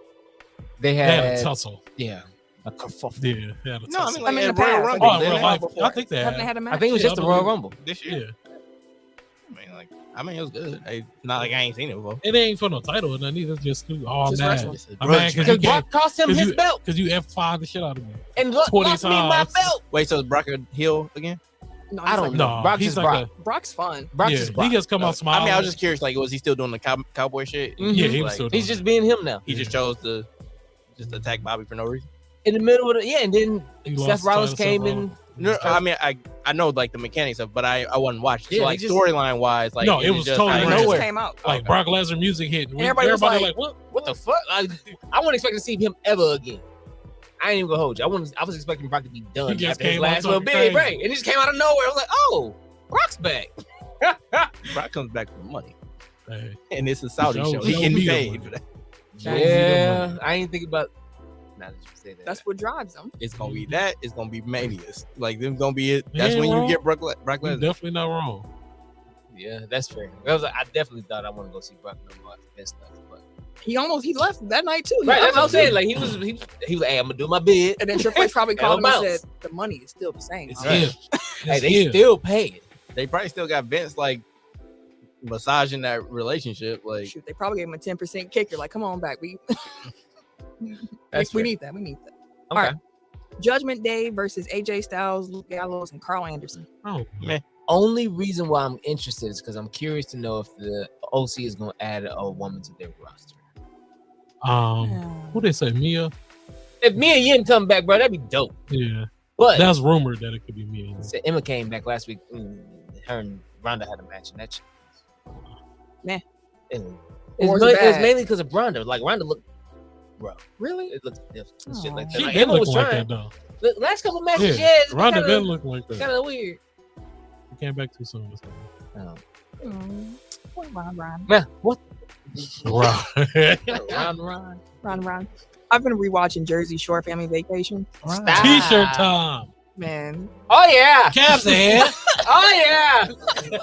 They They had a had, tussle. yeah, a kerfuffle. Yeah, they had a No, I tussle. mean like I mean, at the Royal past, Rumble. Oh, they didn't real they? life. before. I think they Haven't had. they had a match? I think it was Yeah, just I the Royal believe- Rumble. This year. Yeah. I mean, it was good. Not like I ain't seen it before. It ain't for no title or nothing either. Just do all Just mad. wrestling. It's a I'm grudge mad 'cause match. you Because Brock cost him 'cause his you- belt Because you F5 the shit out of me. and look, 20 lost me my times. belt. Wait, so is Brock a heel again? No, I he's don't like, know. No, Brock's he's just like Brock. Brock's fun. Brock's yeah, just Brock. he just come out smiling. I mean, I was just curious. Like, was he still doing the cowboy shit? Mhm. Yeah, he was Like, still doing He's just being him now. He just chose to just attack Bobby for no reason. In the middle of the and then He lost Seth the Rollins title, came Seth in. Rollins. No, I mean, I know like the mechanics of, but I wasn't watching. Yeah, So like he just- storyline wise, like No, it was just totally out of It random. just nowhere. came out. Like Brock Lesnar music hit. And everybody was like, what? What the fuck? I wasn't expecting to see him ever again. I ain't even gonna hold you. I was expecting Brock to be done He just after his came out last little talking big crazy. break, and it just came out of nowhere. I was like, oh, Brock's back. Brock comes back for money, Hey, and it's a Saudi Show- show. He show getting me the paid money. for that. Yeah, I ain't think about. Now that you say that, That's what drives them. It's gonna be that. It's gonna be manias. Like them gonna be it. That's Yeah, when bro. you get Brock you're Lesnar. definitely not wrong. yeah, that's fair. I definitely thought I want to go see Brock no more after that stuff, but He left that night too. He right, that's what I'm almost saying. did. Like he was like, hey, I'm gonna do my bid. And then Triple H probably And called him and bounce. said, "The money is still the same." It's huh?" him. Hey, It's they him. still paying. They probably still got Vince like massaging that relationship. Like, Shoot, they probably gave him a 10% kicker. Like, come on back. We That's we fair. need that. We need that. Okay. All right. Judgment Day versus AJ Styles, Luke Gallows, and Carl Anderson. Oh, man. Only reason why I'm interested is because I'm curious to know if the OC is going to add a woman to their roster. Who they say? Mia? If Mia Yim come back, bro, that'd be dope. Yeah. But That's rumored that it could be Mia. so Emma came back last week. Her and Ronda had a match, and that shit. Meh. It Or was is it mainly bad? because of Ronda. Like Ronda looked, bro. Really? It looked different. and Shit like Aw. that. She Like, been Emma was looking like trying. that, though. The last couple matches, Yeah. yeah, it's Ronda been kind looking like that. of weird. She came back too soon. Ron. Man, what? Right. Ron. I've been rewatching Jersey Shore Family Vacation. Stop. T-shirt time. Man, Oh yeah. Caps ahead. Oh yeah.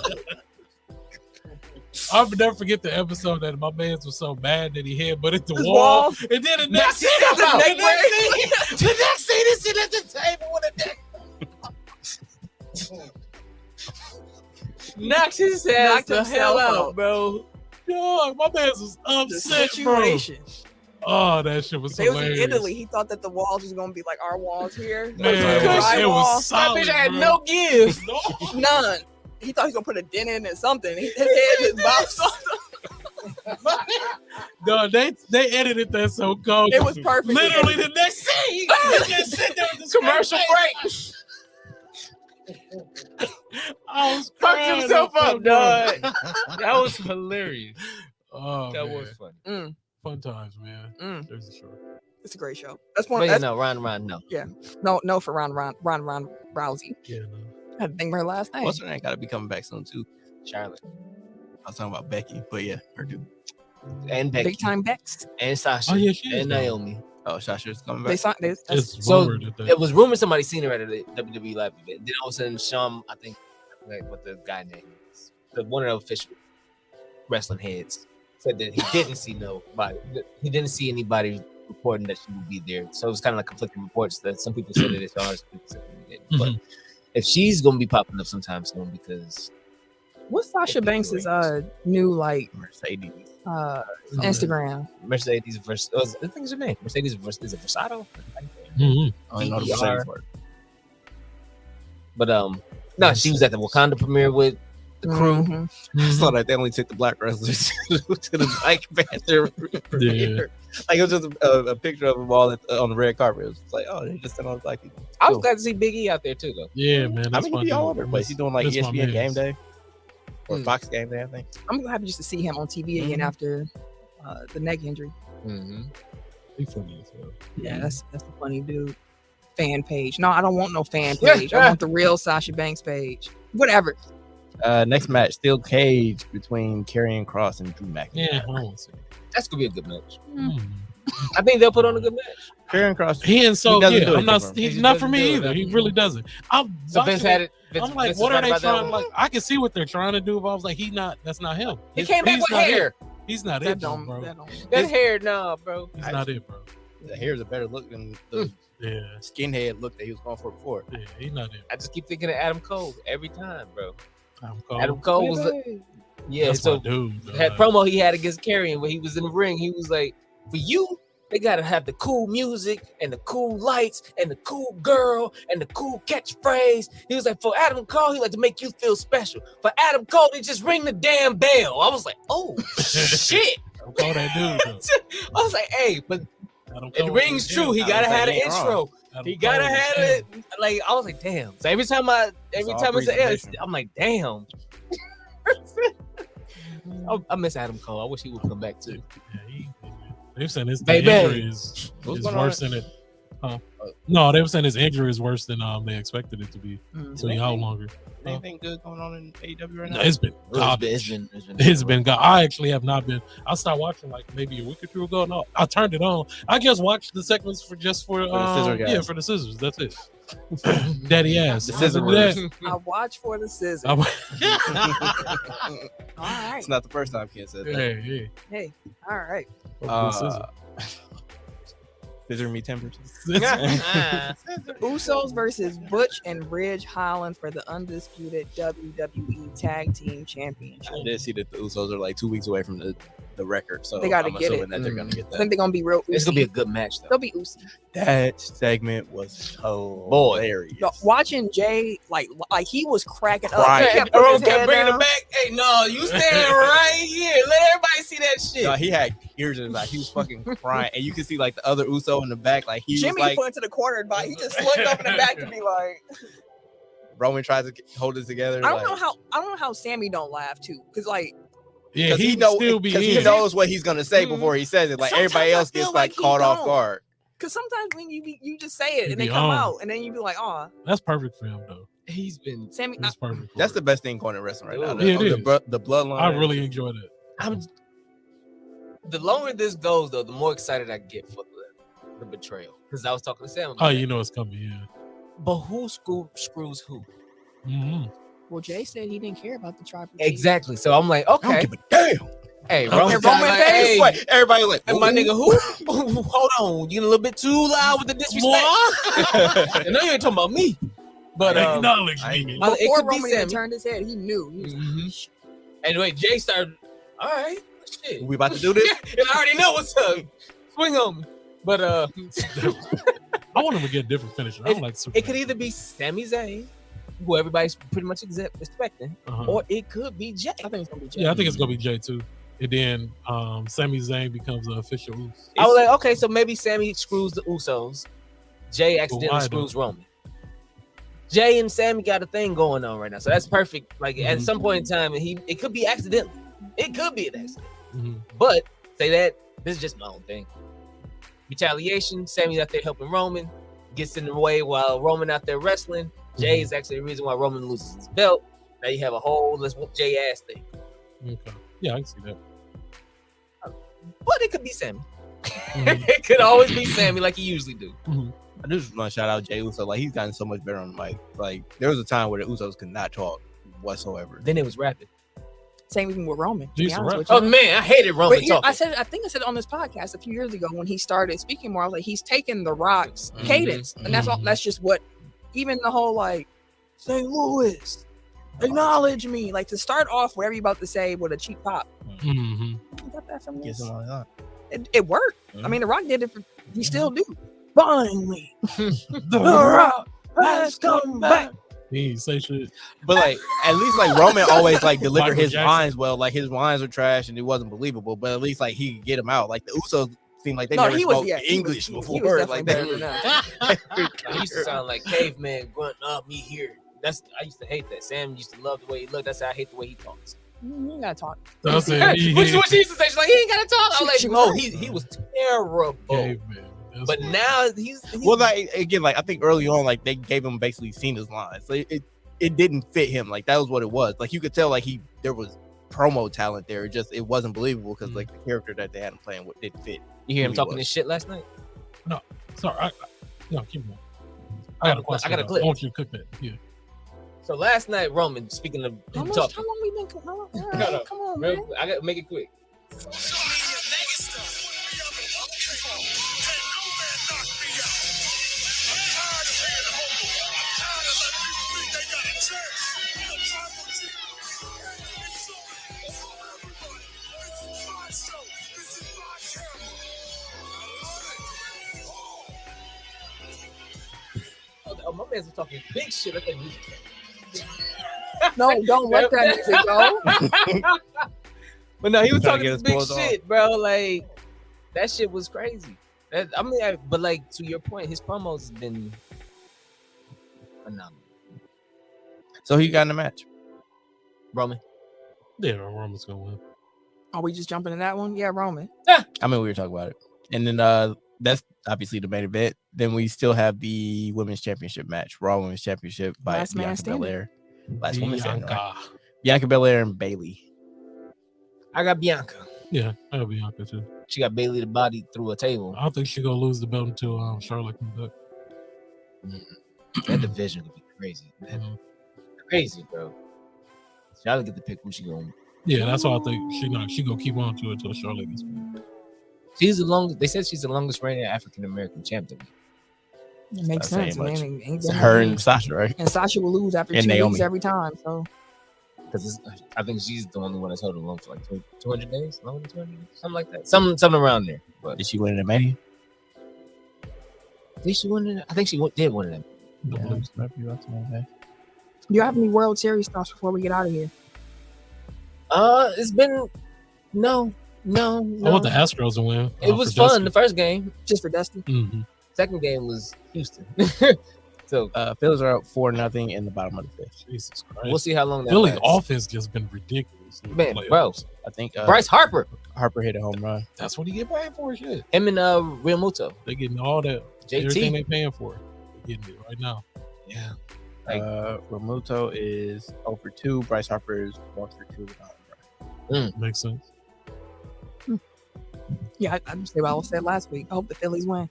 I'll never forget the episode that my man was so bad that he headbutted the His wall. wall. And then the next scene, The the next scene is sitting at the table with a Knocks his ass Knocked the himself hell out. out, bro. dog. My man was The upset, bro. situation. Oh, that shit was They was hilarious. in Italy. He thought that the walls was gonna be like our walls here. Man, Like, Cushion. it drywall. was solid, That bitch had bro. no give. No. None. He thought he was gonna put a dent in it, something. His head just bounced off. No, they edited that so cold. It was perfect. Literally the next scene. You just sit there with the Commercial break. I was Fucked crying himself up, up, dog. That was hilarious. Oh, That man. was funny. Fun times, man. Mm. There's a short. It's a great show. That's one. But yeah, That's, no, Ron, no. no for Ron Rousey. Yeah, no. I had to think of her last name. What's her name? Got to be coming back soon too. Charlotte I was talking about Becky, but yeah, her too. and Becky Big time Bex. and Sasha Oh, yeah, she is and now. Naomi. Oh, Sasha's coming They back. signed. It's So rumored that it was rumored somebody seen her at the WWE live event. Then all of a sudden, Shawn, I think, like what the guy name is, one of the official wrestling heads, said that he didn't see nobody. He didn't see anybody reporting that she would be there. So it was kind of like conflicting reports that some people said that it's ours, some people said that it didn't. But if she's gonna be popping up sometime soon, because What's Sasha Big Banks' ratings. new like Mercedes. Instagram? Mercedes versus I think it's her name. Mercedes versus is it Versato? Mhm. I only know the DDR. Mercedes part. But no, she was at the Wakanda premiere with the crew. Mhm. I saw that they only took the black wrestlers to the Black Panther premiere. Like it was just a picture of them all on the red carpet. It was like, oh, they just sent all the black people. I was Cool. glad to see Big E out there too, though. Yeah, man. I That's mean, my he be all dude. over the place. He's doing like That's my ESPN Game mans. Day or Mm. Fox Game Day, I think. I'm happy just to see him on TV again after the neck injury. Mm-hmm. He funny as hell. Yeah, that's a funny dude. Fan page. No, I don't want no fan page. I want the real Sasha Banks page. Whatever. Next match, steel cage between Karrion Kross and Drew McIntyre. Yeah, I want to see. That's gonna be a good match. Mm. I think they'll put on a good match. Karrion Kross. He and so He doesn't yeah, do it I'm not. for him. He He's just not for doesn't me do it. either. He really doesn't. I'm So Vince watching had it. it. I'm like, Vince what is are right they about that trying? one. Like, I can see what they're trying to do, but I was like, that's not him. He came back He's with not hair. it. He's not That it, though, don't. bro. That don't. That hair, no, bro. He's not it, bro. The hair is a better look than the Yeah, skinhead look that he was going for before. yeah, he's not it. I just keep thinking of Adam Cole every time, bro. I'm cold. Adam Cole was, yeah. That's So my dude. that promo he had against Karrion, where he was in the ring, he was like, "For you, they gotta have the cool music and the cool lights and the cool girl and the cool catchphrase." He was like, "For Adam Cole, he like to make you feel special. For Adam Cole, they just ring the damn bell." I was like, "Oh shit!" I'm call that dude. Though. I was like, "Hey, but Adam it Cole rings is true. He him. gotta have an ain't wrong. intro. Adam He Cole gotta is have him. it." Like I was like, "Damn!" So every time it's all an S, presentation. I'm like, "Damn." I miss Adam Cole. I wish he would come back too. Yeah, they've saying his Baby. injury is What's going worse on? than it. Huh? No, they were saying his injury is worse than they expected it to be. Mm. So he out longer. Anything good going on in AEW right now? No, it's been garbage. It's been God. I actually have not been. I started watching like maybe a week or two ago. No, I turned it on. I just watched the segments for the scissor guys. yeah, for the scissors. That's it. Daddy ass. The scissor Other than moves. I watch for the scissors. that, All right. It's not the first time Ken said that. hey, Hey. All right. fuck the scissors. Scissor me tempers. Usos versus Butch and Ridge Holland for the undisputed WWE Tag Team Championship. I did see that the Usos are like 2 weeks away from the record, so They gotta I'm get assuming it. that they're gonna get I that. think they're gonna be real. It's gonna Uzi. be a good match though. They'll be Uzi. That segment was hilarious. No, watching Jay like he was cracking up. Crying. He kept putting his head down. back. Hey, no, you stand right here. Let everybody see that shit. No, he had tears in his eye. He was fucking crying, and you can see like the other Uso in the back, like he Jimmy was like put into the corner, but he just looked up in the back to be like. Roman tries to hold it together. I don't know how Sammy don't laugh too, because like Yeah, he he knows what he's gonna say before he says it. Like Sometimes everybody I else feel gets like like he caught off don't. guard. because sometimes when you just say it He and they be come on. out and then you be like, oh, That's perfect for him though. He's been. Sammy. That's perfect. For That's the him. best thing going in wrestling right now. Yeah, it The bloodline. I really enjoyed it. I'm. The longer this goes, though, the more excited I get for the betrayal. Because I was talking to Sam. Oh, you know it's coming. Yeah. But who screws who? Mm-hmm. Well, Jay said he didn't care about the tribal. Exactly. So I'm like, I don't okay. give a damn. Hey, Roman Roman, Roman like, face? hey, Wait, everybody like, and my nigga, who? Hold on, you a little bit too loud with the disrespect. I know you ain't talking about me, but Acknowledge I- me. it Before could be Roman even Sammy. turned his head, he knew. He was like, Mhm. Anyway, Jay started. All right, shit. we about to do this? And I already know what's up. Swing on me. But I want him to get a different finisher. I don't like Superman. it could either be Sami Zayn, who everybody's pretty much expecting, Uh-huh. or it could be Jay. I think it's gonna be Jay. Yeah, I think it's gonna be Jay too. And then Sami Zayn becomes the official Uso. I was like, okay, so maybe Sammy screws the Usos. Jay accidentally why, screws though? Roman. Jay and Sammy got a thing going on right now, so that's perfect. Like at Mhm. some point in time, it could be accidental. It could be an accident. Mhm. But say that this is just my own thing. Retaliation. Sammy's out there helping Roman, gets in the way while Roman out there wrestling. Jay is actually the reason why Roman loses his belt. Now you have a whole let's whoop Jay ass thing. Okay. Yeah, I can see that. But it could be Sammy. Mhm. It could always be Sammy like he usually do. I just want to shout out Jay Uso. Like he's gotten so much better on the mic. Like there was a time where the Usos could not talk whatsoever. Then it was rapid. Same even with Roman. To be Jeez, honest right. with you. Oh man, I hated Roman But yeah, talking. I think I said it on this podcast a few years ago when he started speaking more. I was like, he's taking the Rock's Mhm. cadence, and that's all. Mhm. That's just what, even the whole like, St. Louis, acknowledge me. Like to start off whatever you about to say with a cheap pop. Mm-hmm. You got that from Gets this? him on that. It worked. I Mhm. mean, the Rock did it. He still do. Finally, the Rock has come back. He ain't say shit. But like at least like Roman always like delivered Michael his Jackson. lines well. Like his lines were trash and it wasn't believable. But at least like he could get them out. Like the Usos seemed like they never spoke English before. He was definitely Like better than that. I used to sound like caveman grunting up me here. I used to hate that. Sam used to love the way he looked. That's how I hate the way he talks. You ain't gotta talk. So I said, Which is what she used to say. She's like, he ain't gotta talk. I was like, She no, was he was terrible. caveman. That's But what- now he's well, like again, like I think early on, like they gave him basically Cena's lines. So it didn't fit him. Like that was what it was. Like you could tell like there was promo talent there. It wasn't believable because like the character that they had him playing didn't fit. you hear him who he talking was. this shit last night. sorry. No, keep going. I got a question. I got a clip. I want you to cook that. Yeah. So last night, Roman, speaking of How him much? talking, How long we been? How long, no. Come on, man. I got to make it quick. Oh, my man's talking big shit. I think No, don't let that music go. But no, he was Trying to talking get this his big balls off. shit, bro. Like that shit was crazy. But like to your point, his promos has been phenomenal. So he got in the match. Roman. Yeah, Roman's gonna win. Are we just jumping in that one? Yeah, Roman. I mean, we were talking about it, and then that's obviously the main event. Then we still have the women's championship match, Raw Women's Championship by Last man Bianca standing. Belair. Last woman standing, right? Bianca. Bianca Belair and Bailey. I got Bianca. Yeah, that'll be Bianca too. She got Bailey the body through a table. I don't think she's gonna lose the belt until Charlotte comes back. That division would be crazy. Mhm. Crazy, bro. Y'all get to pick who she going. Yeah, that's why I think she gonna keep on to it until Charlotte gets back. She's the longest. They said she's the longest reigning African American champion. It makes Not saying sense. much. And It's her and Sasha, right? and Sasha will lose after And 2 Naomi. weeks every time. So Because I think she's the only one that's held alone for like 200 days, longer than 200 days, something like that, something around there. But Did she win in the Mania? did she win it? I think she did win it. Yeah. do you have any World Series thoughts before we get out of here? It's been no. I want the Astros to win. It was fun the first game. Just for Dusty? Mm-hmm. Second game was Houston. So Phillies are up 4-0 in the bottom of the fifth. Jesus Christ. we'll see how long that Philly lasts. offense just been ridiculous. in the Man, playoffs. bro. I think Bryce Harper, Harper hit a home run. That's what he get paid for. Shit, him and Real Muto, they getting all that. Everything JT. they paying for. They getting it right now. Yeah, Like- Ramuto is 0 for 2. Bryce Harper is 1 for 2 with a home run. Makes sense. Yeah, I just say what I said last week. I hope the Phillies win.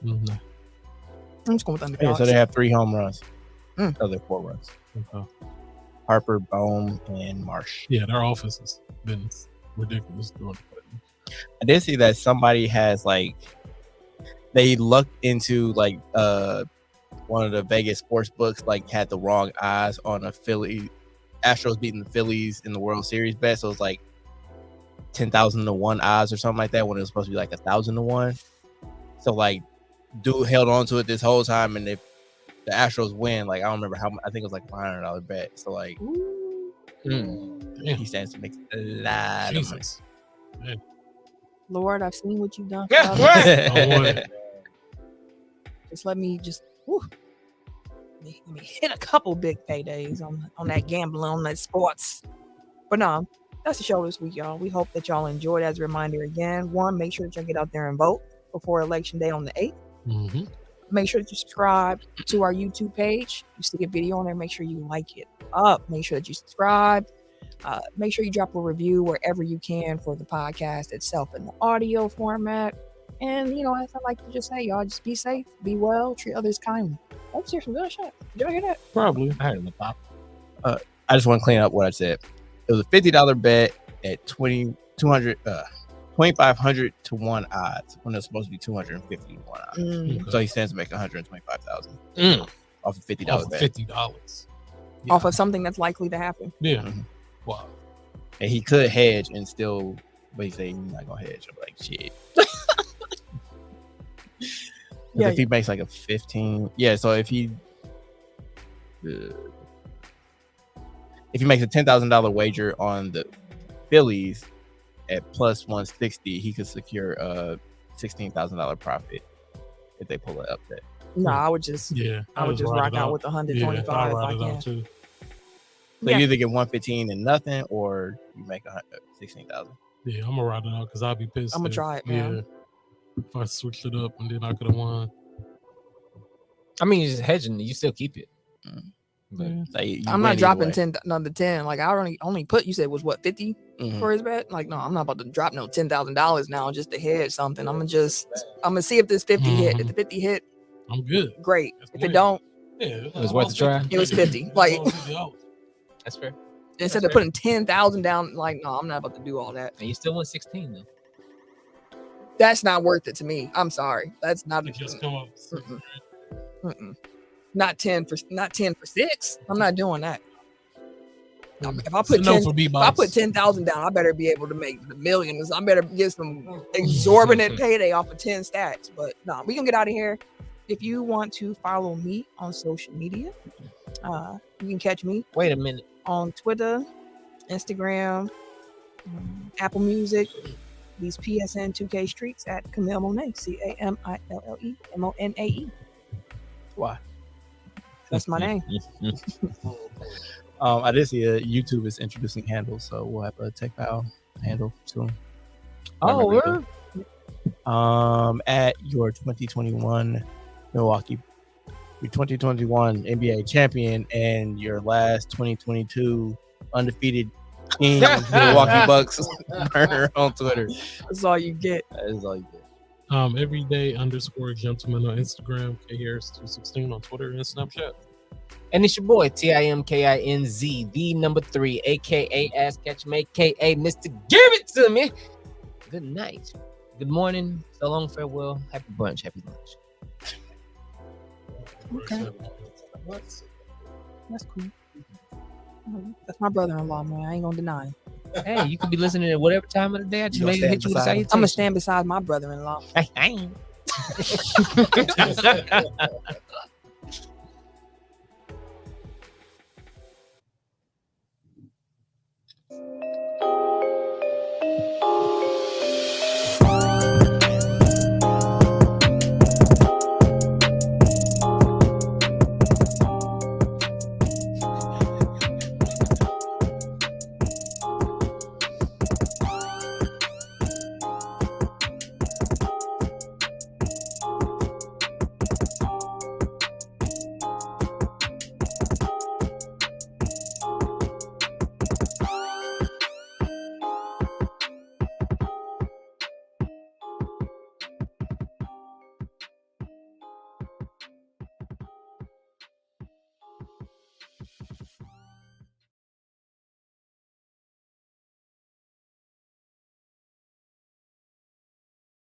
Mm-hmm. I'm just going with Yeah, underdogs. so they have 3 home runs. Mm. Oh, they're 4 runs. Okay. Harper, Bohm, and Marsh. Yeah, their offense has been ridiculous doing it. I did see that somebody has they looked into one of the Vegas sports books, had the wrong odds on a Astros beating the Phillies in the World Series bet. So it's 10,000 to 1 odds or something like that when it was supposed to be 1,000 to 1. So dude held on to it this whole time, and if the Astros win, I don't remember how much, I think it was $500 bet. So Damn. he stands to make a lot of money. Jesus. Man. Lord, I've seen what you've done. Yeah, Father. Oh, boy. Just let me let me hit a couple big paydays on that gambling, on that sports. But no, that's the show this week, y'all. We hope that y'all enjoyed. As a reminder again, one, make sure that y'all get out there and vote before Election Day on the 8th. Mm-hmm. Make sure that you subscribe to our YouTube page. You see a video on there, make sure you like it up. Make sure that you subscribe. Make sure you drop a review wherever you can for the podcast itself in the audio format. And, as I like to just say, y'all just be safe, be well, treat others kindly. Let's hear some good shit. Did y'all hear that? Probably. I heard him pop. I just want to clean up what I said. It was a $50 bet at 2,500 to 1 odds when it was supposed to be 250 to 1 odds. Mm. So he stands to make 125,000 off a $50 Off bet. $50. Off of something that's likely to happen. Yeah. Mhm. Wow. And he could hedge and still, but he said he's not gonna hedge. I'm like, shit. Yeah, If he makes a 15, so if he makes a $10,000 wager on the Phillies at plus 160, he could secure a $16,000 profit if they pull it up there. No, I would just Yeah. I would just ride rock it out with the Yeah, 125 I'll if ride I it can. out too. So Yeah. you either get 115 and nothing, or you make 16,000. Yeah, I'm gonna ride it out because I'll be pissed. I'ma if- try it, man. Yeah. If I switched it up and then I could have won. I mean, you're just hedging. You still keep it. But Yeah. I'm not dropping 10 another 10. I only put, you said was what, 50 Mhm. for his bet? No, I'm not about to drop no $10,000 now just to hedge something. I'm gonna see if this 50 hit. If the 50 hit, I'm good. great. That's If great. it don't, Yeah, It was worth a try. It was 50. Like- That's fair. instead That's of putting 10,000 down, no, I'm not about to do all that. And you still won 16 though. That's not worth it to me. I'm sorry. That's not just come up. Mm-mm. Not 10 for 6. I'm not doing that. If I put 10, if I put 10,000 down, I better be able to make the millions. I better get some exorbitant payday off of 10 stacks. But no, we can get out of here. If you want to follow me on social media, you can catch me Wait a minute. on Twitter, Instagram, Apple Music, these PSN 2K streets at Camille Monet, CAMILLEMONAE. Why? That's my name. I did see YouTube is introducing handles, so we'll have a tech file handle soon. Oh, Remember, at your 2021 Milwaukee, your 2021 NBA champion, and your last 2022 undefeated King Milwaukee Bucks burner on Twitter. That's all you get. That is all you get. Everyday_gentleman on Instagram, KHarris216 on Twitter and Snapchat. And it's your boy TIMKINZ, the number 3, aka Ass Catch him, aka Mr. Give It To Me. Good night. Good morning, so long, farewell, happy brunch, happy lunch. Okay. That's cool. That's my brother-in-law, man. I ain't gonna deny. Hey, you could be listening at whatever time of the day. I just You gonna made hit you with a stand beside him? salutation. I'm gonna stand beside my brother-in-law.